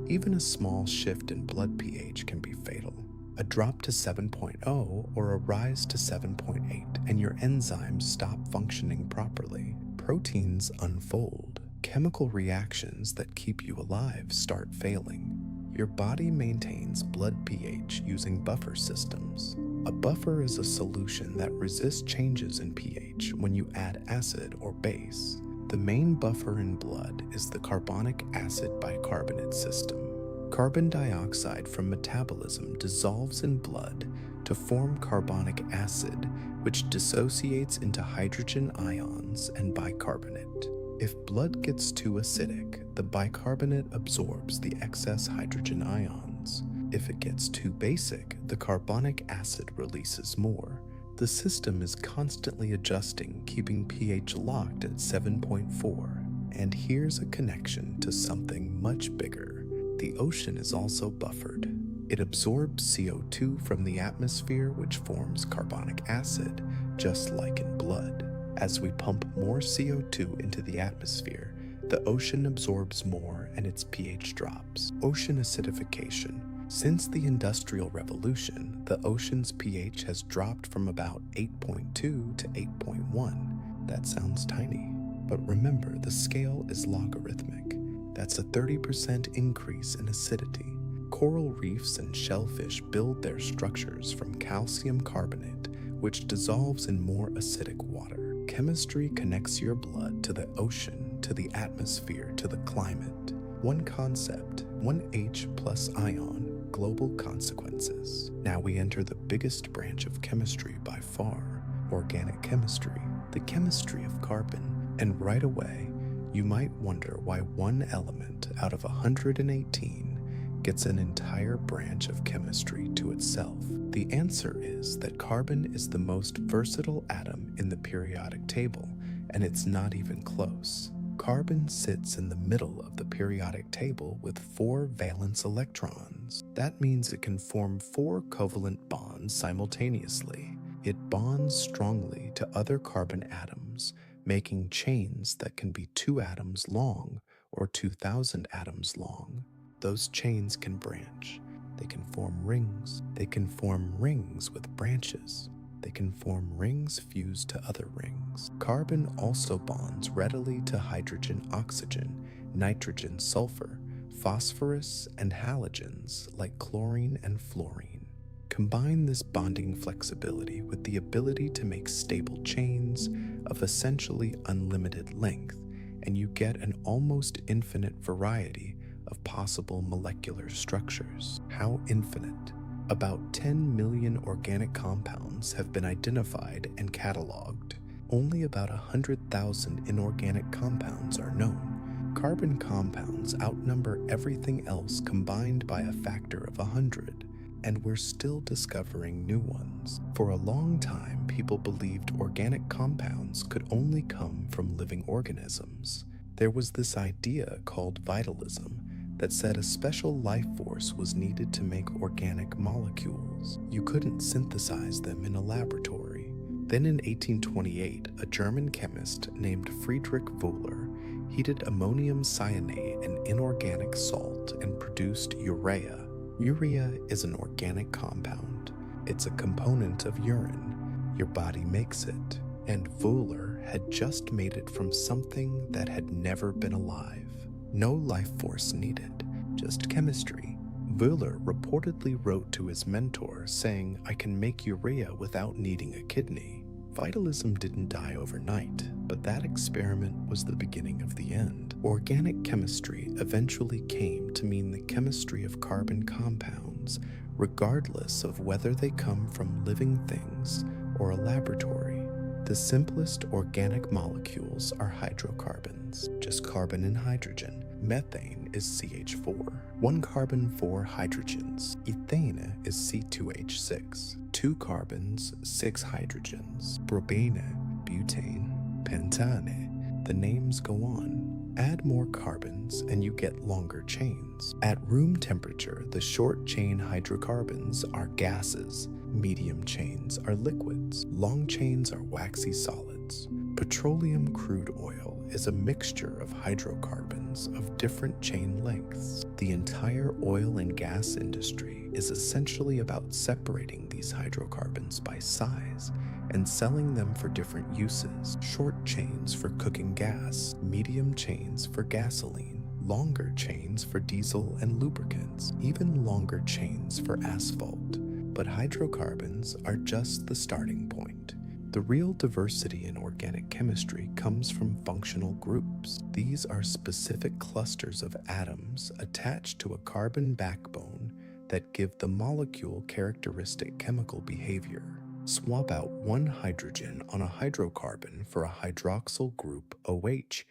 Even a small shift in blood pH can be fatal. A drop to 7.0 or a rise to 7.8, and your enzymes stop functioning properly. Proteins unfold. Chemical reactions that keep you alive start failing. Your body maintains blood pH using buffer systems. A buffer is a solution that resists changes in pH when you add acid or base. The main buffer in blood is the carbonic acid bicarbonate system. Carbon dioxide from metabolism dissolves in blood to form carbonic acid, which dissociates into hydrogen ions and bicarbonate. If blood gets too acidic, the bicarbonate absorbs the excess hydrogen ions. If it gets too basic, the carbonic acid releases more. The system is constantly adjusting, keeping pH locked at 7.4. And here's a connection to something much bigger. The ocean is also buffered. It absorbs CO2 from the atmosphere, which forms carbonic acid, just like in blood. As we pump more CO2 into the atmosphere, the ocean absorbs more and its pH drops. Ocean acidification. Since the Industrial Revolution, the ocean's pH has dropped from about 8.2 to 8.1. That sounds tiny, but remember, the scale is logarithmic. That's a 30% increase in acidity. Coral reefs and shellfish build their structures from calcium carbonate, which dissolves in more acidic water. Chemistry connects your blood to the ocean, to the atmosphere, to the climate. One concept, one H plus ion, global consequences. Now we enter the biggest branch of chemistry by far, organic chemistry, the chemistry of carbon. And right away, you might wonder why one element out of 118 gets an entire branch of chemistry to itself. The answer is that carbon is the most versatile atom in the periodic table, and it's not even close. Carbon sits in the middle of the periodic table with 4 valence electrons. That means it can form 4 covalent bonds simultaneously. It bonds strongly to other carbon atoms, making chains that can be 2 atoms long or 2,000 atoms long. Those chains can branch. They can form rings. They can form rings with branches. They can form rings fused to other rings. Carbon also bonds readily to hydrogen, oxygen, nitrogen, sulfur, phosphorus, and halogens like chlorine and fluorine. Combine this bonding flexibility with the ability to make stable chains of essentially unlimited length, and you get an almost infinite variety of possible molecular structures. How infinite? About 10 million organic compounds have been identified and cataloged. Only about 100,000 inorganic compounds are known. Carbon compounds outnumber everything else combined by a factor of 100. And we're still discovering new ones. For a long time, people believed organic compounds could only come from living organisms. There was this idea called vitalism that said a special life force was needed to make organic molecules. You couldn't synthesize them in a laboratory. Then in 1828, a German chemist named Friedrich Wöhler heated ammonium cyanate, an inorganic salt, and produced urea. Urea is an organic compound. It's a component of urine. Your body makes it. And Wöhler had just made it from something that had never been alive. No life force needed, just chemistry. Wöhler reportedly wrote to his mentor saying, "I can make urea without needing a kidney." Vitalism didn't die overnight, but that experiment was the beginning of the end. Organic chemistry eventually came to mean the chemistry of carbon compounds regardless of whether they come from living things or a laboratory. The simplest organic molecules are hydrocarbons, just carbon and hydrogen. Methane is CH4, 1 carbon, 4 hydrogens. Ethane is C2H6, 2 carbons, 6 hydrogens. Propane, butane, pentane. The names go on. Add more carbons and you get longer chains. At room temperature, the short chain hydrocarbons are gases, medium chains are liquids, long chains are waxy solids. Petroleum crude oil is a mixture of hydrocarbons of different chain lengths. The entire oil and gas industry is essentially about separating these hydrocarbons by size and selling them for different uses. Short chains for cooking gas, medium chains for gasoline, longer chains for diesel and lubricants, even longer chains for asphalt. But hydrocarbons are just the starting point. The real diversity in organic chemistry comes from functional groups. These are specific clusters of atoms attached to a carbon backbone that give the molecule characteristic chemical behavior. Swap out one hydrogen on a hydrocarbon for a hydroxyl group OH,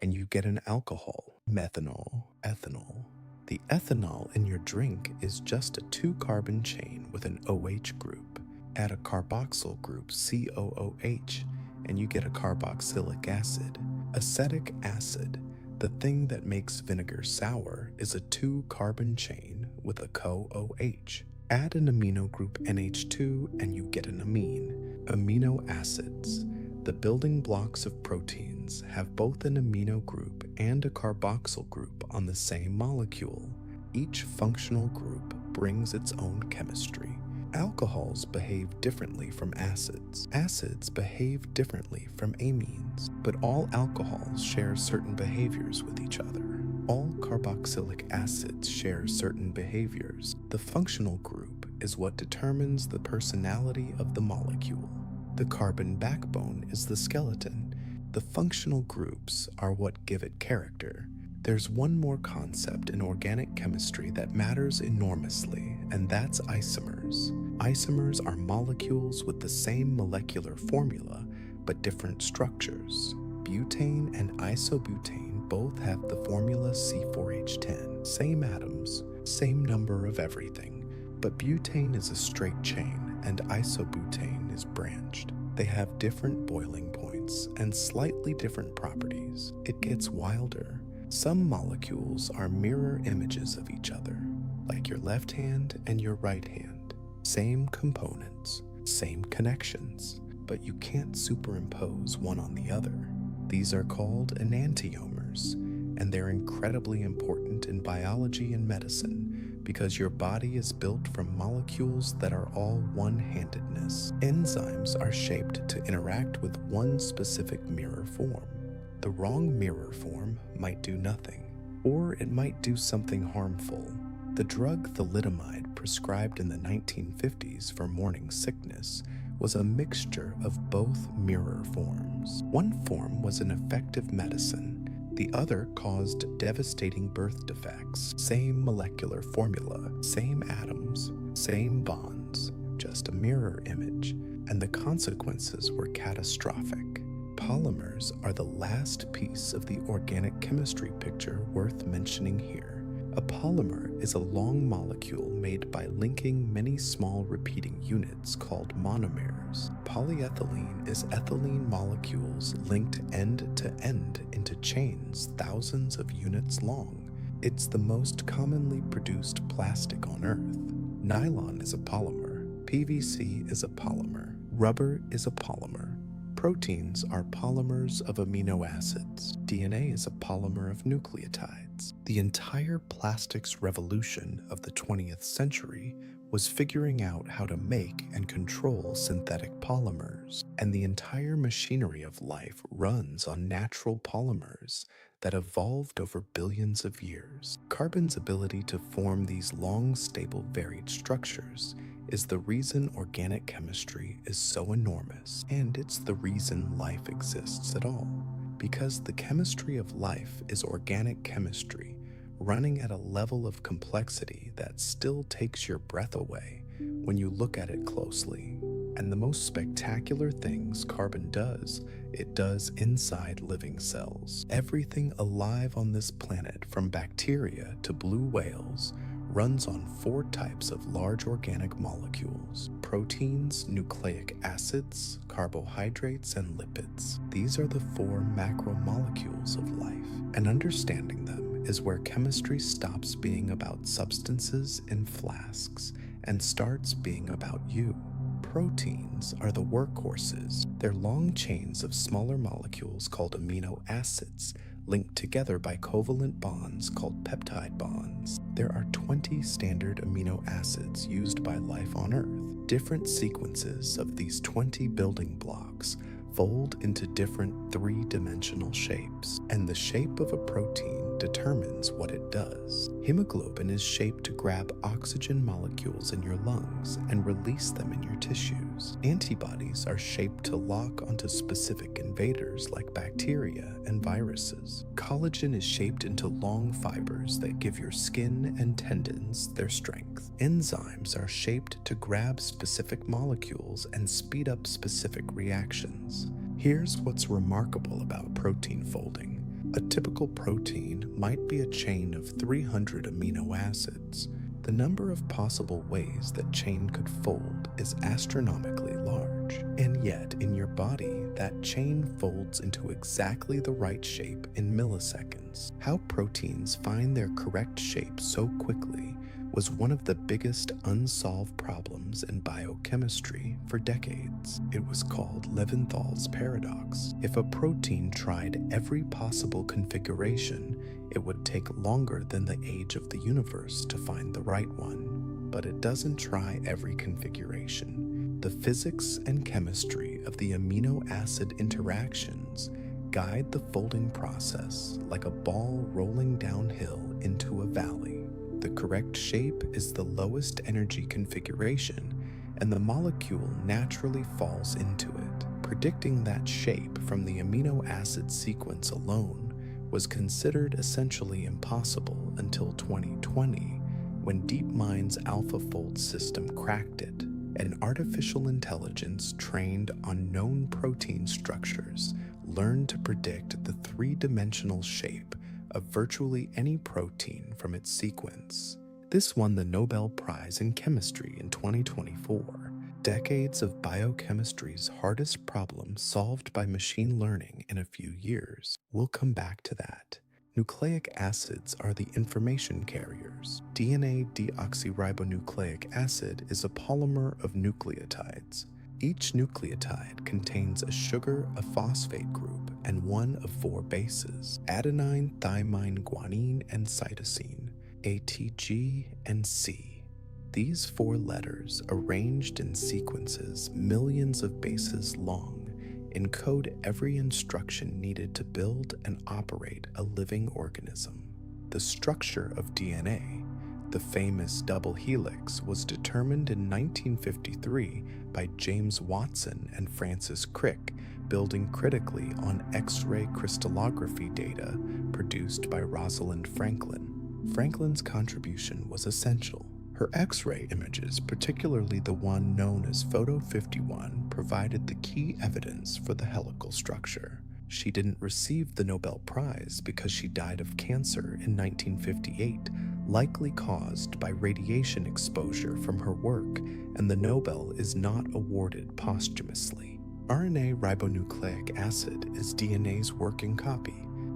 and you get an alcohol, methanol, ethanol. The ethanol in your drink is just a 2-carbon chain with an OH group. Add a carboxyl group COOH, and you get a carboxylic acid. Acetic acid, the thing that makes vinegar sour, is a 2-carbon chain with a COOH. Add an amino group NH2 and you get an amine. Amino acids, the building blocks of proteins, have both an amino group and a carboxyl group on the same molecule. Each functional group brings its own chemistry. Alcohols behave differently from acids. Acids behave differently from amines, but all alcohols share certain behaviors with each other. All carboxylic acids share certain behaviors. The functional group is what determines the personality of the molecule. The carbon backbone is the skeleton. The functional groups are what give it character. There's one more concept in organic chemistry that matters enormously, and that's isomers. Isomers are molecules with the same molecular formula, but different structures. Butane and isobutane both have the formula C4H10. Same atoms, same number of everything, but butane is a straight chain and isobutane is branched. They have different boiling points and slightly different properties. It gets wilder. Some molecules are mirror images of each other, like your left hand and your right hand. Same components, same connections, but you can't superimpose one on the other. These are called enantiomers, and they're incredibly important in biology and medicine because your body is built from molecules that are all one-handedness. Enzymes are shaped to interact with one specific mirror form. The wrong mirror form might do nothing, or it might do something harmful. The drug thalidomide, prescribed in the 1950s for morning sickness, was a mixture of both mirror forms. One form was an effective medicine, the other caused devastating birth defects. Same molecular formula, same atoms, same bonds, just a mirror image, and the consequences were catastrophic. Polymers are the last piece of the organic chemistry picture worth mentioning here. A polymer is a long molecule made by linking many small repeating units called monomers. Polyethylene is ethylene molecules linked end to end into chains thousands of units long. It's the most commonly produced plastic on Earth. Nylon is a polymer. PVC is a polymer. Rubber is a polymer. Proteins are polymers of amino acids. DNA is a polymer of nucleotides. The entire plastics revolution of the 20th century was figuring out how to make and control synthetic polymers, and the entire machinery of life runs on natural polymers that evolved over billions of years. Carbon's ability to form these long, stable, varied structures is the reason organic chemistry is so enormous, and it's the reason life exists at all. Because the chemistry of life is organic chemistry, running at a level of complexity that still takes your breath away when you look at it closely. And the most spectacular things carbon does, it does inside living cells. Everything alive on this planet, from bacteria to blue whales, runs on 4 types of large organic molecules: proteins, nucleic acids, carbohydrates, and lipids. These are the 4 macromolecules of life, and understanding them is where chemistry stops being about substances in flasks and starts being about you. Proteins are the workhorses. They're long chains of smaller molecules called amino acids, linked together by covalent bonds called peptide bonds. There are 20 standard amino acids used by life on Earth. Different sequences of these 20 building blocks fold into different 3-dimensional shapes, and the shape of a protein determines what it does. Hemoglobin is shaped to grab oxygen molecules in your lungs and release them in your tissues. Antibodies are shaped to lock onto specific invaders like bacteria and viruses. Collagen is shaped into long fibers that give your skin and tendons their strength. Enzymes are shaped to grab specific molecules and speed up specific reactions. Here's what's remarkable about protein folding. A typical protein might be a chain of 300 amino acids. The number of possible ways that chain could fold is astronomically large, and yet in your body, that chain folds into exactly the right shape in milliseconds. How proteins find their correct shape so quickly was one of the biggest unsolved problems in biochemistry for decades. It was called Levinthal's paradox. If a protein tried every possible configuration, it would take longer than the age of the universe to find the right one. But it doesn't try every configuration. The physics and chemistry of the amino acid interactions guide the folding process like a ball rolling downhill into a valley. The correct shape is the lowest energy configuration, and the molecule naturally falls into it. Predicting that shape from the amino acid sequence alone was considered essentially impossible until 2020, when DeepMind's AlphaFold system cracked it. An artificial intelligence trained on known protein structures learned to predict the 3-dimensional shape of virtually any protein from its sequence. This won the Nobel Prize in Chemistry in 2024. Decades of biochemistry's hardest problem solved by machine learning in a few years. We'll come back to that. Nucleic acids are the information carriers. DNA deoxyribonucleic acid is a polymer of nucleotides. Each nucleotide contains a sugar, a phosphate group, and one of 4 bases: adenine, thymine, guanine, and cytosine, A, T, G, and C. These 4 letters, arranged in sequences millions of bases long, encode every instruction needed to build and operate a living organism. The structure of DNA, the famous double helix, was determined in 1953 by James Watson and Francis Crick, building critically on X-ray crystallography data produced by Rosalind Franklin. Franklin's contribution was essential. Her X-ray images, particularly the one known as Photo 51, provided the key evidence for the helical structure. She didn't receive the Nobel Prize because she died of cancer in 1958, likely caused by radiation exposure from her work, and the Nobel is not awarded posthumously. RNA ribonucleic acid is DNA's working copy.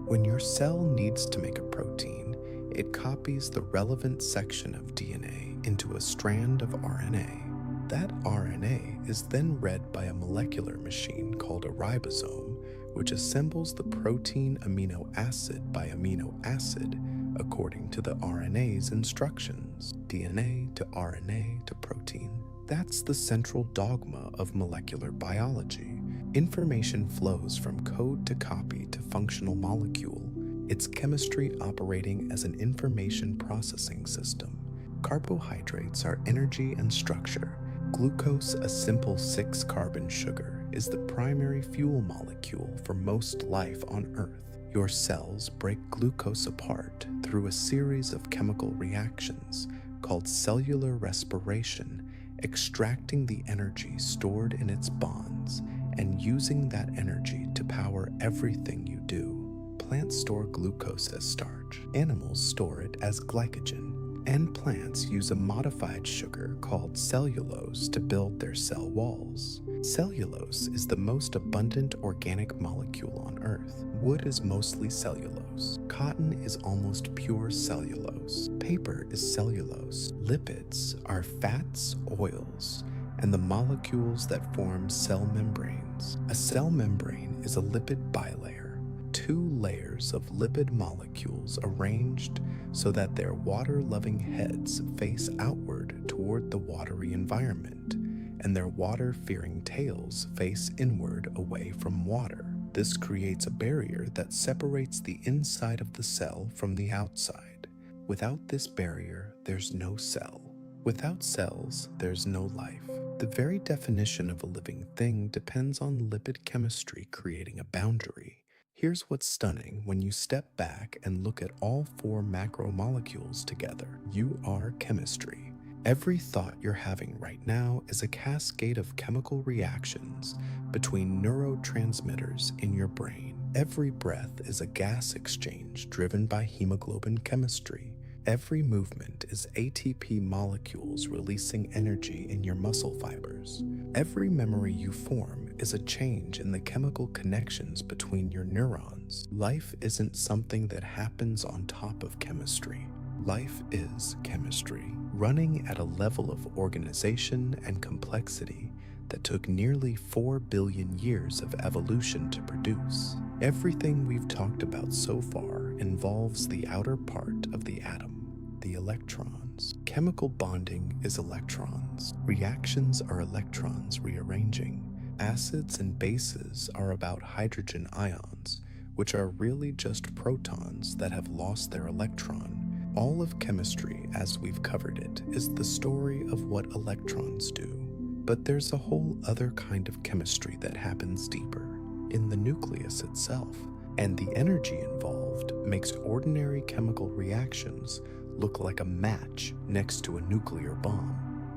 When your cell needs to make a protein, it copies the relevant section of DNA into a strand of RNA. That RNA is then read by a molecular machine called a ribosome, which assembles the protein amino acid by amino acid according to the RNA's instructions. DNA to RNA to protein. That's the central dogma of molecular biology. Information flows from code to copy to functional molecule. It's chemistry operating as an information processing system. Carbohydrates are energy and structure. Glucose, a simple 6-carbon sugar, is the primary fuel molecule for most life on Earth. Your cells break glucose apart through a series of chemical reactions called cellular respiration, extracting the energy stored in its bonds and using that energy to power everything you do. Plants store glucose as starch, animals store it as glycogen, and plants use a modified sugar called cellulose to build their cell walls. Cellulose is the most abundant organic molecule on Earth. Wood is mostly cellulose. Cotton is almost pure cellulose. Paper is cellulose. Lipids are fats, oils, and the molecules that form cell membranes. A cell membrane is a lipid bilayer, two layers of lipid molecules arranged so that their water-loving heads face outward toward the watery environment, and their water-fearing tails face inward away from water. This creates a barrier that separates the inside of the cell from the outside. Without this barrier, there's no cell. Without cells, there's no life. The very definition of a living thing depends on lipid chemistry creating a boundary. Here's what's stunning when you step back and look at all four macromolecules together. You are chemistry. Every thought you're having right now is a cascade of chemical reactions between neurotransmitters in your brain. Every breath is a gas exchange driven by hemoglobin chemistry. Every movement is ATP molecules releasing energy in your muscle fibers. Every memory you form is a change in the chemical connections between your neurons. Life isn't something that happens on top of chemistry. Life is chemistry, running at a level of organization and complexity that took nearly 4 billion years of evolution to produce. Everything we've talked about so far involves the outer part of the atom, the electrons. Chemical bonding is electrons. Reactions are electrons rearranging. Acids and bases are about hydrogen ions, which are really just protons that have lost their electron. All of chemistry, as we've covered it, is the story of what electrons do. But there's a whole other kind of chemistry that happens deeper, in the nucleus itself, and the energy involved makes ordinary chemical reactions look like a match next to a nuclear bomb,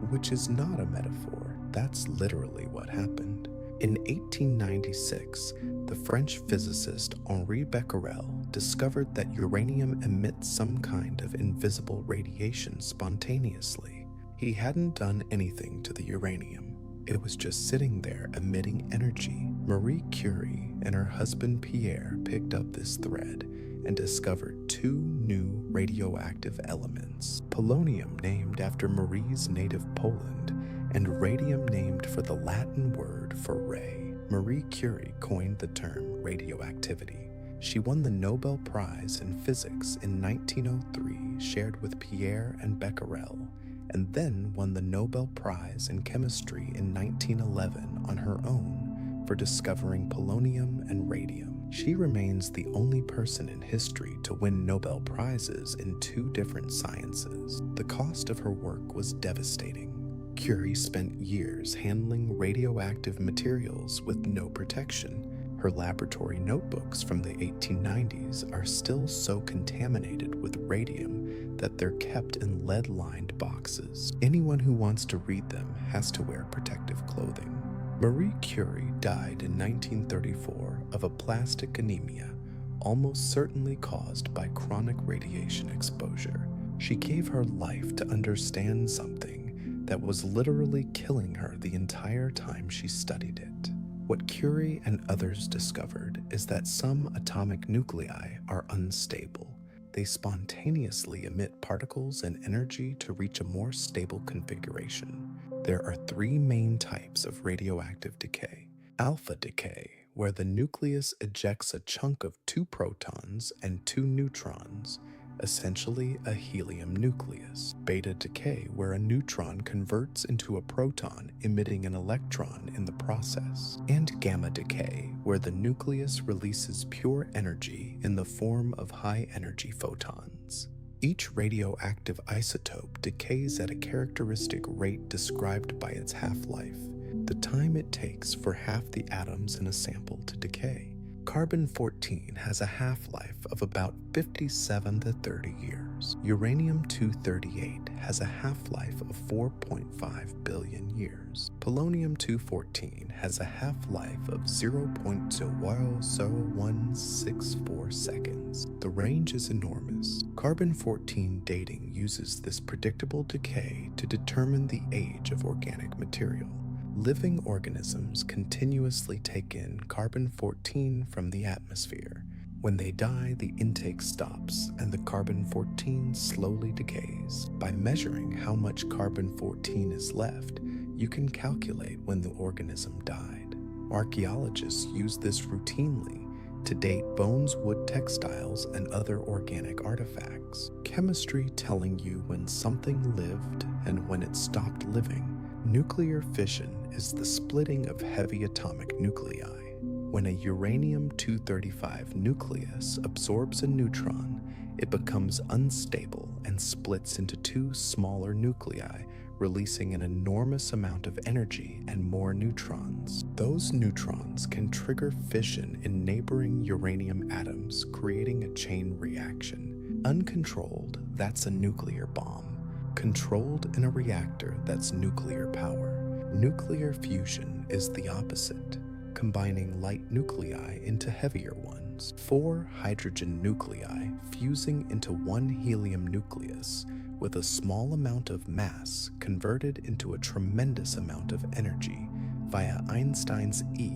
which is not a metaphor. That's literally what happened. In 1896, the French physicist Henri Becquerel discovered that uranium emits some kind of invisible radiation spontaneously. He hadn't done anything to the uranium. It was just sitting there emitting energy. Marie Curie and her husband Pierre picked up this thread and discovered two new radioactive elements: polonium, named after Marie's native Poland, and radium, named for the Latin word for ray. Marie Curie coined the term radioactivity. She won the Nobel Prize in Physics in 1903, shared with Pierre and Becquerel, and then won the Nobel Prize in Chemistry in 1911 on her own for discovering polonium and radium. She remains the only person in history to win Nobel Prizes in two different sciences. The cost of her work was devastating. Curie spent years handling radioactive materials with no protection. Her laboratory notebooks from the 1890s are still so contaminated with radium that they're kept in lead-lined boxes. Anyone who wants to read them has to wear protective clothing. Marie Curie died in 1934 of aplastic anemia, almost certainly caused by chronic radiation exposure. She gave her life to understand something that was literally killing her the entire time she studied it. What Curie and others discovered is that some atomic nuclei are unstable. They spontaneously emit particles and energy to reach a more stable configuration. There are three main types of radioactive decay. Alpha decay, where the nucleus ejects a chunk of 2 protons and 2 neutrons, essentially a helium nucleus. Beta decay, where a neutron converts into a proton, emitting an electron in the process. And gamma decay, where the nucleus releases pure energy in the form of high-energy photons. Each radioactive isotope decays at a characteristic rate described by its half-life, the time it takes for half the atoms in a sample to decay. Carbon-14 has a half-life of about 57 to 30 years. Uranium-238 has a half-life of 4.5 billion years. Polonium-214 has a half-life of 0.00164 seconds. The range is enormous. Carbon-14 dating uses this predictable decay to determine the age of organic material. Living organisms continuously take in carbon-14 from the atmosphere. When they die, the intake stops and the carbon-14 slowly decays. By measuring how much carbon-14 is left, you can calculate when the organism died. Archaeologists use this routinely to date bones, wood, textiles, and other organic artifacts. Chemistry telling you when something lived and when it stopped living. Nuclear fission is the splitting of heavy atomic nuclei. When a uranium-235 nucleus absorbs a neutron, it becomes unstable and splits into two smaller nuclei, releasing an enormous amount of energy and more neutrons. Those neutrons can trigger fission in neighboring uranium atoms, creating a chain reaction. Uncontrolled, that's a nuclear bomb. Controlled in a reactor, that's nuclear power. Nuclear fusion is the opposite, combining light nuclei into heavier ones. 4 hydrogen nuclei fusing into one helium nucleus with a small amount of mass converted into a tremendous amount of energy via Einstein's E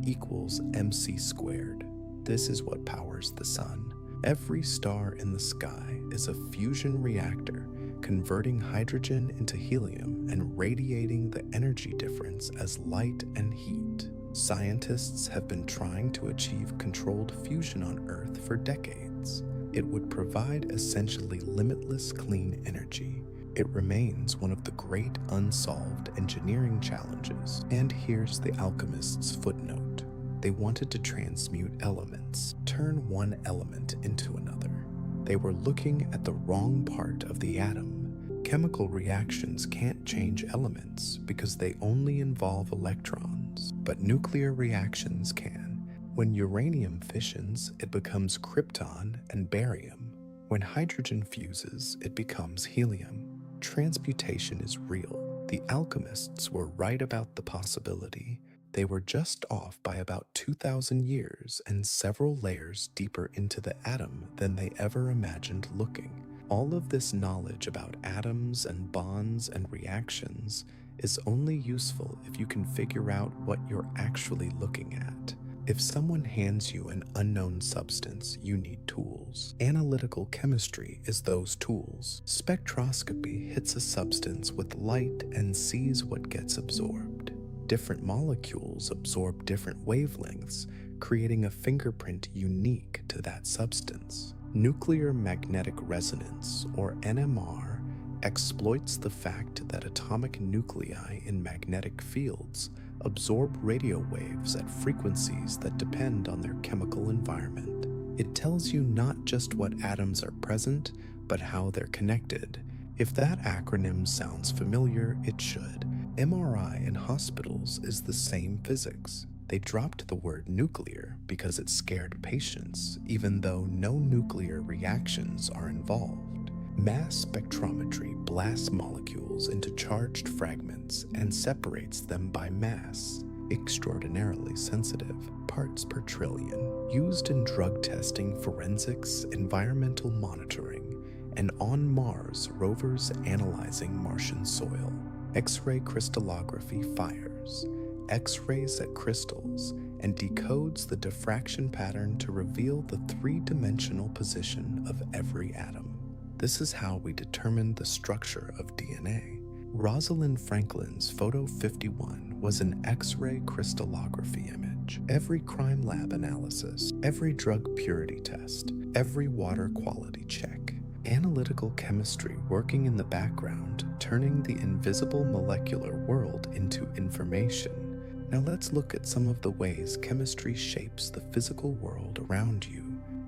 equals mc squared. This is what powers the sun. Every star in the sky is a fusion reactor, converting hydrogen into helium and radiating the energy difference as light and heat. Scientists have been trying to achieve controlled fusion on Earth for decades. It would provide essentially limitless clean energy. It remains one of the great unsolved engineering challenges. And here's the alchemist's footnote. They wanted to transmute elements, turn one element into another. They were looking at the wrong part of the atom. Chemical reactions can't change elements because they only involve electrons, but nuclear reactions can. When uranium fissions, it becomes krypton and barium. When hydrogen fuses, it becomes helium. Transmutation is real. The alchemists were right about the possibility. They were just off by about 2,000 years and several layers deeper into the atom than they ever imagined looking. All of this knowledge about atoms and bonds and reactions is only useful if you can figure out what you're actually looking at. If someone hands you an unknown substance, you need tools. Analytical chemistry is those tools. Spectroscopy hits a substance with light and sees what gets absorbed. Different molecules absorb different wavelengths, creating a fingerprint unique to that substance. Nuclear magnetic resonance, or NMR, exploits the fact that atomic nuclei in magnetic fields absorb radio waves at frequencies that depend on their chemical environment. It tells you not just what atoms are present, but how they're connected. If that acronym sounds familiar, it should. MRI in hospitals is the same physics. They dropped the word nuclear because it scared patients, even though no nuclear reactions are involved. Mass spectrometry blasts molecules into charged fragments and separates them by mass. Extraordinarily sensitive, parts per trillion, used in drug testing, forensics, environmental monitoring, and on Mars rovers analyzing Martian soil. X-ray crystallography fires X-rays at crystals and decodes the diffraction pattern to reveal the three-dimensional position of every atom. This is how we determine the structure of DNA. Rosalind Franklin's Photo 51 was an X-ray crystallography image. Every crime lab analysis, every drug purity test, every water quality check. Analytical chemistry working in the background, turning the invisible molecular world into information. Now let's look at some of the ways chemistry shapes the physical world around you.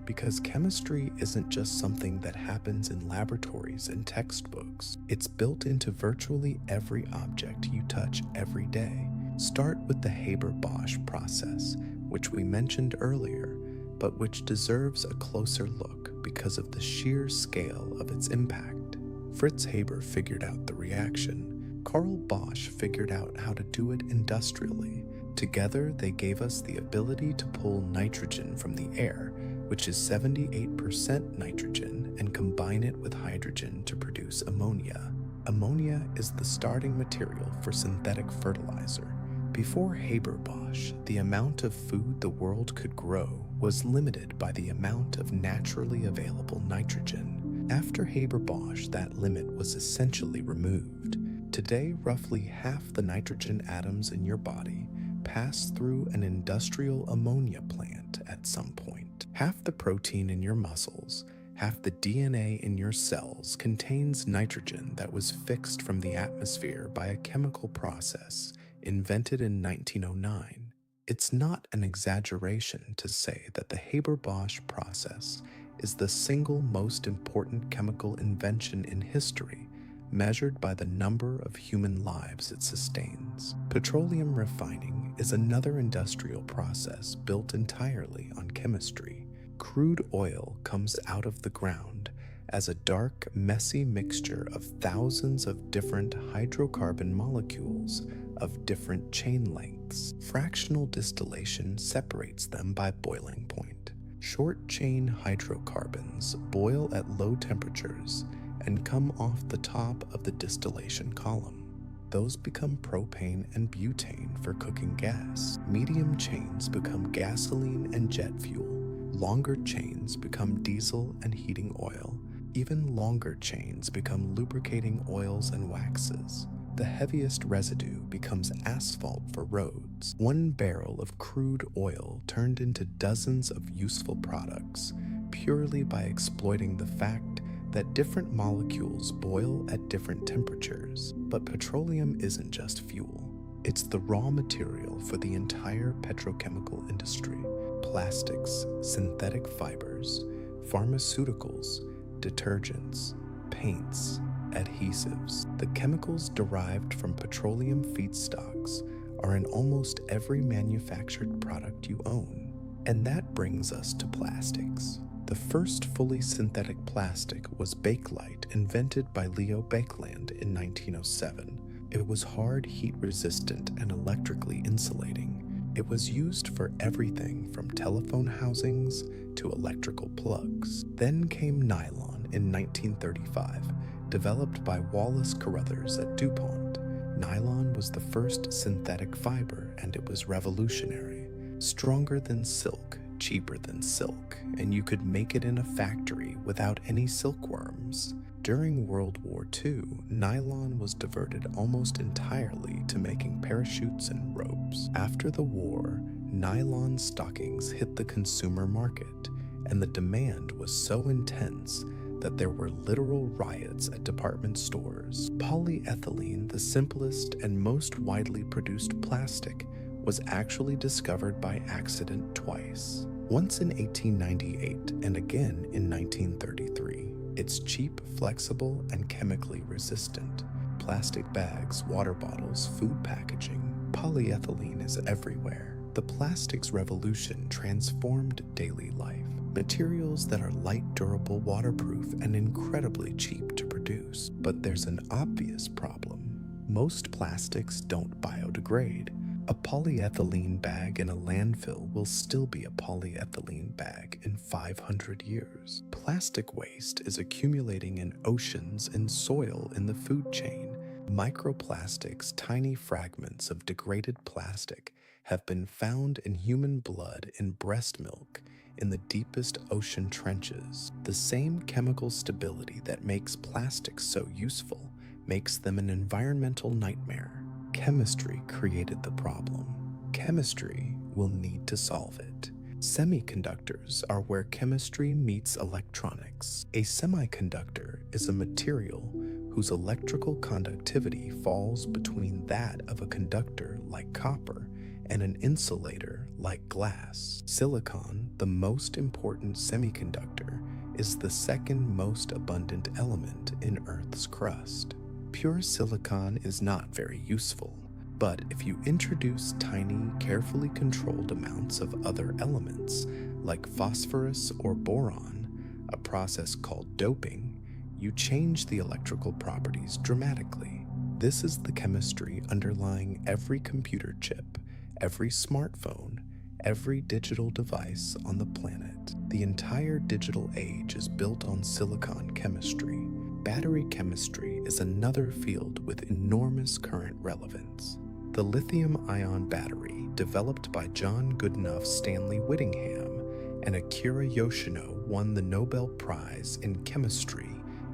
Because chemistry isn't just something that happens in laboratories and textbooks. It's built into virtually every object you touch every day. Start with the Haber-Bosch process, which we mentioned earlier, but which deserves a closer look because of the sheer scale of its impact. Fritz Haber figured out the reaction. Carl Bosch figured out how to do it industrially. Together, they gave us the ability to pull nitrogen from the air, which is 78% nitrogen, and combine it with hydrogen to produce ammonia. Ammonia is the starting material for synthetic fertilizer. Before Haber-Bosch, the amount of food the world could grow was limited by the amount of naturally available nitrogen. After Haber-Bosch, that limit was essentially removed. Today, roughly half the nitrogen atoms in your body pass through an industrial ammonia plant at some point. Half the protein in your muscles, half the DNA in your cells contains nitrogen that was fixed from the atmosphere by a chemical process invented in 1909. It's not an exaggeration to say that the Haber-Bosch process is the single most important chemical invention in history, measured by the number of human lives it sustains. Petroleum refining is another industrial process built entirely on chemistry. Crude oil comes out of the ground as a dark, messy mixture of thousands of different hydrocarbon molecules of different chain lengths. Fractional distillation separates them by boiling point. Short-chain hydrocarbons boil at low temperatures and come off the top of the distillation column. Those become propane and butane for cooking gas. Medium chains become gasoline and jet fuel. Longer chains become diesel and heating oil. Even longer chains become lubricating oils and waxes. The heaviest residue becomes asphalt for roads. One barrel of crude oil turned into dozens of useful products purely by exploiting the fact that different molecules boil at different temperatures. But petroleum isn't just fuel. It's the raw material for the entire petrochemical industry. Plastics, synthetic fibers, pharmaceuticals, detergents, paints, adhesives. The chemicals derived from petroleum feedstocks are in almost every manufactured product you own. And that brings us to plastics. The first fully synthetic plastic was Bakelite, invented by Leo Baekeland in 1907. It was hard, heat-resistant, and electrically insulating. It was used for everything from telephone housings to electrical plugs. Then came nylon in 1935, developed by Wallace Carothers at DuPont. Nylon was the first synthetic fiber, and it was revolutionary. Stronger than silk, cheaper than silk, and you could make it in a factory without any silkworms. During World War II, nylon was diverted almost entirely to making parachutes and ropes. After the war, nylon stockings hit the consumer market, and the demand was so intense that there were literal riots at department stores. Polyethylene, the simplest and most widely produced plastic, was actually discovered by accident twice. Once in 1898 and again in 1933. It's cheap, flexible, and chemically resistant. Plastic bags, water bottles, food packaging. Polyethylene is everywhere. The plastics revolution transformed daily life. Materials that are light, durable, waterproof, and incredibly cheap to produce. But there's an obvious problem. Most plastics don't biodegrade. A polyethylene bag in a landfill will still be a polyethylene bag in 500 years. Plastic waste is accumulating in oceans and soil in the food chain. Microplastics, tiny fragments of degraded plastic, have been found in human blood, in breast milk, in the deepest ocean trenches. The same chemical stability that makes plastics so useful makes them an environmental nightmare. Chemistry created the problem. Chemistry will need to solve it. Semiconductors are where chemistry meets electronics. A semiconductor is a material whose electrical conductivity falls between that of a conductor like copper and an insulator like glass. Silicon, the most important semiconductor, is the second most abundant element in Earth's crust. Pure silicon is not very useful, But if you introduce tiny, carefully controlled amounts of other elements, like phosphorus or boron, a process called doping, you change the electrical properties dramatically. This is the chemistry underlying every computer chip, every smartphone, every digital device on the planet. The entire digital age is built on silicon chemistry. Battery chemistry is another field with enormous current relevance. The lithium-ion battery, developed by John Goodenough Stanley Whittingham and Akira Yoshino, won the Nobel Prize in Chemistry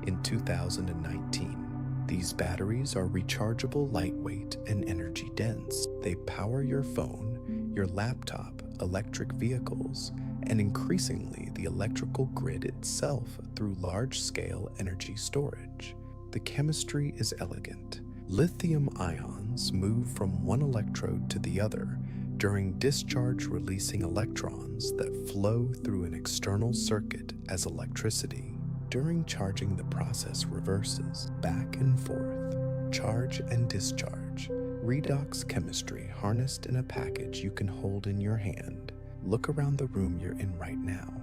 in 2019. These batteries are rechargeable, lightweight, and energy dense. They power your phone, your laptop, electric vehicles, and increasingly the electrical grid itself through large-scale energy storage. The chemistry is elegant. Lithium ions move from one electrode to the other during discharge, releasing electrons that flow through an external circuit as electricity. During charging, the process reverses back and forth, charge and discharge. Redox chemistry harnessed in a package you can hold in your hand. Look around the room you're in right now.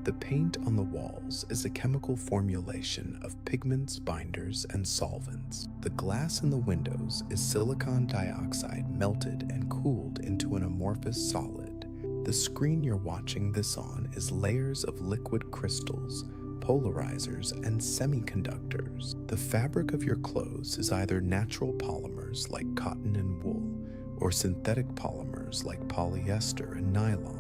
The paint on the walls is a chemical formulation of pigments, binders, and solvents. The glass in the windows is silicon dioxide melted and cooled into an amorphous solid. The screen you're watching this on is layers of liquid crystals, polarizers, and semiconductors. The fabric of your clothes is either natural polymers like cotton and wool, or synthetic polymers like polyester and nylon.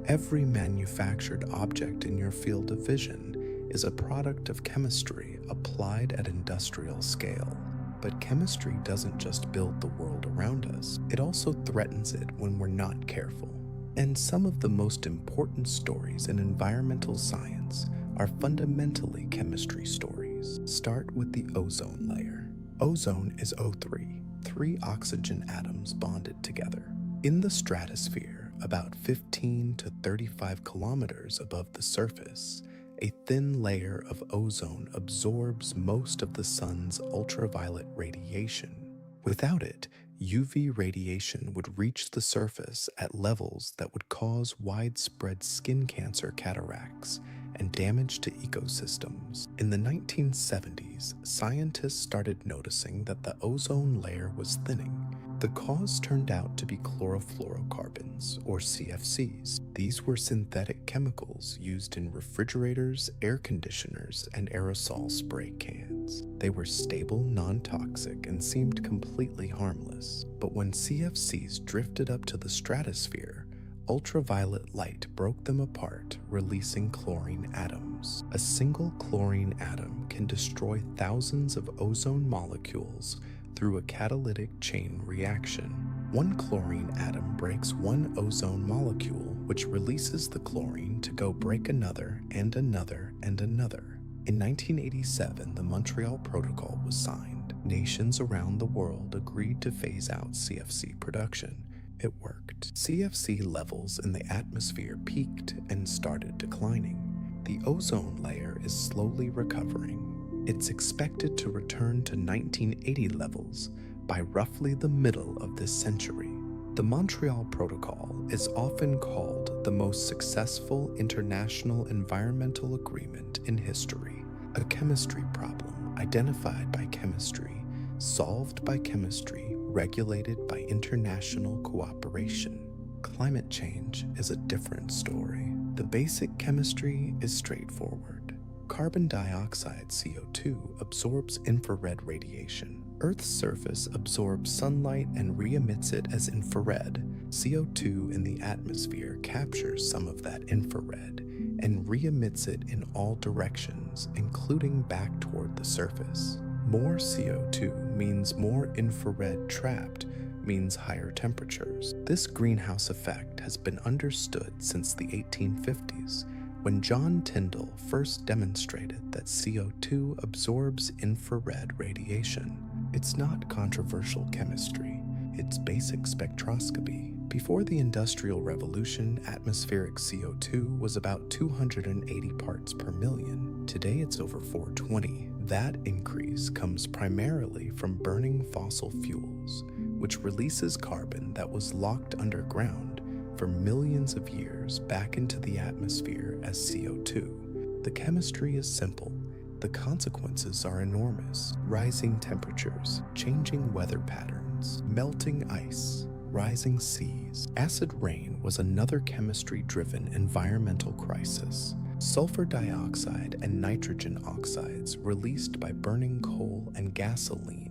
Every manufactured object in your field of vision is a product of chemistry applied at industrial scale. But chemistry doesn't just build the world around us, it also threatens it when we're not careful. And some of the most important stories in environmental science are fundamentally chemistry stories. Start with the ozone layer. Ozone is O3, 3 oxygen atoms bonded together. In the stratosphere, about 15 to 35 kilometers above the surface, a thin layer of ozone absorbs most of the sun's ultraviolet radiation. Without it, UV radiation would reach the surface at levels that would cause widespread skin cancer, cataracts, and damage to ecosystems. In the 1970s, scientists started noticing that the ozone layer was thinning. The cause turned out to be chlorofluorocarbons, or CFCs. These were synthetic chemicals used in refrigerators, air conditioners, and aerosol spray cans. They were stable, non-toxic, and seemed completely harmless. But when CFCs drifted up to the stratosphere, ultraviolet light broke them apart, releasing chlorine atoms. A single chlorine atom can destroy thousands of ozone molecules through a catalytic chain reaction. One chlorine atom breaks one ozone molecule, which releases the chlorine to go break another and another and another. In 1987, the Montreal Protocol was signed. Nations around the world agreed to phase out CFC production. It worked. CFC levels in the atmosphere peaked and started declining. The ozone layer is slowly recovering. It's expected to return to 1980 levels by roughly the middle of this century. The Montreal Protocol is often called the most successful international environmental agreement in history. A chemistry problem identified by chemistry, solved by chemistry, regulated by international cooperation. Climate change is a different story. The basic chemistry is straightforward. Carbon dioxide, CO2, absorbs infrared radiation. Earth's surface absorbs sunlight and re-emits it as infrared. CO2 in the atmosphere captures some of that infrared and re-emits it in all directions, including back toward the surface. More CO2 means more infrared trapped, means higher temperatures. This greenhouse effect has been understood since the 1850s, when John Tyndall first demonstrated that CO2 absorbs infrared radiation. It's not controversial chemistry, it's basic spectroscopy. Before the Industrial Revolution, atmospheric CO2 was about 280 parts per million. Today it's over 420. That increase comes primarily from burning fossil fuels. which releases carbon that was locked underground for millions of years back into the atmosphere as CO2. The chemistry is simple. The consequences are enormous: rising temperatures, changing weather patterns, melting ice, rising seas. Acid rain was another chemistry-driven environmental crisis. Sulfur dioxide and nitrogen oxides released by burning coal and gasoline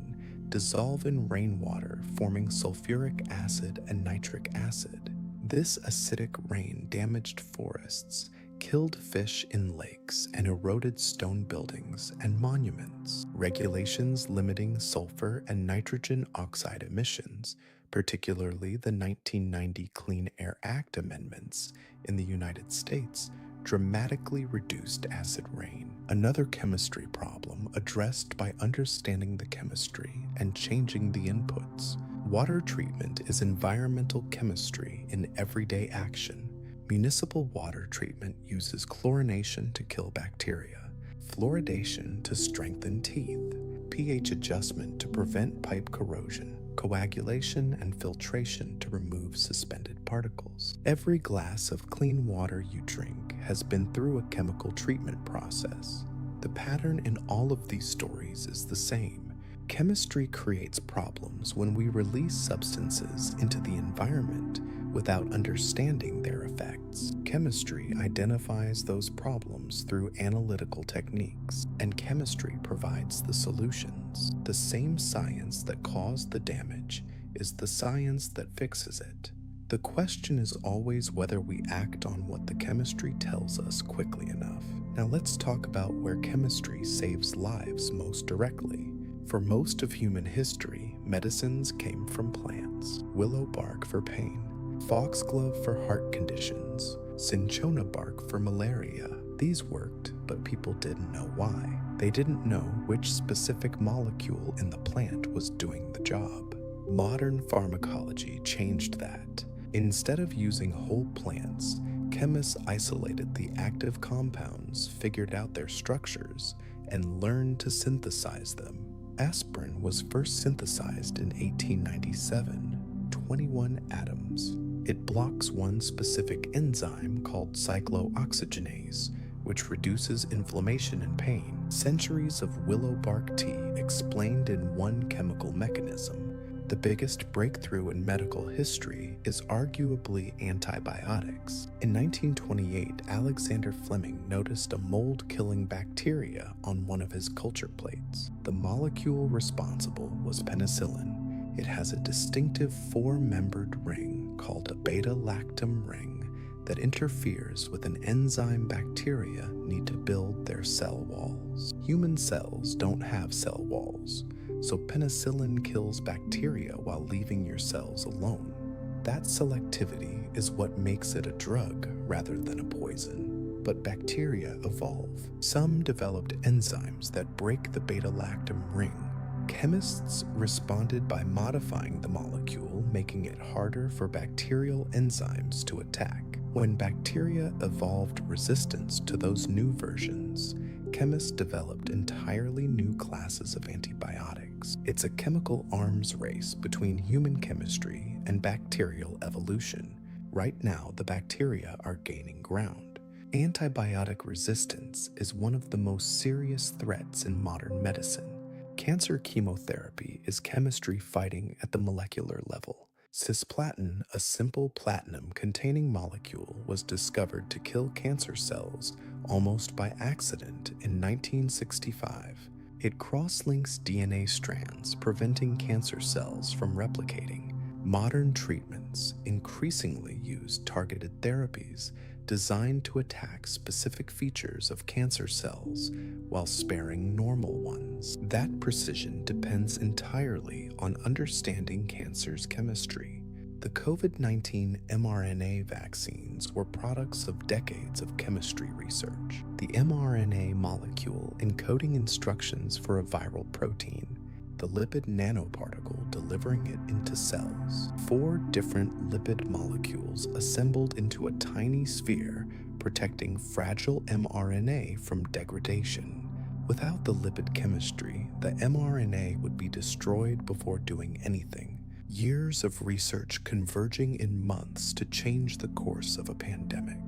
dissolve in rainwater, forming sulfuric acid and nitric acid. This acidic rain damaged forests, killed fish in lakes, and eroded stone buildings and monuments. Regulations limiting sulfur and nitrogen oxide emissions, particularly the 1990 Clean Air Act amendments in the United States, dramatically reduced acid rain. Another chemistry problem addressed by understanding the chemistry and changing the inputs. Water treatment is environmental chemistry in everyday action. Municipal water treatment uses chlorination to kill bacteria, fluoridation to strengthen teeth, pH adjustment to prevent pipe corrosion, coagulation and filtration to remove suspended particles. Every glass of clean water you drink has been through a chemical treatment process. The pattern in all of these stories is the same. Chemistry creates problems when we release substances into the environment without understanding their effects. Chemistry identifies those problems through analytical techniques, and chemistry provides the solutions. The same science that caused the damage is the science that fixes it. The question is always whether we act on what the chemistry tells us quickly enough. Now let's talk about where chemistry saves lives most directly. For most of human history, medicines came from plants: willow bark for pain, foxglove for heart conditions, cinchona bark for malaria. These worked, but people didn't know why. They didn't know which specific molecule in the plant was doing the job. Modern pharmacology changed that. Instead of using whole plants, chemists isolated the active compounds, figured out their structures, and learned to synthesize them. Aspirin was first synthesized in 1897, 21 atoms. It blocks one specific enzyme called cyclooxygenase, which reduces inflammation and pain. Centuries of willow bark tea explained in one chemical mechanism. The biggest breakthrough in medical history is arguably antibiotics. In 1928, Alexander Fleming noticed a mold-killing bacteria on one of his culture plates. The molecule responsible was penicillin. It has a distinctive four-membered ring called a beta-lactam ring that interferes with an enzyme bacteria need to build their cell walls. Human cells don't have cell walls, so penicillin kills bacteria while leaving your cells alone. That selectivity is what makes it a drug rather than a poison. But bacteria evolve. Some developed enzymes that break the beta-lactam ring. Chemists responded by modifying the molecule, making it harder for bacterial enzymes to attack. When bacteria evolved resistance to those new versions, chemists developed entirely new classes of antibiotics. It's a chemical arms race between human chemistry and bacterial evolution. Right now, the bacteria are gaining ground. Antibiotic resistance is one of the most serious threats in modern medicine. Cancer chemotherapy is chemistry fighting at the molecular level. Cisplatin, a simple platinum-containing molecule, was discovered to kill cancer cells almost by accident in 1965. It cross-links DNA strands, preventing cancer cells from replicating. Modern treatments increasingly use targeted therapies designed to attack specific features of cancer cells while sparing normal ones. That precision depends entirely on understanding cancer's chemistry. The COVID-19 mRNA vaccines were products of decades of chemistry research. The mRNA molecule encoding instructions for a viral protein, the lipid nanoparticle delivering it into cells. 4 different lipid molecules assembled into a tiny sphere, protecting fragile mRNA from degradation. Without the lipid chemistry, the mRNA would be destroyed before doing anything. Years of research converging in months to change the course of a pandemic.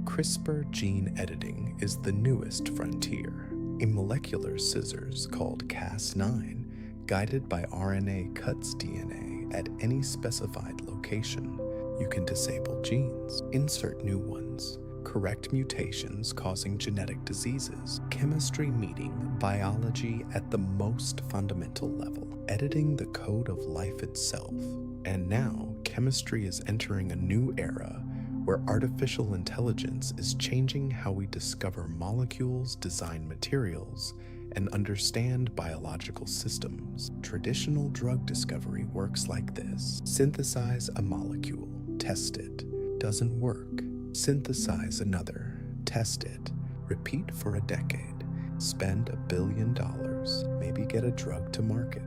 CRISPR gene editing is the newest frontier. A molecular scissors called Cas9, guided by RNA, cuts DNA at any specified location. You can disable genes, insert new ones, correct mutations causing genetic diseases. Chemistry meeting biology at the most fundamental level, editing the code of life itself. And now, chemistry is entering a new era where artificial intelligence is changing how we discover molecules, design materials, and understand biological systems. Traditional drug discovery works like this. Synthesize a molecule, test it, doesn't work. Synthesize another, test it, repeat for a decade, spend $1 billion, maybe get a drug to market.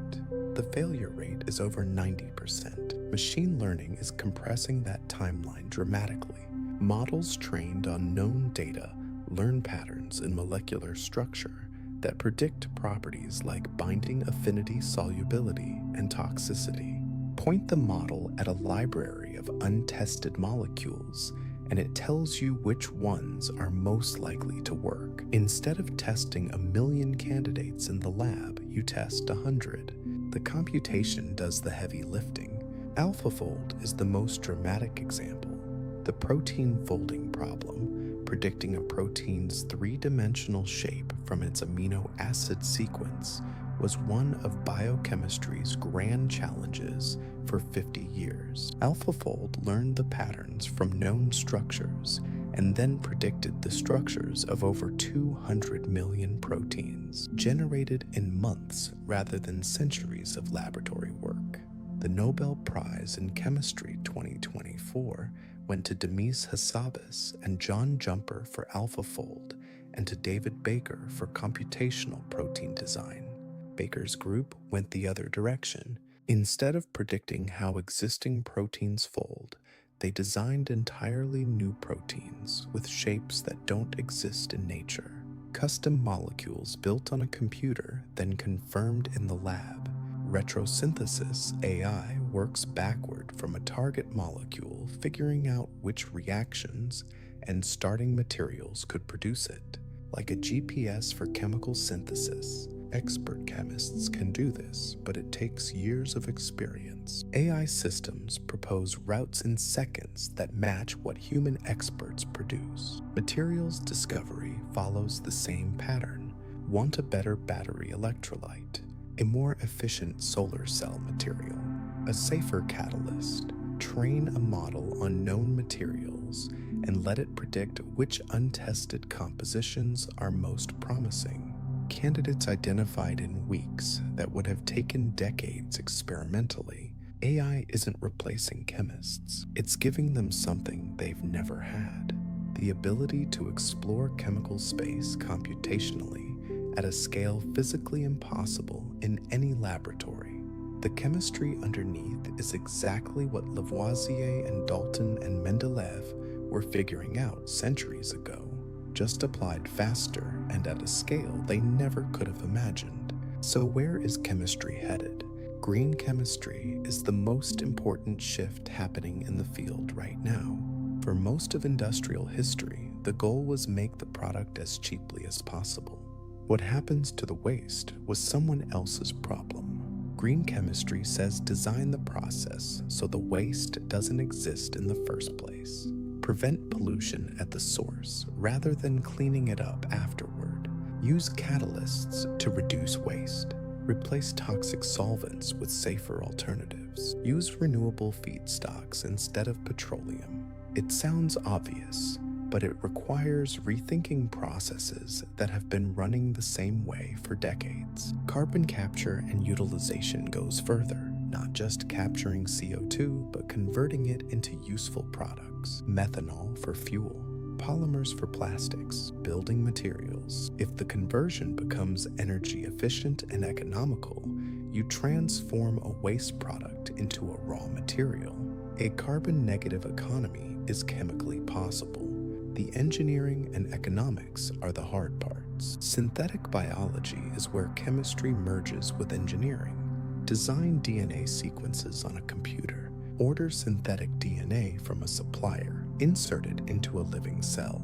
The failure rate is over 90%. Machine learning is compressing that timeline dramatically. Models trained on known data learn patterns in molecular structure that predict properties like binding affinity, solubility, and toxicity. Point the model at a library of untested molecules, and it tells you which ones are most likely to work. Instead of testing 1 million candidates in the lab, you test 100. The computation does the heavy lifting. AlphaFold is the most dramatic example. The protein folding problem, predicting a protein's three-dimensional shape from its amino acid sequence, was one of biochemistry's grand challenges for 50 years. AlphaFold learned the patterns from known structures and then predicted the structures of over 200 million proteins, generated in months rather than centuries of laboratory work. The Nobel Prize in Chemistry 2024 went to Demis Hassabis and John Jumper for AlphaFold, and to David Baker for computational protein design. Baker's group went the other direction. Instead of predicting how existing proteins fold, they designed entirely new proteins with shapes that don't exist in nature. Custom molecules built on a computer, then confirmed in the lab. Retrosynthesis AI works backward from a target molecule, figuring out which reactions and starting materials could produce it. Like a GPS for chemical synthesis, expert chemists can do this, but it takes years of experience. AI systems propose routes in seconds that match what human experts produce. Materials discovery follows the same pattern. Want a better battery electrolyte, a more efficient solar cell material, a safer catalyst. Train a model on known materials and let it predict which untested compositions are most promising. Candidates identified in weeks that would have taken decades experimentally. AI isn't replacing chemists. It's giving them something they've never had: the ability to explore chemical space computationally at a scale physically impossible in any laboratory. The chemistry underneath is exactly what Lavoisier and Dalton and Mendeleev were figuring out centuries ago, just applied faster and at a scale they never could have imagined. So where is chemistry headed? Green chemistry is the most important shift happening in the field right now. For most of industrial history, the goal was make the product as cheaply as possible. What happens to the waste was someone else's problem. Green chemistry says design the process so the waste doesn't exist in the first place. Prevent pollution at the source rather than cleaning it up afterward. Use catalysts to reduce waste. Replace toxic solvents with safer alternatives. Use renewable feedstocks instead of petroleum. It sounds obvious, but it requires rethinking processes that have been running the same way for decades. Carbon capture and utilization goes further, not just capturing CO2, but converting it into useful products. Methanol for fuel, polymers for plastics, building materials. If the conversion becomes energy efficient and economical, you transform a waste product into a raw material. A carbon-negative economy is chemically possible. The engineering and economics are the hard parts. Synthetic biology is where chemistry merges with engineering. design DNA sequences on a computer, order synthetic DNA from a supplier, insert it into a living cell.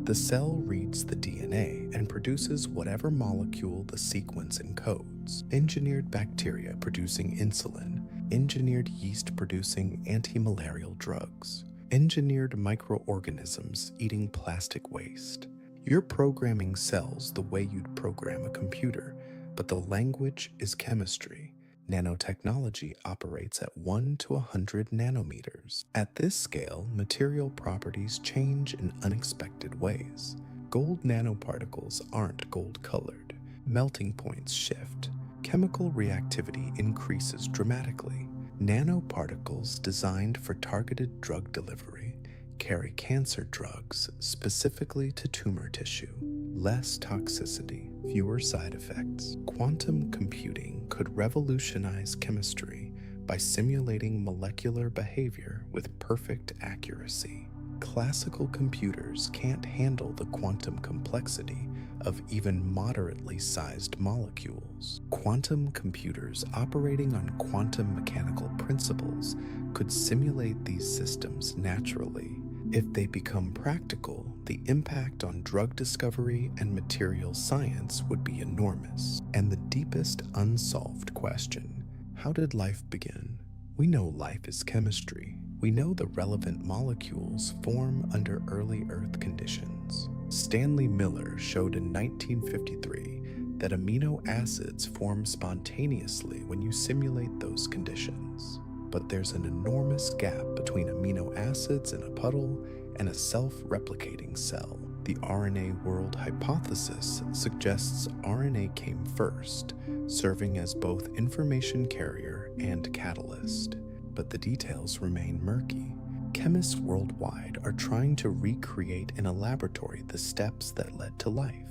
The cell reads the DNA and produces whatever molecule the sequence encodes. Engineered bacteria producing insulin, engineered yeast producing anti-malarial drugs, engineered microorganisms eating plastic waste. You're programming cells the way you'd program a computer, but the language is chemistry. Nanotechnology operates at 1 to 100 nanometers. At this scale, material properties change in unexpected ways. Gold nanoparticles aren't gold-colored. Melting points shift. Chemical reactivity increases dramatically. Nanoparticles designed for targeted drug delivery carry cancer drugs specifically to tumor tissue. Less toxicity, fewer side effects. Quantum computing could revolutionize chemistry by simulating molecular behavior with perfect accuracy. Classical computers can't handle the quantum complexity of even moderately sized molecules. Quantum computers operating on quantum mechanical principles could simulate these systems naturally. If they become practical, the impact on drug discovery and material science would be enormous. And the deepest unsolved question: how did life begin? We know life is chemistry. We know the relevant molecules form under early Earth conditions. Stanley Miller showed in 1953 that amino acids form spontaneously when you simulate those conditions. But there's an enormous gap between amino acids in a puddle and a self-replicating cell. The RNA world hypothesis suggests RNA came first, serving as both information carrier and catalyst. But the details remain murky. Chemists worldwide are trying to recreate in a laboratory the steps that led to life.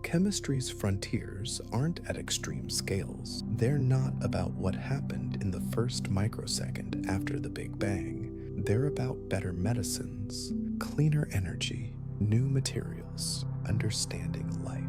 Chemistry's frontiers aren't at extreme scales. They're not about what happened in the first microsecond after the Big Bang. They're about better medicines, cleaner energy, new materials, understanding life.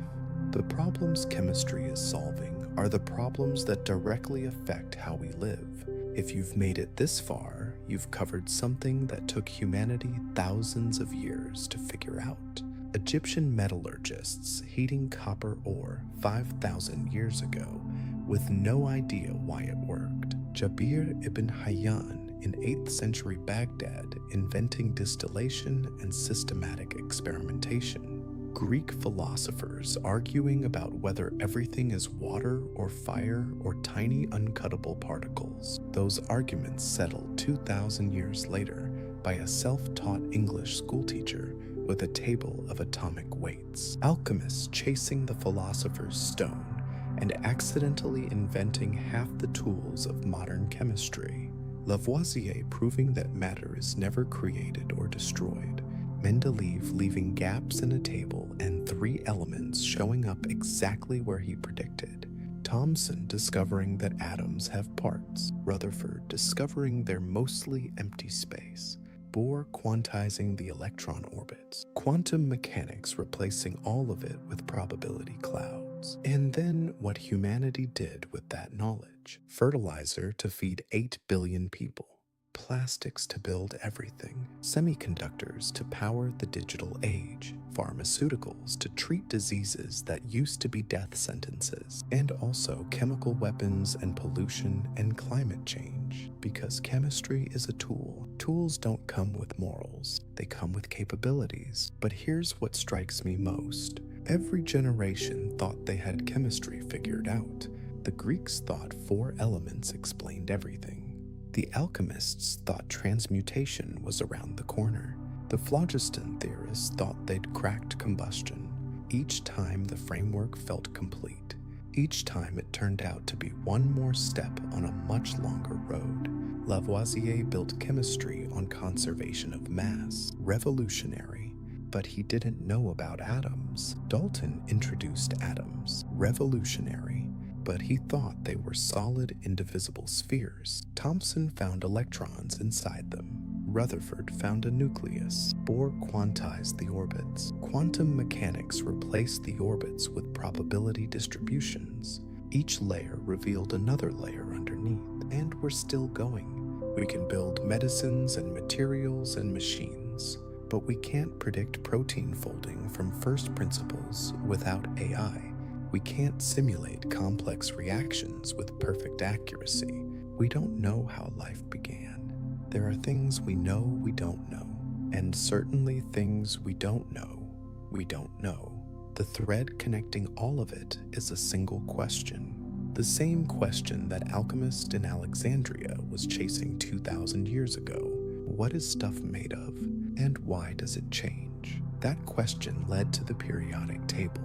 The problems chemistry is solving are the problems that directly affect how we live. If you've made it this far, you've covered something that took humanity thousands of years to figure out. Egyptian metallurgists heating copper ore 5,000 years ago with no idea why it worked. Jabir ibn Hayyan in 8th century Baghdad inventing distillation and systematic experimentation. Greek philosophers arguing about whether everything is water or fire or tiny uncuttable particles. Those arguments settled 2,000 years later by a self-taught English schoolteacher with a table of atomic weights. Alchemists chasing the philosopher's stone and accidentally inventing half the tools of modern chemistry. Lavoisier proving that matter is never created or destroyed. Mendeleev leaving gaps in a table and 3 elements showing up exactly where he predicted. Thomson discovering that atoms have parts. Rutherford discovering their mostly empty space. Bohr quantizing the electron orbits, quantum mechanics replacing all of it with probability clouds. And then what humanity did with that knowledge: fertilizer to feed 8 billion people, plastics to build everything, semiconductors to power the digital age, pharmaceuticals to treat diseases that used to be death sentences, and also chemical weapons and pollution and climate change. Because chemistry is a tool. Tools don't come with morals, they come with capabilities. But here's what strikes me most. Every generation thought they had chemistry figured out. The Greeks thought 4 elements explained everything. The alchemists thought transmutation was around the corner. The phlogiston theorists thought they'd cracked combustion. Each time the framework felt complete. Each time it turned out to be one more step on a much longer road. Lavoisier built chemistry on conservation of mass. Revolutionary. But he didn't know about atoms. Dalton introduced atoms. Revolutionary. But he thought they were solid, indivisible spheres. Thomson found electrons inside them. Rutherford found a nucleus. Bohr quantized the orbits. Quantum mechanics replaced the orbits with probability distributions. Each layer revealed another layer underneath, and we're still going. We can build medicines and materials and machines, but we can't predict protein folding from first principles without AI. We can't simulate complex reactions with perfect accuracy. We don't know how life began. There are things we know we don't know, and certainly things we don't know we don't know. The thread connecting all of it is a single question. The same question that alchemist in Alexandria was chasing 2,000 years ago. What is stuff made of, and why does it change? That question led to the periodic table,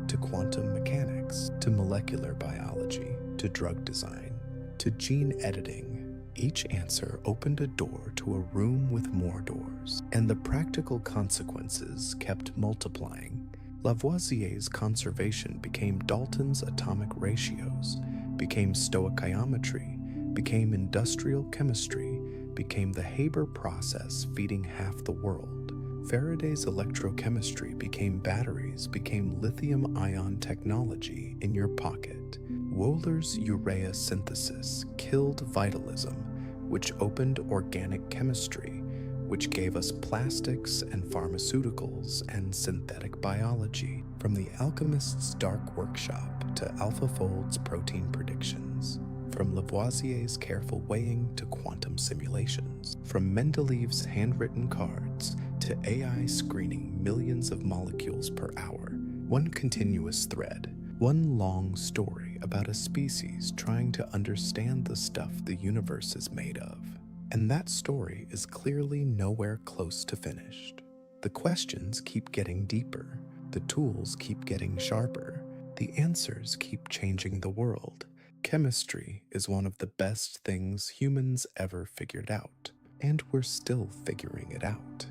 to quantum mechanics, to molecular biology, to drug design, to gene editing. Each answer opened a door to a room with more doors, and the practical consequences kept multiplying. Lavoisier's conservation became Dalton's atomic ratios, became stoichiometry, became industrial chemistry, became the Haber process feeding half the world. Faraday's electrochemistry became batteries, became lithium-ion technology in your pocket. Wohler's urea synthesis killed vitalism, which opened organic chemistry, which gave us plastics and pharmaceuticals and synthetic biology. From the alchemist's dark workshop to AlphaFold's protein predictions, from Lavoisier's careful weighing to quantum simulations, from Mendeleev's handwritten cards to AI screening millions of molecules per hour, one continuous thread, one long story about a species trying to understand the stuff the universe is made of. And that story is clearly nowhere close to finished. The questions keep getting deeper, the tools keep getting sharper, the answers keep changing the world. Chemistry is one of the best things humans ever figured out, and we're still figuring it out.